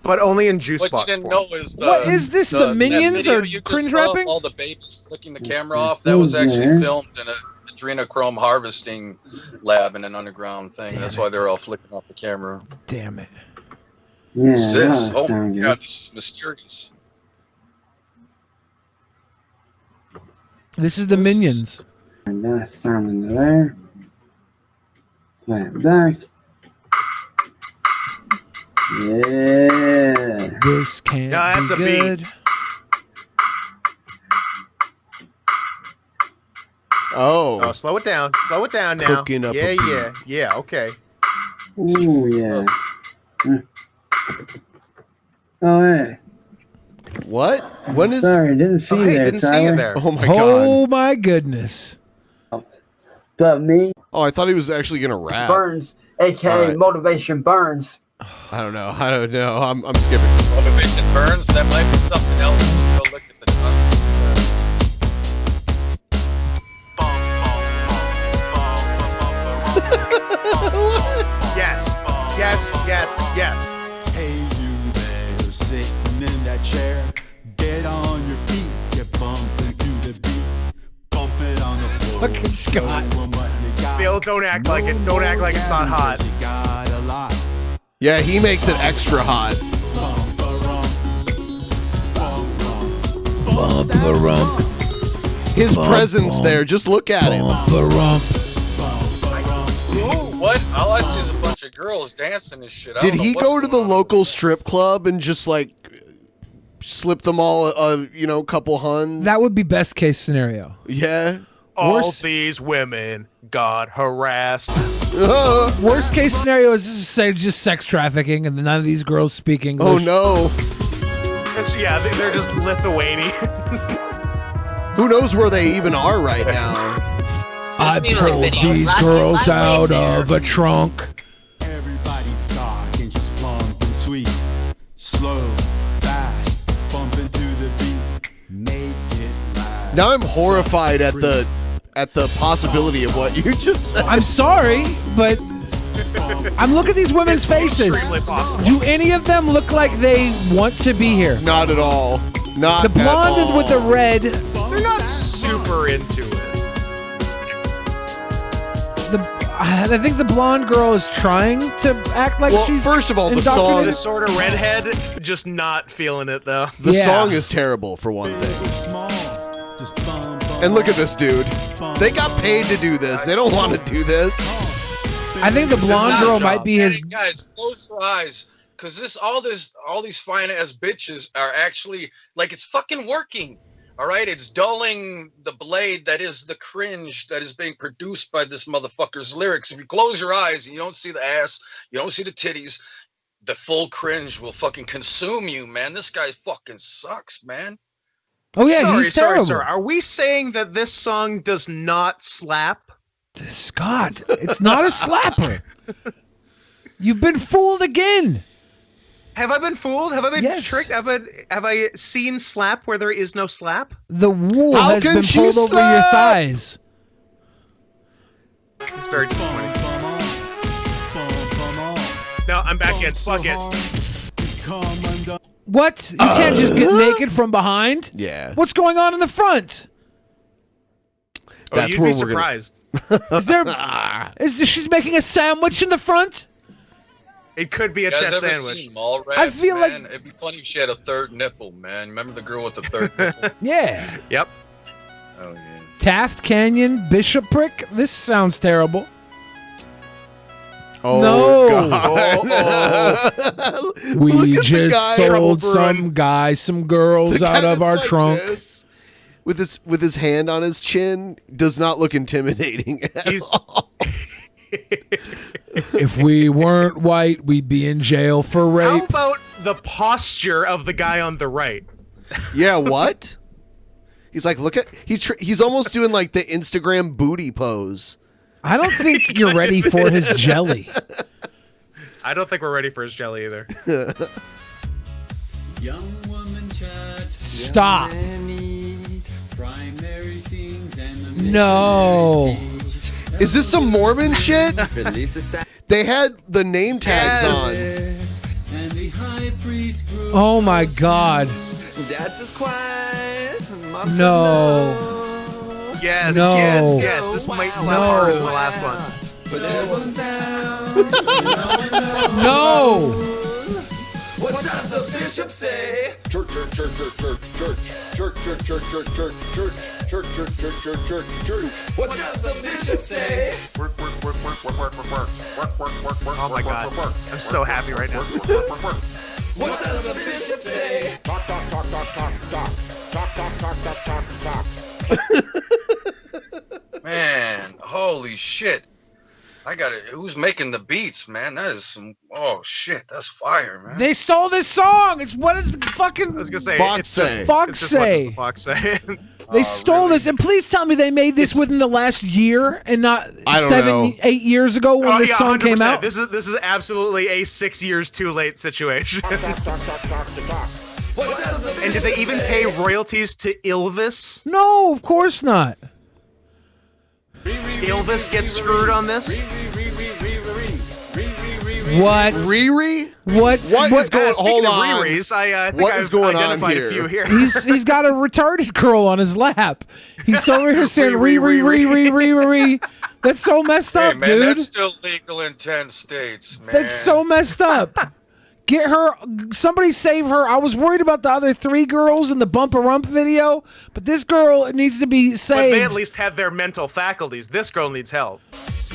Speaker 19: But only in juice
Speaker 9: what
Speaker 19: box
Speaker 9: you didn't
Speaker 19: form.
Speaker 9: know is
Speaker 1: What is this, the Minions or Cringe Rapping?
Speaker 9: All the babies clicking the camera off. That was actually filmed in an adrenochrome harvesting lab in an underground thing. That's why they're all flicking off the camera.
Speaker 1: Damn it.
Speaker 21: Yeah,
Speaker 9: What's this?
Speaker 21: that
Speaker 9: Oh
Speaker 21: sound
Speaker 9: my
Speaker 21: good.
Speaker 9: god, this is mysterious.
Speaker 1: This is the Minions.
Speaker 21: And that's sound into there. Play it back. Yeah.
Speaker 1: This can't
Speaker 19: that's
Speaker 1: be
Speaker 19: a beat.
Speaker 1: good.
Speaker 7: Oh,
Speaker 19: slow it down. Slow it down now.
Speaker 7: Cooking up a
Speaker 19: yeah,
Speaker 7: beat.
Speaker 19: yeah, okay.
Speaker 21: Ooh, yeah. Oh, hey.
Speaker 7: What? When is?
Speaker 21: Sorry, didn't see you there, Tyler.
Speaker 7: Oh my god.
Speaker 1: Oh my goodness.
Speaker 21: But me,
Speaker 7: Oh, I thought he was actually gonna rap.
Speaker 21: Burns, aka
Speaker 7: All right.
Speaker 21: Motivation Burns.
Speaker 7: I don't know. I'm skipping.
Speaker 9: Motivation burns. That might be something else. You should go look at the
Speaker 19: Yes.
Speaker 22: Hey, you there, sitting in that chair. Get on your feet, get bumping to the beat. Bump it on the floor.
Speaker 1: Fucking Scott.
Speaker 19: Bill, don't act like it. Don't act like it's not hot.
Speaker 22: Got a lot.
Speaker 7: Yeah, he makes it extra hot. His presence there, just look at him.
Speaker 9: Ooh, what? All I see is a bunch of girls dancing and shit. I
Speaker 7: Did
Speaker 9: don't know
Speaker 7: he
Speaker 9: what's
Speaker 7: go to the
Speaker 9: going on.
Speaker 7: local strip club and just like slip them all a couple huns?
Speaker 1: That would be best case scenario.
Speaker 7: Yeah.
Speaker 19: All these women got harassed.
Speaker 1: Worst case scenario is just sex trafficking and none of these girls speak English.
Speaker 7: Oh no.
Speaker 19: They're just Lithuanian.
Speaker 7: Who knows where they even are right now?
Speaker 1: I pulled these girls out of a trunk.
Speaker 22: Everybody's dark and just pumping sweet. Slow, fast, bumping to the beat. Make it last.
Speaker 7: Now I'm horrified at the possibility of what you just said.
Speaker 1: I'm sorry, but I'm looking at these women's faces.
Speaker 19: Extremely possible.
Speaker 1: Do any of them look like they want to be here?
Speaker 7: Not at all. Not
Speaker 1: the blonde
Speaker 7: at all.
Speaker 1: with the red.
Speaker 19: They're not super into it.
Speaker 1: I think the blonde girl is trying to act like she's.
Speaker 7: First of all, the
Speaker 1: indoctrinated.
Speaker 7: song.
Speaker 19: The sort of redhead, just not feeling it though.
Speaker 7: The song is terrible for one thing. And look at this dude. They got paid to do this. They don't want to do this.
Speaker 1: I think the blonde girl might be his.
Speaker 9: Hey, guys, close your eyes, because all these fine ass bitches are actually like it's fucking working. All right, it's dulling the blade that is the cringe that is being produced by this motherfucker's lyrics. If you close your eyes and you don't see the ass, you don't see the titties, the full cringe will fucking consume you, man. This guy fucking sucks, man.
Speaker 1: Oh yeah, he's terrible.
Speaker 19: Sorry. Are we saying that this song does not slap?
Speaker 1: Scott, it's not a slapper. You've been fooled again.
Speaker 19: Have I been fooled? Have I been tricked? Have I seen slap where there is no slap?
Speaker 1: The wool has been pulled over your thighs.
Speaker 19: It's very disappointing. No, I'm back in. Fuck it.
Speaker 1: What? You can't just get naked from behind?
Speaker 7: Yeah.
Speaker 1: What's going on in the front?
Speaker 19: That's you'd be surprised.
Speaker 1: Is there? She's making a sandwich in the front?
Speaker 19: It could be a chest sandwich.
Speaker 1: I feel like
Speaker 9: it'd be funny if she had a third nipple, man. Remember the girl with the third nipple?
Speaker 1: Yeah.
Speaker 19: Yep.
Speaker 9: Oh yeah.
Speaker 1: Taft Canyon Bishoprick. This sounds terrible.
Speaker 7: Oh,
Speaker 1: no.
Speaker 7: God.
Speaker 1: We just sold some guys, some girls out of our trunk.
Speaker 7: With his hand on his chin, does not look intimidating at all.
Speaker 1: If we weren't white, we'd be in jail for rape.
Speaker 19: How about the posture of the guy on the right?
Speaker 7: Yeah, what? He's like, look at he's almost doing like the Instagram booty pose.
Speaker 1: I don't think you're ready for his jelly.
Speaker 19: I don't think we're ready for his jelly either.
Speaker 3: Young woman chat.
Speaker 1: Stop.
Speaker 3: Primary scenes and the
Speaker 1: No.
Speaker 7: Is this some Mormon shit? They had the name tags on.
Speaker 3: And the high priest grew.
Speaker 1: Oh my God.
Speaker 4: Dad says quiet. Mom says
Speaker 1: No.
Speaker 19: Yes,
Speaker 1: No.
Speaker 19: yes. This might slap harder than the last one.
Speaker 4: But there's one sound.
Speaker 1: No.
Speaker 4: What does the bishop say? Church, church, church, church, church, church, church, church, church, church, church, church, church, church, church, church, church, church. What does the bishop say?
Speaker 19: Work, work, work, work, work, work, work, work, work, work, work. Oh my God, I'm so happy right now.
Speaker 4: What does the bishop say? Talk, talk, talk, talk, talk, talk, talk, talk, talk, talk, talk, talk.
Speaker 9: Man, holy shit. I got it. Who's making the beats, man? That is some. Oh shit, that's fire, man.
Speaker 1: They stole this song. It's what is the fucking
Speaker 19: I was gonna say
Speaker 7: Fox say.
Speaker 1: Fox say.
Speaker 19: Fox say.
Speaker 1: They stole this, and please tell me they made this within the last year and not
Speaker 7: I don't know.
Speaker 1: 8 years ago when this song came
Speaker 19: 100%.
Speaker 1: out.
Speaker 19: This is absolutely a 6 years too late situation. And did they even pay royalties to Ilvis?
Speaker 1: No, of course not.
Speaker 19: Ilvis gets screwed on this?
Speaker 1: What?
Speaker 7: Riri?
Speaker 1: What
Speaker 7: is going? Hold on.
Speaker 19: Riris, I think
Speaker 7: What
Speaker 19: I've
Speaker 7: is going on
Speaker 19: identified
Speaker 7: here?
Speaker 19: a few here.
Speaker 1: He's got a retarded girl on his lap. He's over here saying re. That's so messed up,
Speaker 9: Hey, man,
Speaker 1: dude.
Speaker 9: that's still legal in 10 states, man.
Speaker 1: That's so messed up. Get her. Somebody save her. I was worried about the other 3 girls in the Bump a Rump video, but this girl needs to be
Speaker 19: But
Speaker 1: saved.
Speaker 19: they at least had their mental faculties. This girl needs help.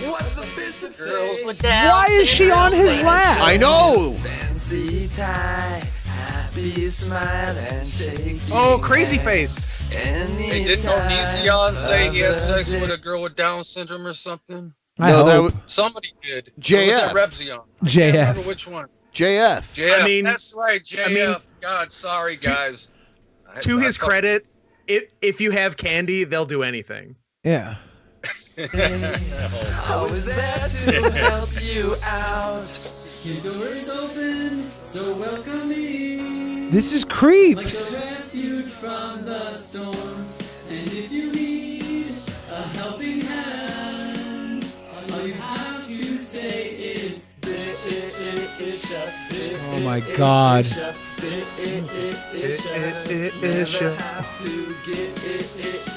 Speaker 4: What the bishop say?
Speaker 1: Why is she on his lap?
Speaker 7: I know.
Speaker 4: Fancy tie, happy smile and shake.
Speaker 19: Oh, crazy face.
Speaker 9: Hey, didn't Onision say he had sex with a girl with Down syndrome or something?
Speaker 1: I
Speaker 7: No,
Speaker 1: hope.
Speaker 7: that was
Speaker 9: Somebody did.
Speaker 7: JF.
Speaker 9: Or was it Rebzion? I
Speaker 1: JF.
Speaker 9: can't remember which one.
Speaker 7: JF.
Speaker 9: JF.
Speaker 19: I mean-
Speaker 9: that's right, JF. God, sorry, guys.
Speaker 19: To his credit, if you have candy, they'll do anything.
Speaker 1: Yeah.
Speaker 4: How is that to help you out?
Speaker 3: His door is open, so welcoming.
Speaker 1: This is
Speaker 3: Like
Speaker 1: creeps.
Speaker 3: a refuge from the storm. And if you need a helping hand, all you have to say is
Speaker 1: Oh my God.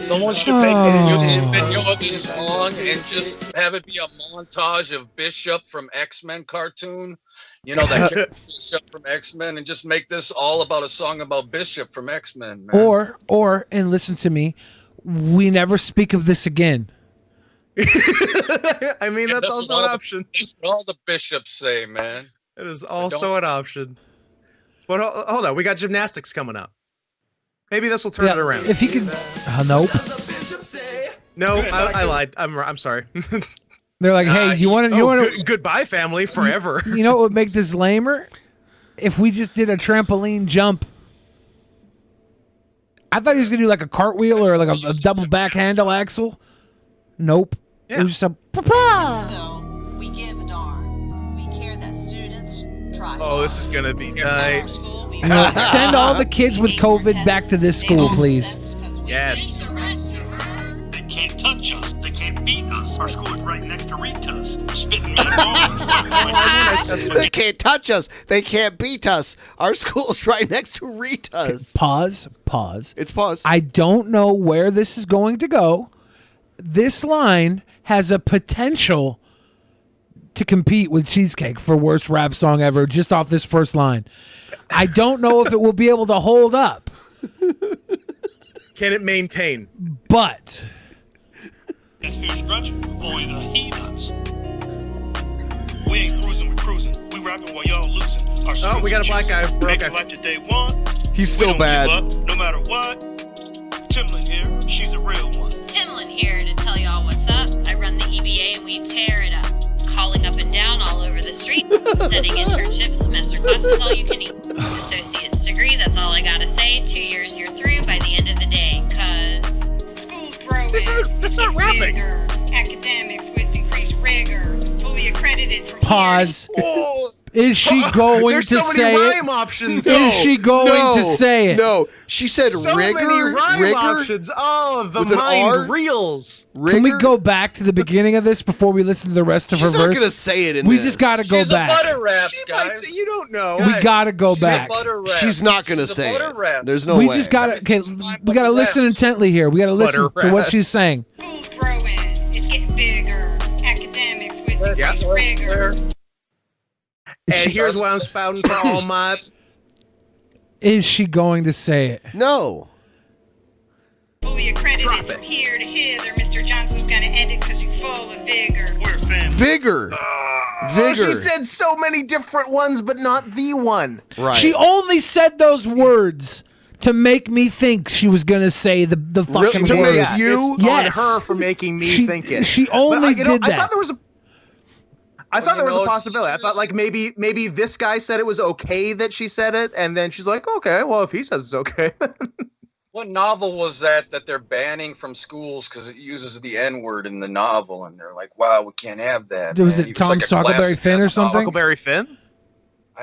Speaker 9: Someone should make a music video of this song and just have it be a montage of Bishop from X-Men cartoon. You know, that character Bishop from X-Men, and just make this all about a song about Bishop from X-Men, man.
Speaker 1: Or, and listen to me, we never speak of this again.
Speaker 19: I mean,
Speaker 9: Yeah,
Speaker 19: that's
Speaker 9: this is
Speaker 19: also
Speaker 9: all
Speaker 19: an
Speaker 9: the-
Speaker 19: option.
Speaker 9: That's what all the bishops say, man.
Speaker 19: It is also an option. But hold on, we got gymnastics coming up. Maybe this will turn it around.
Speaker 1: If he could, nope.
Speaker 19: No, I lied. I'm sorry.
Speaker 1: They're like, hey, you want to,
Speaker 19: goodbye, family, forever.
Speaker 1: You know what would make this lamer? If we just did a trampoline jump. I thought he was gonna do like a cartwheel or like a double back handle axle. Nope. It was just a
Speaker 2: We give a darn. We care that students try.
Speaker 19: Oh, this is gonna be tight.
Speaker 1: You know, send all the kids with COVID back to this school, please.
Speaker 19: Yes.
Speaker 17: They can't touch us. They can't beat us. Our school is right next to Rita's. Spitting me bomb.
Speaker 7: They can't touch us. They can't beat us. Our school's right next to Rita's.
Speaker 1: Pause.
Speaker 7: It's pause.
Speaker 1: I don't know where this is going to go. This line has a potential to compete with Cheesecake for worst rap song ever just off this first line. I don't know if it will be able to hold up.
Speaker 19: Can it maintain?
Speaker 1: But
Speaker 17: Who's stretching? Only the heathens. We ain't cruising, we cruising. We rapping while y'all losing. Our
Speaker 19: Oh, we got a black guy. We're
Speaker 17: Make
Speaker 19: okay.
Speaker 17: the life that they want.
Speaker 7: He's
Speaker 17: We
Speaker 7: still
Speaker 17: don't
Speaker 7: bad.
Speaker 17: give up, no matter what. Timlin here, she's a real one.
Speaker 2: Timlin here to tell y'all what's up. I run the EBA and we tear it up. Calling up and down all over the street. Setting internships, semester classes, all you can eat. Associate's degree, that's all I gotta say. 2 years you're through by the end of the day. Cause school's growing.
Speaker 19: That's not rapping.
Speaker 2: Bigger. Academics with increased rigor. Fully accredited from
Speaker 1: pause.
Speaker 19: Oh,
Speaker 1: Is she going
Speaker 19: There's
Speaker 1: to
Speaker 19: so many
Speaker 1: say
Speaker 19: rhyme
Speaker 1: it?
Speaker 19: options.
Speaker 1: Is she going to say it?
Speaker 7: No, she said
Speaker 19: So
Speaker 7: rigor.
Speaker 19: many rhyme
Speaker 7: rigor?
Speaker 19: options. Oh, the
Speaker 7: With an
Speaker 19: mind
Speaker 7: R?
Speaker 19: reels.
Speaker 1: Can we go back to the beginning of this before we listen to the rest of
Speaker 7: She's
Speaker 1: her
Speaker 7: not
Speaker 1: verse?
Speaker 7: gonna say it in
Speaker 1: We
Speaker 7: this.
Speaker 1: just got to go
Speaker 9: She's
Speaker 1: back.
Speaker 9: a butter raps, guys.
Speaker 19: You don't know.
Speaker 1: We got to go
Speaker 9: She's
Speaker 1: back.
Speaker 9: a butter rap.
Speaker 7: She's not gonna
Speaker 9: She's a
Speaker 7: say
Speaker 9: butter
Speaker 7: it.
Speaker 9: rap.
Speaker 7: There's no
Speaker 1: we
Speaker 7: way.
Speaker 1: just got to. Okay, we got to listen intently here. We got to listen
Speaker 19: Butter
Speaker 1: to what
Speaker 19: raps.
Speaker 1: she's saying.
Speaker 2: School's growing. It's getting bigger. Academics with increased rigor.
Speaker 19: And here's what I'm spouting for all mods.
Speaker 1: Is she going to say it?
Speaker 7: No.
Speaker 2: Fully accredited from here to hither. Mr. Johnson's gonna end it because he's full of vigor.
Speaker 17: We're family.
Speaker 7: Vigor.
Speaker 19: Oh,
Speaker 7: Vigor.
Speaker 19: she said so many different ones, but not the one.
Speaker 7: Right.
Speaker 1: She only said those words to make me think she was going to say the fucking
Speaker 7: to
Speaker 1: word.
Speaker 7: make you?
Speaker 19: It's
Speaker 1: Yes.
Speaker 19: on her for making me
Speaker 1: She-
Speaker 19: think it.
Speaker 1: she only
Speaker 19: But, you know,
Speaker 1: did
Speaker 19: I
Speaker 1: that.
Speaker 19: thought there was a. I thought there was
Speaker 9: you
Speaker 19: a
Speaker 9: know,
Speaker 19: possibility. I thought like maybe this guy said it was okay that she said it, and then she's like, okay, well if he says it's okay.
Speaker 9: What novel was that they're banning from schools because it uses the N-word in the novel, and they're like, "Wow, we can't have that."
Speaker 1: Was
Speaker 9: man.
Speaker 1: it
Speaker 9: It's
Speaker 1: Tom
Speaker 9: like a
Speaker 1: Huckleberry
Speaker 9: classic
Speaker 1: Finn or
Speaker 9: ass
Speaker 1: something?
Speaker 9: novel.
Speaker 19: Huckleberry Finn.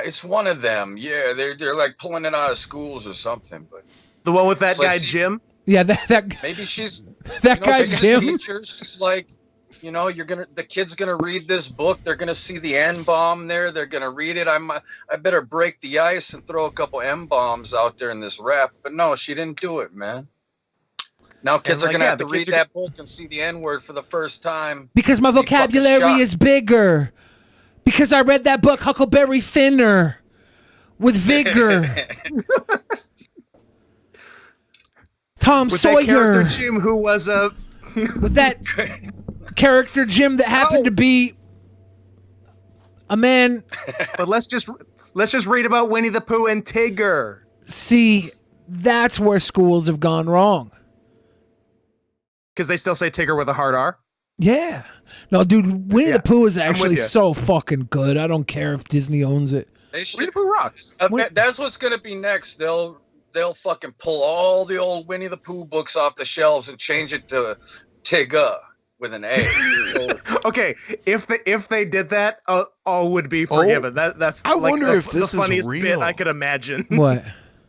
Speaker 9: It's one of them. Yeah, they're like pulling it out of schools or something. But
Speaker 19: The one with that
Speaker 9: It's like,
Speaker 19: guy
Speaker 9: see-
Speaker 19: Jim.
Speaker 1: Yeah, that
Speaker 9: maybe she's
Speaker 1: that guy
Speaker 9: she's a
Speaker 1: Jim.
Speaker 9: teacher. She's like, the kid's gonna read this book. They're gonna see the N-bomb there. They're gonna read it. I better break the ice and throw a couple M-bombs out there in this rap. But no, she didn't do it, man. Now kids are
Speaker 19: like,
Speaker 9: gonna
Speaker 19: yeah,
Speaker 9: have to
Speaker 19: the
Speaker 9: read
Speaker 19: kids are-
Speaker 9: that book and see the N-word for the first time.
Speaker 1: Because my
Speaker 9: Be fucking
Speaker 1: vocabulary
Speaker 9: shocked.
Speaker 1: is bigger. Because I read that book Huckleberry Finner with vigor. Tom
Speaker 19: With that character
Speaker 1: Sawyer
Speaker 19: Jim who was a.
Speaker 1: with that character Jim that happened to be a man.
Speaker 19: But let's just read about Winnie the Pooh and Tigger.
Speaker 1: See, that's where schools have gone wrong.
Speaker 19: Because they still say Tigger with a hard R.
Speaker 1: Yeah. No, dude, Winnie the Pooh is actually
Speaker 19: ya.
Speaker 1: so fucking good. I don't care if Disney owns it.
Speaker 9: They should,
Speaker 19: Winnie the Pooh rocks.
Speaker 9: that's what's gonna be next. They'll fucking pull all the old Winnie the Pooh books off the shelves and change it to Tigger with an A. So,
Speaker 19: Okay, if they did that, all would be forgiven. That's
Speaker 7: I
Speaker 19: like
Speaker 7: wonder
Speaker 19: the,
Speaker 7: if
Speaker 19: the
Speaker 7: this is
Speaker 19: funniest bit
Speaker 7: real.
Speaker 19: I could imagine.
Speaker 1: What?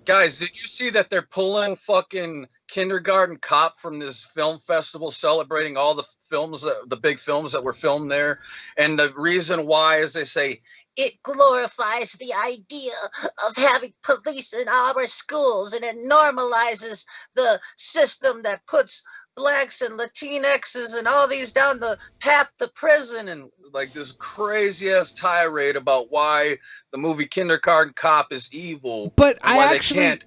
Speaker 9: guys, did you see that they're pulling fucking Kindergarten Cop from this film festival celebrating all the films, the big films that were filmed there? And the reason why is they say
Speaker 11: it glorifies the idea of having police in our schools, and it normalizes the system that puts blacks and Latinxs and all these down the path to prison.
Speaker 9: And like this crazy ass tirade about why the movie Kindergarten Cop is evil.
Speaker 1: But
Speaker 9: and why they can't.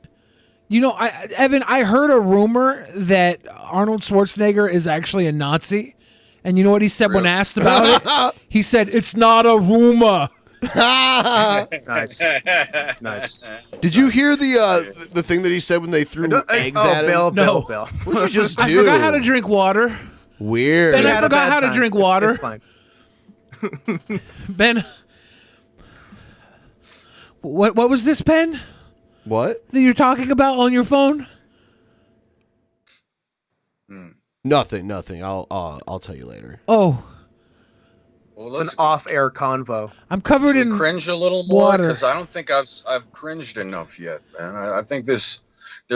Speaker 1: You know, Evan, I heard a rumor that Arnold Schwarzenegger is actually a Nazi. And you know what he said when asked about it? He said, "It's not a rumor."
Speaker 19: Nice. Nice.
Speaker 7: Did you hear the thing that he said when they threw eggs at him?
Speaker 19: Bill.
Speaker 7: What'd you just do?
Speaker 1: I forgot how to drink water.
Speaker 7: Weird.
Speaker 1: Ben, I forgot how to drink water.
Speaker 19: It's fine.
Speaker 1: Ben, what was this, Ben?
Speaker 7: What?
Speaker 1: That you're talking about on your phone?
Speaker 7: Nothing. I'll tell you later.
Speaker 1: Oh.
Speaker 9: Well,
Speaker 19: It's an off-air convo.
Speaker 1: I'm covered in
Speaker 9: cringe a little more
Speaker 1: water.
Speaker 9: because I don't think I've cringed enough yet, man. I think there's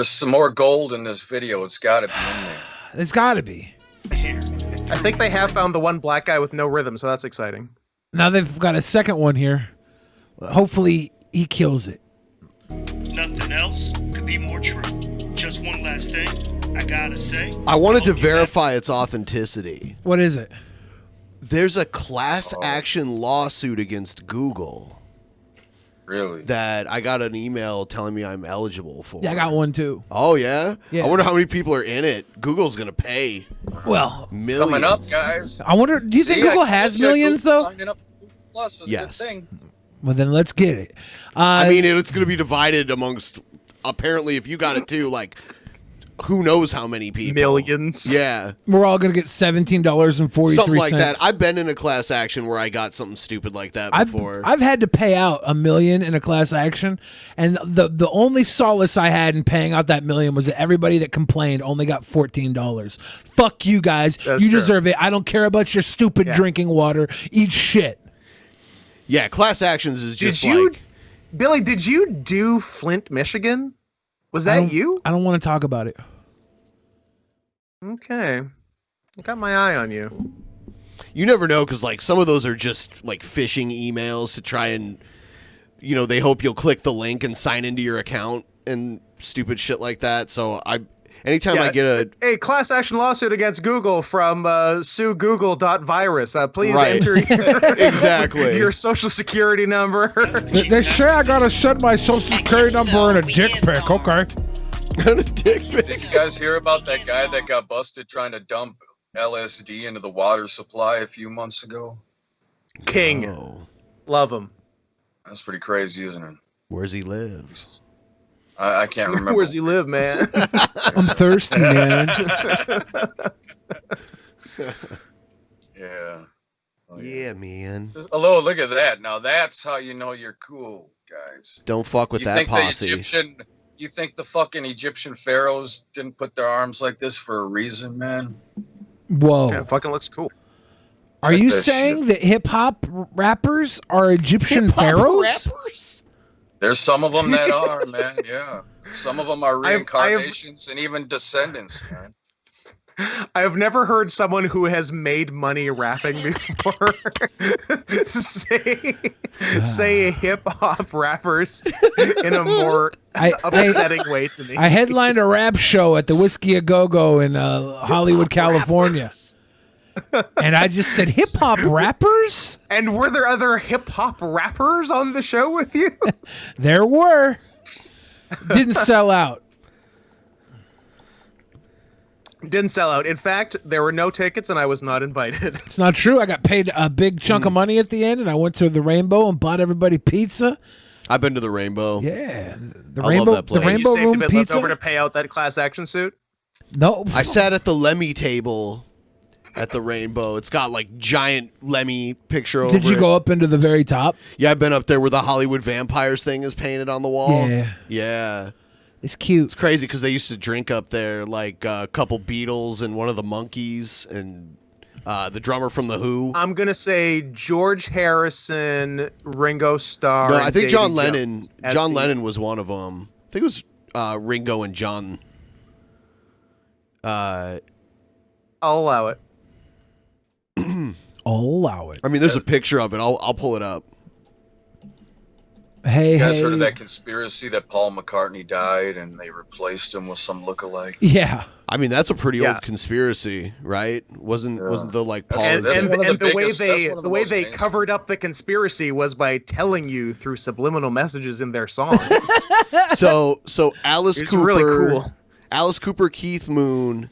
Speaker 9: some more gold in this video. It's got to be in there.
Speaker 1: There's got to be.
Speaker 19: I think they have found the one black guy with no rhythm, so that's exciting.
Speaker 1: Now they've got a second one here. Hopefully he kills it.
Speaker 12: Nothing else could be more true. Just one last thing I gotta say.
Speaker 7: I wanted to verify its authenticity.
Speaker 1: What is it?
Speaker 7: There's a class action lawsuit against Google.
Speaker 9: Really?
Speaker 7: That I got an email telling me I'm eligible for.
Speaker 1: Yeah, I got one too.
Speaker 7: Oh, yeah?
Speaker 1: Yeah.
Speaker 7: I wonder how many people are in it. Google's going to pay
Speaker 1: Well,
Speaker 7: millions.
Speaker 9: Coming up, guys.
Speaker 1: I wonder, do you think
Speaker 9: See, I
Speaker 1: Google
Speaker 9: told
Speaker 1: has
Speaker 9: you
Speaker 1: millions
Speaker 9: Google
Speaker 1: though?
Speaker 9: signing up for Google Plus was
Speaker 7: Yes.
Speaker 9: a good thing.
Speaker 1: Well, then let's get it.
Speaker 7: I mean, it's going to be divided amongst, apparently, if you got it too, like, who knows how many people.
Speaker 19: Millions.
Speaker 7: Yeah.
Speaker 1: We're all going to get $17.43.
Speaker 7: Something like that. I've been in a class action where I got something stupid like that before.
Speaker 1: I've had to pay out $1 million in a class action, and the only solace I had in paying out that $1 million was that everybody that complained only got $14. Fuck you guys.
Speaker 19: That's
Speaker 1: you
Speaker 19: true.
Speaker 1: deserve it. I don't care about your stupid drinking water. Eat shit.
Speaker 7: Yeah, class actions is just
Speaker 19: Billy, did you do Flint, Michigan? Was that you?
Speaker 1: I don't want to talk about it.
Speaker 19: Okay. I got my eye on you.
Speaker 7: You never know, because like some of those are just like phishing emails to try and, you know, they hope you'll click the link and sign into your account and stupid shit like that. So anytime I get
Speaker 19: a class action lawsuit against Google from suegoogle.virus. Please
Speaker 7: Right.
Speaker 19: enter
Speaker 7: Exactly.
Speaker 19: your social security number.
Speaker 1: They say I got to send my social security number in a dick pic. Okay.
Speaker 9: Did you guys hear about that guy that got busted trying to dump LSD into the water supply a few months ago?
Speaker 19: King. Love him.
Speaker 9: That's pretty crazy, isn't it?
Speaker 7: Where's he live?
Speaker 9: I can't remember.
Speaker 19: Where's he live, man?
Speaker 1: I'm thirsty, man.
Speaker 9: Yeah. Oh,
Speaker 7: yeah, man.
Speaker 9: Hello, look at that. Now that's how you know you're cool, guys.
Speaker 7: Don't fuck with
Speaker 9: You
Speaker 7: that
Speaker 9: think
Speaker 7: posse.
Speaker 9: You think the fucking Egyptian pharaohs didn't put their arms like this for a reason, man?
Speaker 1: Whoa.
Speaker 19: Yeah, it fucking looks cool.
Speaker 1: Are you saying that hip hop rappers are Egyptian pharaohs?
Speaker 9: There's some of them that are, man. Yeah. Some of them are reincarnations and even descendants, man.
Speaker 19: I have never heard someone who has made money rapping before say hip hop rappers in a more upsetting way to me.
Speaker 1: I headlined a rap show at the Whiskey A Go Go in Hollywood, California. And I just said, hip hop rappers?
Speaker 19: And were there other hip hop rappers on the show with you?
Speaker 1: There were. Didn't sell out.
Speaker 19: Didn't sell out. In fact, there were no tickets and I was not invited.
Speaker 1: It's not true. I got paid a big chunk of money at the end, and I went to the Rainbow and bought everybody pizza.
Speaker 7: I've been to the Rainbow.
Speaker 1: Yeah. The
Speaker 7: I
Speaker 1: Rainbow,
Speaker 7: love that place.
Speaker 1: the Rainbow
Speaker 19: You saved a
Speaker 1: Room
Speaker 19: bit left
Speaker 1: pizza.
Speaker 19: over to pay out that class action suit?
Speaker 1: No.
Speaker 7: I sat at the Lemmy table at the Rainbow. It's got like giant Lemmy picture over
Speaker 1: Did you
Speaker 7: it.
Speaker 1: go up into the very top?
Speaker 7: Yeah, I've been up there where the Hollywood Vampires thing is painted on the wall.
Speaker 1: Yeah.
Speaker 7: Yeah.
Speaker 1: It's cute.
Speaker 7: It's crazy because they used to drink up there, like a couple Beatles and one of the Monkees and the drummer from The Who.
Speaker 19: I'm going to say George Harrison, Ringo Starr.
Speaker 7: No, I
Speaker 19: and
Speaker 7: think
Speaker 19: Davy
Speaker 7: John Lennon.
Speaker 19: Jones as
Speaker 7: John
Speaker 19: the-
Speaker 7: Lennon was one of them. I think it was Ringo and John.
Speaker 19: I'll allow it.
Speaker 1: I'll allow it.
Speaker 7: I mean, there's a picture of it. I'll pull it up.
Speaker 1: Hey,
Speaker 9: You guys
Speaker 1: hey.
Speaker 9: heard of that conspiracy that Paul McCartney died and they replaced him with some lookalike?
Speaker 1: Yeah.
Speaker 7: I mean, that's a pretty old conspiracy, right? Wasn't the like Paul?
Speaker 19: And the way they covered up the conspiracy was by telling you through subliminal messages in their songs.
Speaker 7: so Alice
Speaker 19: It's
Speaker 7: Cooper,
Speaker 19: really cool.
Speaker 7: Alice Cooper, Keith Moon.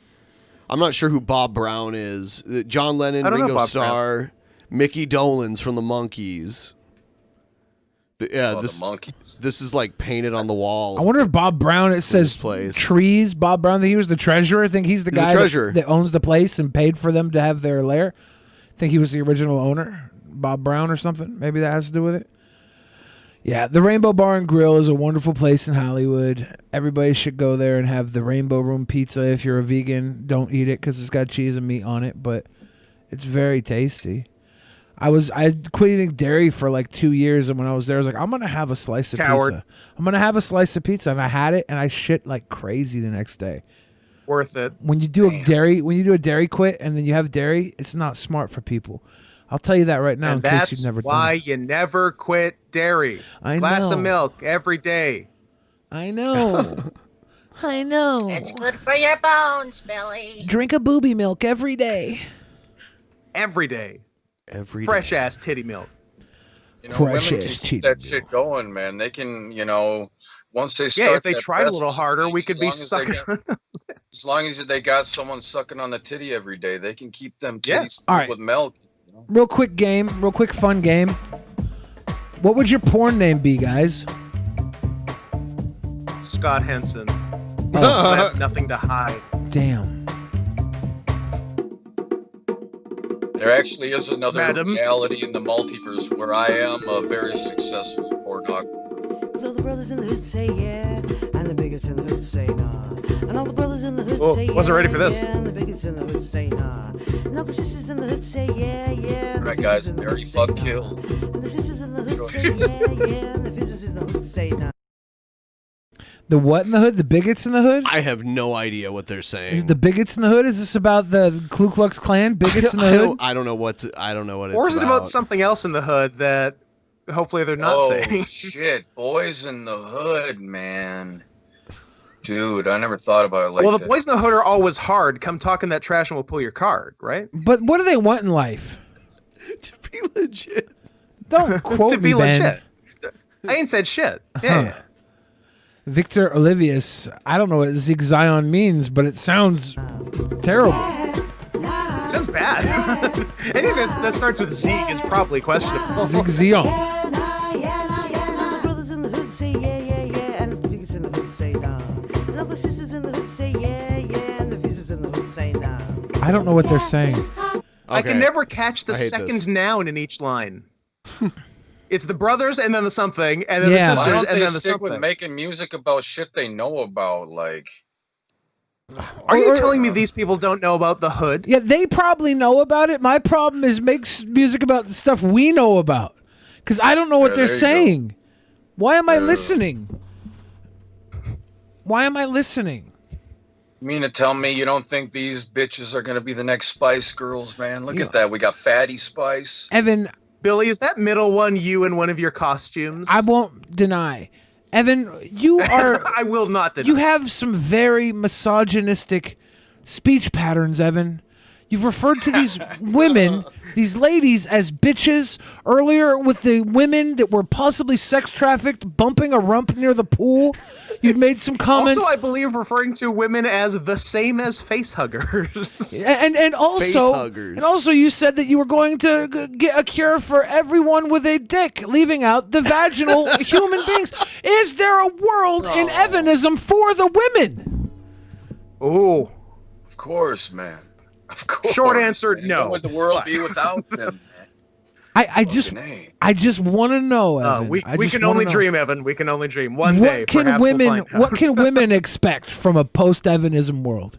Speaker 7: I'm not sure who Bob Brown is. John Lennon,
Speaker 19: I don't know
Speaker 7: Ringo
Speaker 19: Bob
Speaker 7: Starr, Mickey Dolenz from the Monkees.
Speaker 9: The Monkees.
Speaker 7: This is like painted on the wall.
Speaker 1: I wonder if Bob Brown, it says trees. Bob Brown, I think he was the treasurer. I think he's the
Speaker 7: He's the
Speaker 1: guy
Speaker 7: treasurer.
Speaker 1: that owns the place and paid for them to have their lair. I think he was the original owner, Bob Brown or something. Maybe that has to do with it. Yeah, the Rainbow Bar and Grill is a wonderful place in Hollywood. Everybody should go there and have the Rainbow Room pizza. If you're a vegan, don't eat it because it's got cheese and meat on it, but it's very tasty. I quit eating dairy for like 2 years, and when I was there, I was like, I'm gonna have a slice of pizza. I'm gonna have a slice of pizza, and I had it, and I shit like crazy the next day.
Speaker 19: Worth it.
Speaker 1: When you do a dairy quit, and then you have dairy, it's not smart for people. I'll tell you that right now,
Speaker 19: And
Speaker 1: in case
Speaker 19: that's
Speaker 1: you've never
Speaker 19: why
Speaker 1: done it.
Speaker 19: you never quit dairy.
Speaker 1: I
Speaker 19: Glass
Speaker 1: know.
Speaker 19: of milk every day.
Speaker 1: I know. I know.
Speaker 11: It's good for your bones, Billy.
Speaker 1: Drink a booby milk every day.
Speaker 19: Every day.
Speaker 7: Every
Speaker 19: fresh ass titty milk.
Speaker 9: You know,
Speaker 1: Fresh
Speaker 9: women
Speaker 1: ass
Speaker 9: can keep that shit going, man. They can, once they start.
Speaker 19: Yeah, if they
Speaker 9: that
Speaker 19: tried a little
Speaker 9: breastfeeding
Speaker 19: harder, we
Speaker 9: thing,
Speaker 19: could be sucking.
Speaker 9: As long as they got someone sucking on the titty every day, they can keep them
Speaker 1: Yeah.
Speaker 9: titties
Speaker 1: All right.
Speaker 9: with milk.
Speaker 1: Real quick fun game. What would your porn name be, guys?
Speaker 19: Scott Henson.
Speaker 1: Oh.
Speaker 19: I have nothing to hide.
Speaker 1: Damn.
Speaker 9: There actually is another
Speaker 19: Madam?
Speaker 9: reality in the multiverse where I am a very successful pornographer.
Speaker 13: So the brothers in the hood say yeah, and the bigots in the hood say nah. And all the brothers in the hood
Speaker 19: Oh,
Speaker 13: say
Speaker 19: wasn't
Speaker 13: yeah,
Speaker 19: ready for this.
Speaker 13: yeah, and the bigots in the hood say nah. And all the sisters in the hood say yeah, yeah.
Speaker 9: All right, guys, nerdy fuck kill.
Speaker 13: And the sisters in the hood say yeah, yeah, and the physicists in the hood say nah.
Speaker 1: The what in the hood? The bigots in the hood?
Speaker 7: I have no idea what they're saying.
Speaker 1: Is the bigots in the hood? Is this about the Ku Klux Klan? Bigots in the hood?
Speaker 7: I don't know what it's
Speaker 19: Or is it about something else in the hood that hopefully they're not saying?
Speaker 9: Shit, boys in the hood, man. Dude, I never thought about it like
Speaker 19: Well,
Speaker 9: that.
Speaker 19: the boys in the hood are always hard. Come talking that trash and we'll pull your card, right?
Speaker 1: But what do they want in life?
Speaker 7: To be legit.
Speaker 1: Don't quote
Speaker 19: to be
Speaker 1: me, Ben.
Speaker 19: legit. I ain't said shit. Yeah.
Speaker 1: Victor Olivius. I don't know what Zig Zion means, but it sounds terrible.
Speaker 19: It sounds bad. Anything that starts with Z is probably questionable.
Speaker 1: Zig Zion.
Speaker 13: So the brothers in the hood say yeah, yeah, yeah, and the bigots in the hood say nah. And all the sisters in the hood say yeah, yeah, and the physicists in the hood say nah.
Speaker 1: I don't know what they're saying.
Speaker 19: I can
Speaker 7: Okay.
Speaker 19: never catch the
Speaker 7: I hate
Speaker 19: second
Speaker 7: this.
Speaker 19: noun in each line. It's the brothers and then the something, and then
Speaker 1: Yeah.
Speaker 19: the
Speaker 9: Why
Speaker 19: sisters
Speaker 9: don't
Speaker 19: and
Speaker 9: they
Speaker 19: then the
Speaker 9: stick with
Speaker 19: something.
Speaker 9: making music about shit they know about? Like,
Speaker 19: Are you telling me these people don't know about the hood?
Speaker 1: Yeah, they probably know about it. My problem is makes music about the stuff we know about. Because I don't know what
Speaker 9: Yeah,
Speaker 1: they're
Speaker 9: there you go.
Speaker 1: saying. Why am I listening? Why am I listening?
Speaker 9: you mean to tell me you don't think these bitches are gonna be the next Spice Girls, man? Look at that. We got Fatty Spice.
Speaker 1: Evan,
Speaker 19: Billy, is that middle one you in one of your costumes?
Speaker 1: I won't deny. Evan, you are...
Speaker 19: I will not deny.
Speaker 1: You have some very misogynistic speech patterns, Evan. You've referred to these women, these ladies, as bitches earlier with the women that were possibly sex trafficked bumping a rump near the pool. You've made some comments.
Speaker 19: Also, I believe referring to women as the same as face huggers.
Speaker 1: And also,
Speaker 7: Facehuggers.
Speaker 1: and also, you said that you were going to get a cure for everyone with a dick, leaving out the vaginal human beings. Is there a world in Evanism for the women?
Speaker 19: Oh,
Speaker 9: Of course, man. Of course.
Speaker 19: Short answer,
Speaker 9: man.
Speaker 19: no.
Speaker 9: What would the world be without them, man?
Speaker 1: I just want to know, Evan.
Speaker 19: we
Speaker 1: I
Speaker 19: we
Speaker 1: just
Speaker 19: can
Speaker 1: wanna
Speaker 19: only
Speaker 1: know.
Speaker 19: dream, Evan. We can only dream. One day,
Speaker 1: What can
Speaker 19: perhaps we'll
Speaker 1: women?
Speaker 19: find out.
Speaker 1: What can women expect from a post-Evanism world?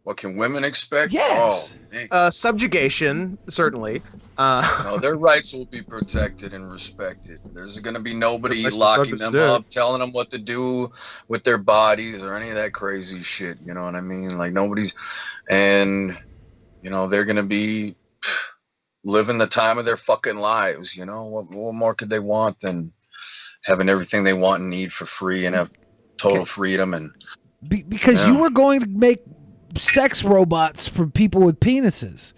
Speaker 9: What can women expect?
Speaker 1: Yes.
Speaker 9: Oh, man.
Speaker 19: Subjugation, certainly.
Speaker 9: No, their rights will be protected and respected. There's going to be nobody
Speaker 19: That's
Speaker 9: locking them
Speaker 19: misunderstood.
Speaker 9: up, telling them what to do with their bodies or any of that crazy shit. You know what I mean? Like nobody's, and they're going to be living the time of their fucking lives. You know, what more could they want than having everything they want and need for free and have total freedom? And
Speaker 1: because you were going to make sex robots for people with penises.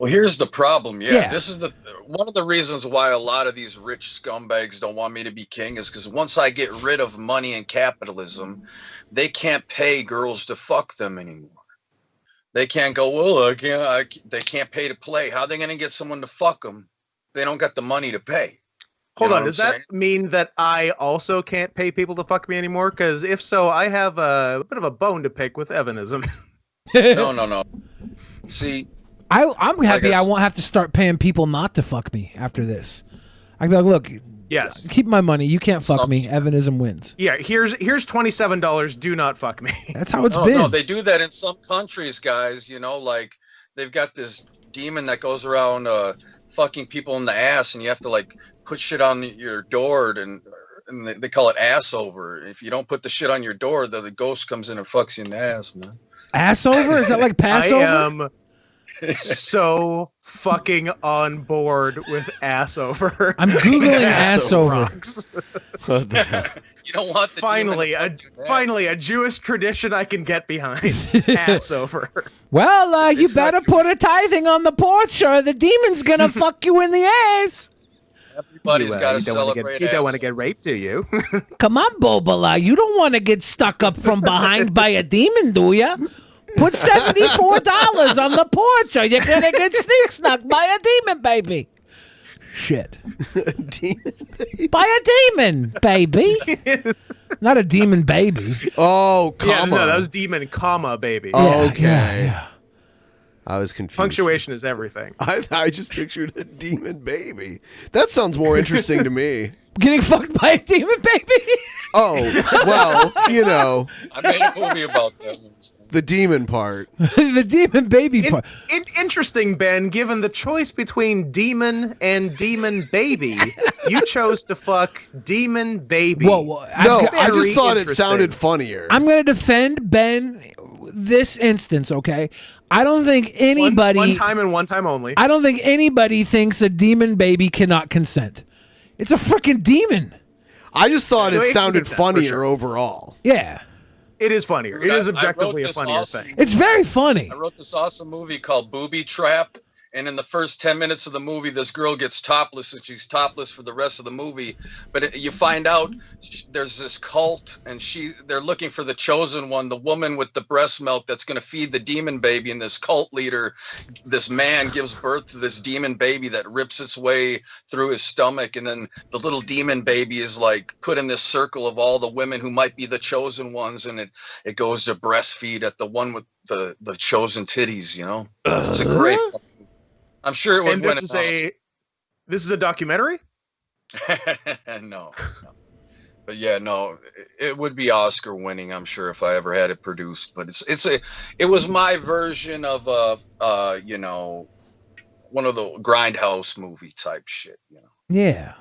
Speaker 9: well, here's the problem. Yeah, this is one of the reasons why a lot of these rich scumbags don't want me to be king is because once I get rid of money and capitalism, they can't pay girls to fuck them anymore. They can't go, well, they can't pay to play. How are they going to get someone to fuck them? They don't got the money to pay.
Speaker 19: Hold on, does that mean that I also can't pay people to fuck me anymore? Because if so, I have a bit of a bone to pick with Evanism.
Speaker 9: No. See,
Speaker 1: I'm happy I won't have to start paying people not to fuck me after this. I can be like, look,
Speaker 19: yes,
Speaker 1: keep my money. You can't fuck me. Evanism wins.
Speaker 19: Yeah, here's $27. Do not fuck me.
Speaker 1: That's how it's been.
Speaker 9: No, they do that in some countries, guys. You know, like they've got this demon that goes around fucking people in the ass, and you have to like put shit on your door, and they call it ass over. If you don't put the shit on your door, the ghost comes in and fucks you in the ass, man.
Speaker 1: Ass over? Is that like Passover?
Speaker 19: I am so fucking on board with ass over.
Speaker 1: I'm googling ass over.
Speaker 9: You don't want the
Speaker 19: finally a Jewish tradition I can get behind. Ass over.
Speaker 1: Well, you better put a tithing on the porch, or the demon's gonna fuck you in the ass.
Speaker 9: Everybody's got to celebrate.
Speaker 19: You don't want to get raped, do you?
Speaker 1: Come on, Bobola. You don't want to get stuck up from behind by a demon, do ya? Put $74 on the porch, or you're gonna get snuck by a demon, baby. Shit.
Speaker 7: Demon baby?
Speaker 1: By a demon, baby. Not a demon baby.
Speaker 7: Oh, comma.
Speaker 19: Yeah, no, that was demon, comma, baby.
Speaker 7: Oh, okay. Yeah. I was confused.
Speaker 19: Punctuation is everything.
Speaker 7: I just pictured a demon baby. That sounds more interesting to me.
Speaker 1: Getting fucked by a demon baby?
Speaker 7: Oh, well, you know.
Speaker 9: I made a movie about that.
Speaker 7: The demon part.
Speaker 1: The demon baby part.
Speaker 19: Interesting, Ben. Given the choice between demon and demon baby, you chose to fuck demon baby.
Speaker 1: Whoa.
Speaker 7: I just thought it sounded funnier.
Speaker 1: I'm going to defend Ben this instance, okay? I don't think anybody...
Speaker 19: One time and one time only.
Speaker 1: I don't think anybody thinks a demon baby cannot consent. It's a freaking demon.
Speaker 7: I just thought it sounded funnier overall.
Speaker 1: Yeah.
Speaker 19: It is funnier. It is objectively a funnier thing.
Speaker 1: It's very funny.
Speaker 9: I wrote this awesome movie called Booby Trap. And in the first 10 minutes of the movie, this girl gets topless, and she's topless for the rest of the movie. But you find out there's this cult, and they're looking for the chosen one, the woman with the breast milk that's going to feed the demon baby. And this cult leader, this man, gives birth to this demon baby that rips its way through his stomach. And then the little demon baby is like put in this circle of all the women who might be the chosen ones, and it goes to breastfeed at the one with the chosen titties. You know, it's a great. I'm sure it would
Speaker 19: and
Speaker 9: win.
Speaker 19: This is a documentary?
Speaker 9: No. But yeah, no, it would be Oscar winning, I'm sure, if I ever had it produced. But it was my version of you know, one of the Grindhouse movie type shit, you know.
Speaker 1: Yeah.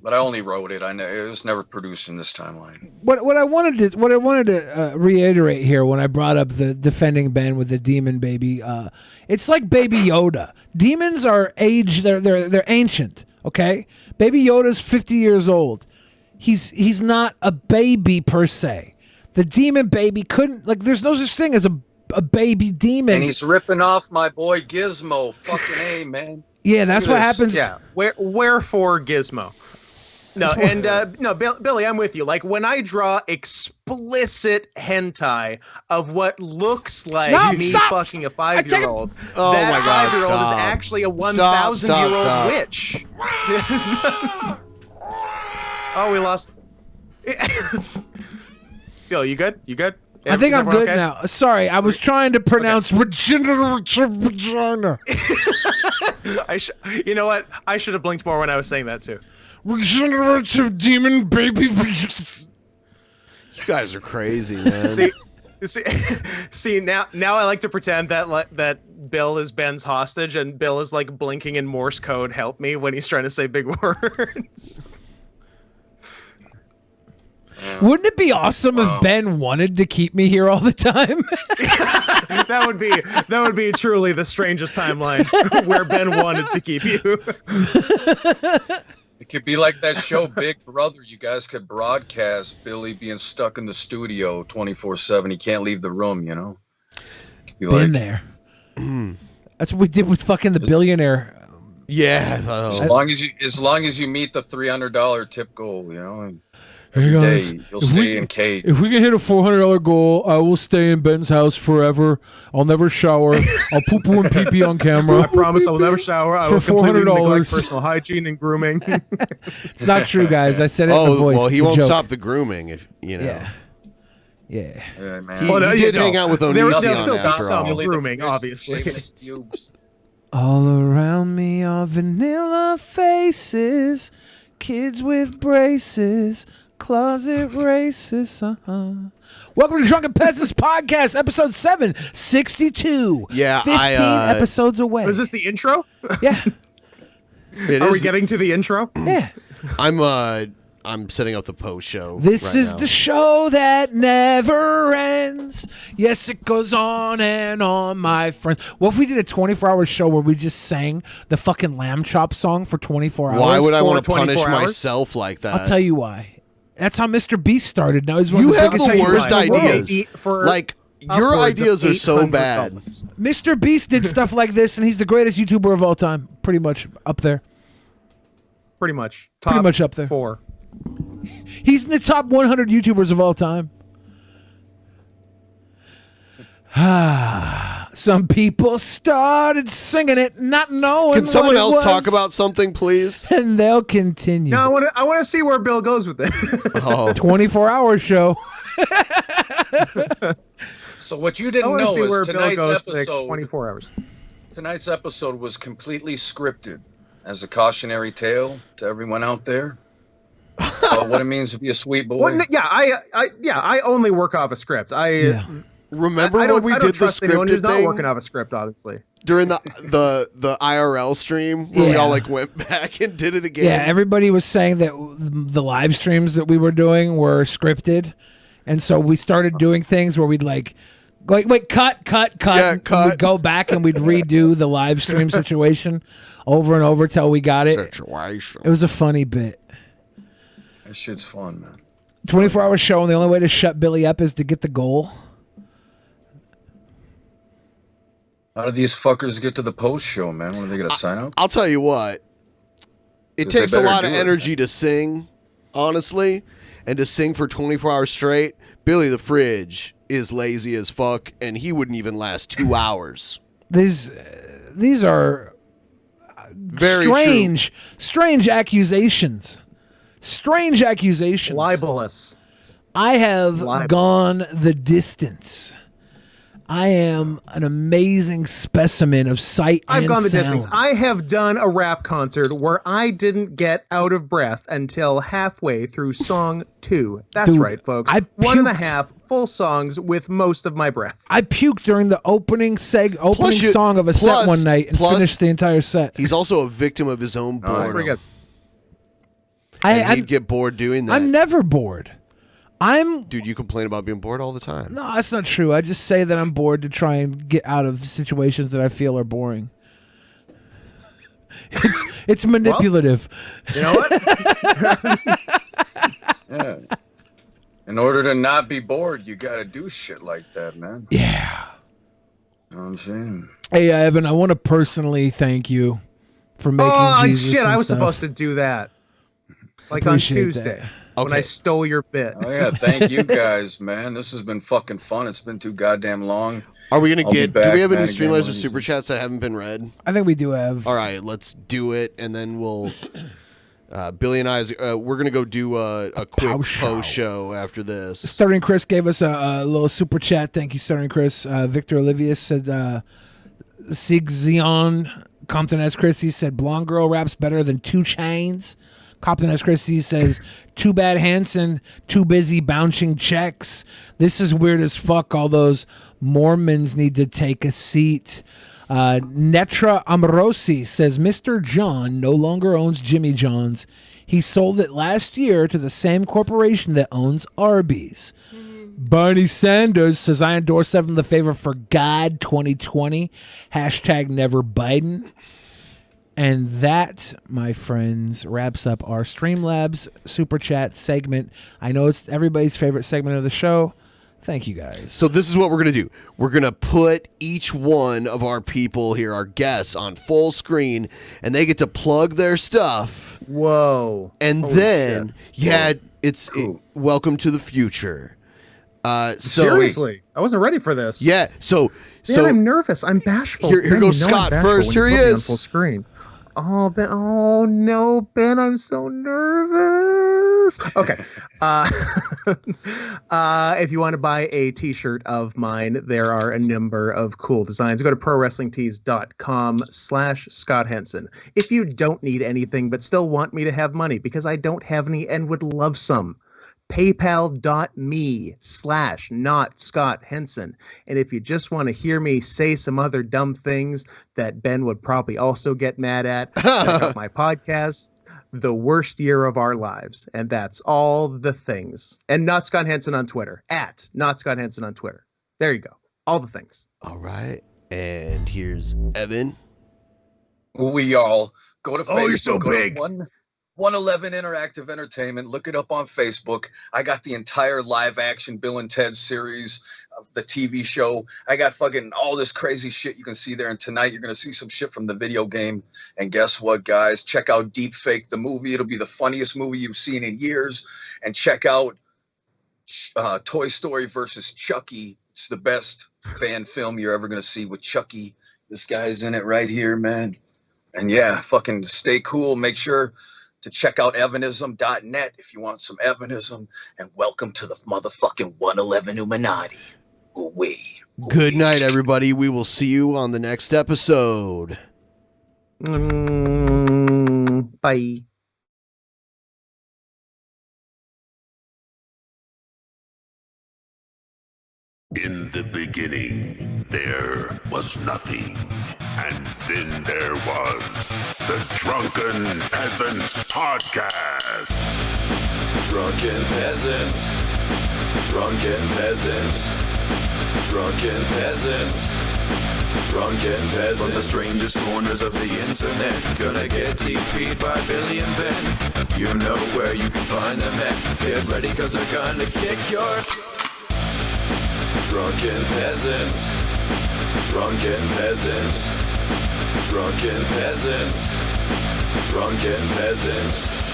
Speaker 9: But I only wrote it. It was never produced in this timeline.
Speaker 1: What I wanted to reiterate here when I brought up the defending Ben with the demon baby, it's like Baby Yoda. Demons are they're ancient. Okay, Baby Yoda's 50 years old. He's not a baby per se. The demon baby couldn't there's no such thing as a baby demon.
Speaker 9: And he's ripping off my boy Gizmo. Fucking A, man.
Speaker 1: Yeah, that's what happens.
Speaker 19: Yeah. Wherefore Gizmo? No, and no, Billy, I'm with you. Like when I draw explicit hentai of what looks like fucking a 5-year-old, that 5-year-old is actually a 1,000-year-old witch. Oh, we lost. Bill, you good? You good?
Speaker 1: I think I'm good now. Sorry, I was trying to pronounce vagina.
Speaker 19: You know what? I should have blinked more when I was saying that too.
Speaker 1: Regenerative demon baby.
Speaker 7: You guys are crazy, man.
Speaker 19: See now I like to pretend that Bill is Ben's hostage and Bill is like blinking in Morse code, help me, when he's trying to say big words.
Speaker 9: man.
Speaker 1: Wouldn't it be awesome if Ben wanted to keep me here all the time?
Speaker 19: that would be truly the strangest timeline where Ben wanted to keep you.
Speaker 9: It could be like that show Big Brother. You guys could broadcast Billy being stuck in the studio 24/7. He can't leave the room, you know? Could be
Speaker 1: Been
Speaker 9: like,
Speaker 1: there. That's what we did with fucking The Billionaire.
Speaker 7: Yeah.
Speaker 9: as long as you meet the $300 tip goal, you know, and
Speaker 1: Hey
Speaker 9: every
Speaker 1: guys,
Speaker 9: day you'll stay in cage.
Speaker 1: If we can hit a $400 goal, I will stay in Ben's house forever. I'll never shower. I'll poo-poo and pee-pee on camera.
Speaker 19: I promise I will never shower. I will
Speaker 1: For
Speaker 19: completely
Speaker 1: $400.
Speaker 19: neglect personal hygiene and grooming.
Speaker 1: It's not true, guys. I said it in the voice.
Speaker 7: Well, he
Speaker 1: It's a
Speaker 7: won't
Speaker 1: joke.
Speaker 7: stop the grooming, if you know.
Speaker 1: Yeah. Yeah.
Speaker 9: Yeah, man.
Speaker 7: He did hang out with Onision
Speaker 19: There's still
Speaker 7: after
Speaker 19: some
Speaker 7: all.
Speaker 19: grooming, obviously.
Speaker 1: All around me are vanilla faces, kids with braces, closet racists. Welcome to Drunken Peasants Podcast, episode 762.
Speaker 7: Yeah,
Speaker 1: 15 episodes away.
Speaker 19: Was this the intro?
Speaker 1: Yeah.
Speaker 19: Are we getting to the intro?
Speaker 1: Yeah.
Speaker 7: I'm setting up the post show.
Speaker 1: This
Speaker 7: right
Speaker 1: is
Speaker 7: now.
Speaker 1: the show that never ends. Yes, it goes on and on, my friends. What if we did a 24-hour show where we just sang the fucking Lamb Chop song for 24 hours?
Speaker 7: Why would I
Speaker 1: For
Speaker 7: want to
Speaker 1: 24
Speaker 7: punish
Speaker 1: hours?
Speaker 7: myself like that?
Speaker 1: I'll tell you why. That's how Mr. Beast started. Now he's one
Speaker 7: You
Speaker 1: of the
Speaker 7: have
Speaker 1: biggest
Speaker 7: the worst
Speaker 1: YouTubers in world.
Speaker 7: ideas. Like, your ideas are so bad.
Speaker 1: Mr. Beast did stuff like this, and he's the greatest YouTuber of all time. Pretty much up there.
Speaker 19: Pretty much.
Speaker 1: Pretty much up there.
Speaker 19: 4.
Speaker 1: He's in the top 100 YouTubers of all time. Some people started singing it, not knowing.
Speaker 7: Can someone
Speaker 1: what it
Speaker 7: else
Speaker 1: was,
Speaker 7: talk about something, please?
Speaker 1: And they'll continue.
Speaker 19: No, I want to see where Bill goes with it.
Speaker 1: 24-hour show.
Speaker 9: So what you
Speaker 19: I
Speaker 9: didn't
Speaker 19: wanna
Speaker 9: know
Speaker 19: see where
Speaker 9: is
Speaker 19: Bill
Speaker 9: tonight's
Speaker 19: goes for the next
Speaker 9: episode.
Speaker 19: 24 hours.
Speaker 9: Tonight's episode was completely scripted as a cautionary tale to everyone out there about what it means to be a sweet boy.
Speaker 19: Well, I only work off a script.
Speaker 7: Remember
Speaker 19: I
Speaker 7: when we
Speaker 19: don't
Speaker 7: did the
Speaker 19: trust anyone who's
Speaker 7: scripted
Speaker 19: not
Speaker 7: thing
Speaker 19: working off a script, obviously.
Speaker 7: during the IRL stream where we
Speaker 1: Yeah.
Speaker 7: all like went back and did it again?
Speaker 1: Yeah, everybody was saying that the live streams that we were doing were scripted, and so we started doing things where we'd like, wait, cut.
Speaker 7: Yeah,
Speaker 1: and
Speaker 7: cut.
Speaker 1: We'd go back and we'd redo the live stream situation over and over till we got it.
Speaker 7: Situation.
Speaker 1: It was a funny bit.
Speaker 9: That shit's fun, man.
Speaker 1: 24-hour show, and the only way to shut Billy up is to get the goal.
Speaker 9: How do these fuckers get to the post show, man? When are they gonna sign up?
Speaker 7: I'll tell you what. It
Speaker 9: 'Cause they
Speaker 7: takes a
Speaker 9: better
Speaker 7: lot of
Speaker 9: do it.
Speaker 7: energy to sing, honestly, and to sing for 24 hours straight. Billy the Fridge is lazy as fuck, and he wouldn't even last 2 hours.
Speaker 1: These are
Speaker 7: Very
Speaker 1: strange accusations. Strange accusations.
Speaker 19: Libelous.
Speaker 1: I have gone the distance. I am an amazing specimen of sight and
Speaker 19: I've gone the
Speaker 1: sound.
Speaker 19: distance. I have done a rap concert where I didn't get out of breath until halfway through song 2. That's
Speaker 1: Dude,
Speaker 19: right, folks.
Speaker 1: I
Speaker 19: 1.5 full songs with most of my breath.
Speaker 1: I puked during the opening
Speaker 7: you-
Speaker 1: song of a set one night and finished the entire set.
Speaker 7: He's also a victim of his own
Speaker 19: Oh, that's
Speaker 7: boredom.
Speaker 19: pretty good.
Speaker 7: And he'd get bored doing that.
Speaker 1: I'm never bored.
Speaker 7: Dude, you complain about being bored all the time.
Speaker 1: No, that's not true. I just say that I'm bored to try and get out of situations that I feel are boring. It's manipulative.
Speaker 19: You know what?
Speaker 9: Yeah. In order to not be bored, you gotta do shit like that, man.
Speaker 1: Yeah.
Speaker 9: You know what I'm saying?
Speaker 1: Hey, Evan, I want to personally thank you for making Jesus
Speaker 19: shit,
Speaker 1: and
Speaker 19: I was
Speaker 1: stuff.
Speaker 19: supposed to do that. Like
Speaker 1: Appreciate
Speaker 19: on Tuesday.
Speaker 1: that.
Speaker 19: When I stole your bit.
Speaker 9: Oh yeah, thank you guys, man. This has been fucking fun. It's been too goddamn long.
Speaker 7: Are we gonna
Speaker 9: I'll be
Speaker 7: get? Do
Speaker 9: back,
Speaker 7: we have any
Speaker 9: man, again
Speaker 7: Streamlabs
Speaker 9: one
Speaker 7: or
Speaker 9: of these
Speaker 7: super chats that haven't been read?
Speaker 1: I think we do have.
Speaker 7: All right, let's do it, and then we'll. Billy and I, we're gonna go do a quick post show after this.
Speaker 1: Stuttering Chris gave us a little super chat. Thank you, Stuttering Chris. Victor Olivius said, Sigzion Compton S. Christie said, Blonde Girl raps better than 2 Chainz. Compton S. Christie says, too bad Hanson, too busy bouncing checks. This is weird as fuck. All those Mormons need to take a seat. Netra Amorosi says, Mr. John no longer owns Jimmy John's. He sold it last year to the same corporation that owns Arby's. Bernie Sanders says, I endorse Evan Lefavor for God 2020. # never Biden. And that, my friends, wraps up our Streamlabs Super Chat segment. I know it's everybody's favorite segment of the show. Thank you, guys.
Speaker 7: So this is what we're going to do. We're going to put each one of our people here, our guests, on full screen, and they get to plug their stuff.
Speaker 19: Whoa.
Speaker 7: And
Speaker 19: Holy
Speaker 7: then,
Speaker 19: shit.
Speaker 7: it's welcome to the future.
Speaker 19: Seriously? I wasn't ready for this.
Speaker 7: Yeah, so
Speaker 19: I'm nervous. I'm bashful.
Speaker 7: Here
Speaker 19: Man,
Speaker 7: goes
Speaker 19: you know I'm
Speaker 7: Scott
Speaker 19: bashful
Speaker 7: first.
Speaker 19: when
Speaker 7: Here
Speaker 19: you
Speaker 7: he
Speaker 19: put me on
Speaker 7: is.
Speaker 19: full screen. Oh, Ben. Oh, no, Ben. I'm so nervous. Okay. If you want to buy a t-shirt of mine, there are a number of cool designs. Go to prowrestlingtees.com/Scott Henson. If you don't need anything but still want me to have money, because I don't have any and would love some, paypal.me/not Scott Henson. And if you just want to hear me say some other dumb things that Ben would probably also get mad at, check out my podcast, The Worst Year of Our Lives. And that's all the things. And not Scott Henson on Twitter, @not Scott Henson on Twitter. There you go. All the things.
Speaker 7: All right. And here's Evan.
Speaker 9: We all go to Facebook.
Speaker 19: Oh, you're so
Speaker 9: go to
Speaker 19: big.
Speaker 9: 111 Interactive Entertainment. Look it up on Facebook. I got the entire live action Bill and Ted series of the TV show. I got fucking all this crazy shit you can see there. And tonight you're going to see some shit from the video game. And guess what, guys? Check out Deep Fake, the movie. It'll be the funniest movie you've seen in years. And check out Toy Story versus Chucky. It's the best fan film you're ever going to see with Chucky. This guy's in it right here, man. And yeah, fucking stay cool. Make sure to check out evanism.net if you want some Evanism, and welcome to the motherfucking 111 Illuminati. Ooh-wee.
Speaker 7: Good night, everybody. We will see you on the next episode.
Speaker 19: Bye.
Speaker 15: In the beginning, there was nothing. And then there was the Drunken Peasants Podcast.
Speaker 4: Drunken Peasants. Drunken Peasants. Drunken Peasants. Drunken Peasants. From the strangest corners of the internet, gonna get TP'd by Billy and Ben. You know where you can find them at. Get ready, cause they're gonna kick your... Drunken Peasants. Drunken Peasants. Drunken Peasants. Drunken Peasants.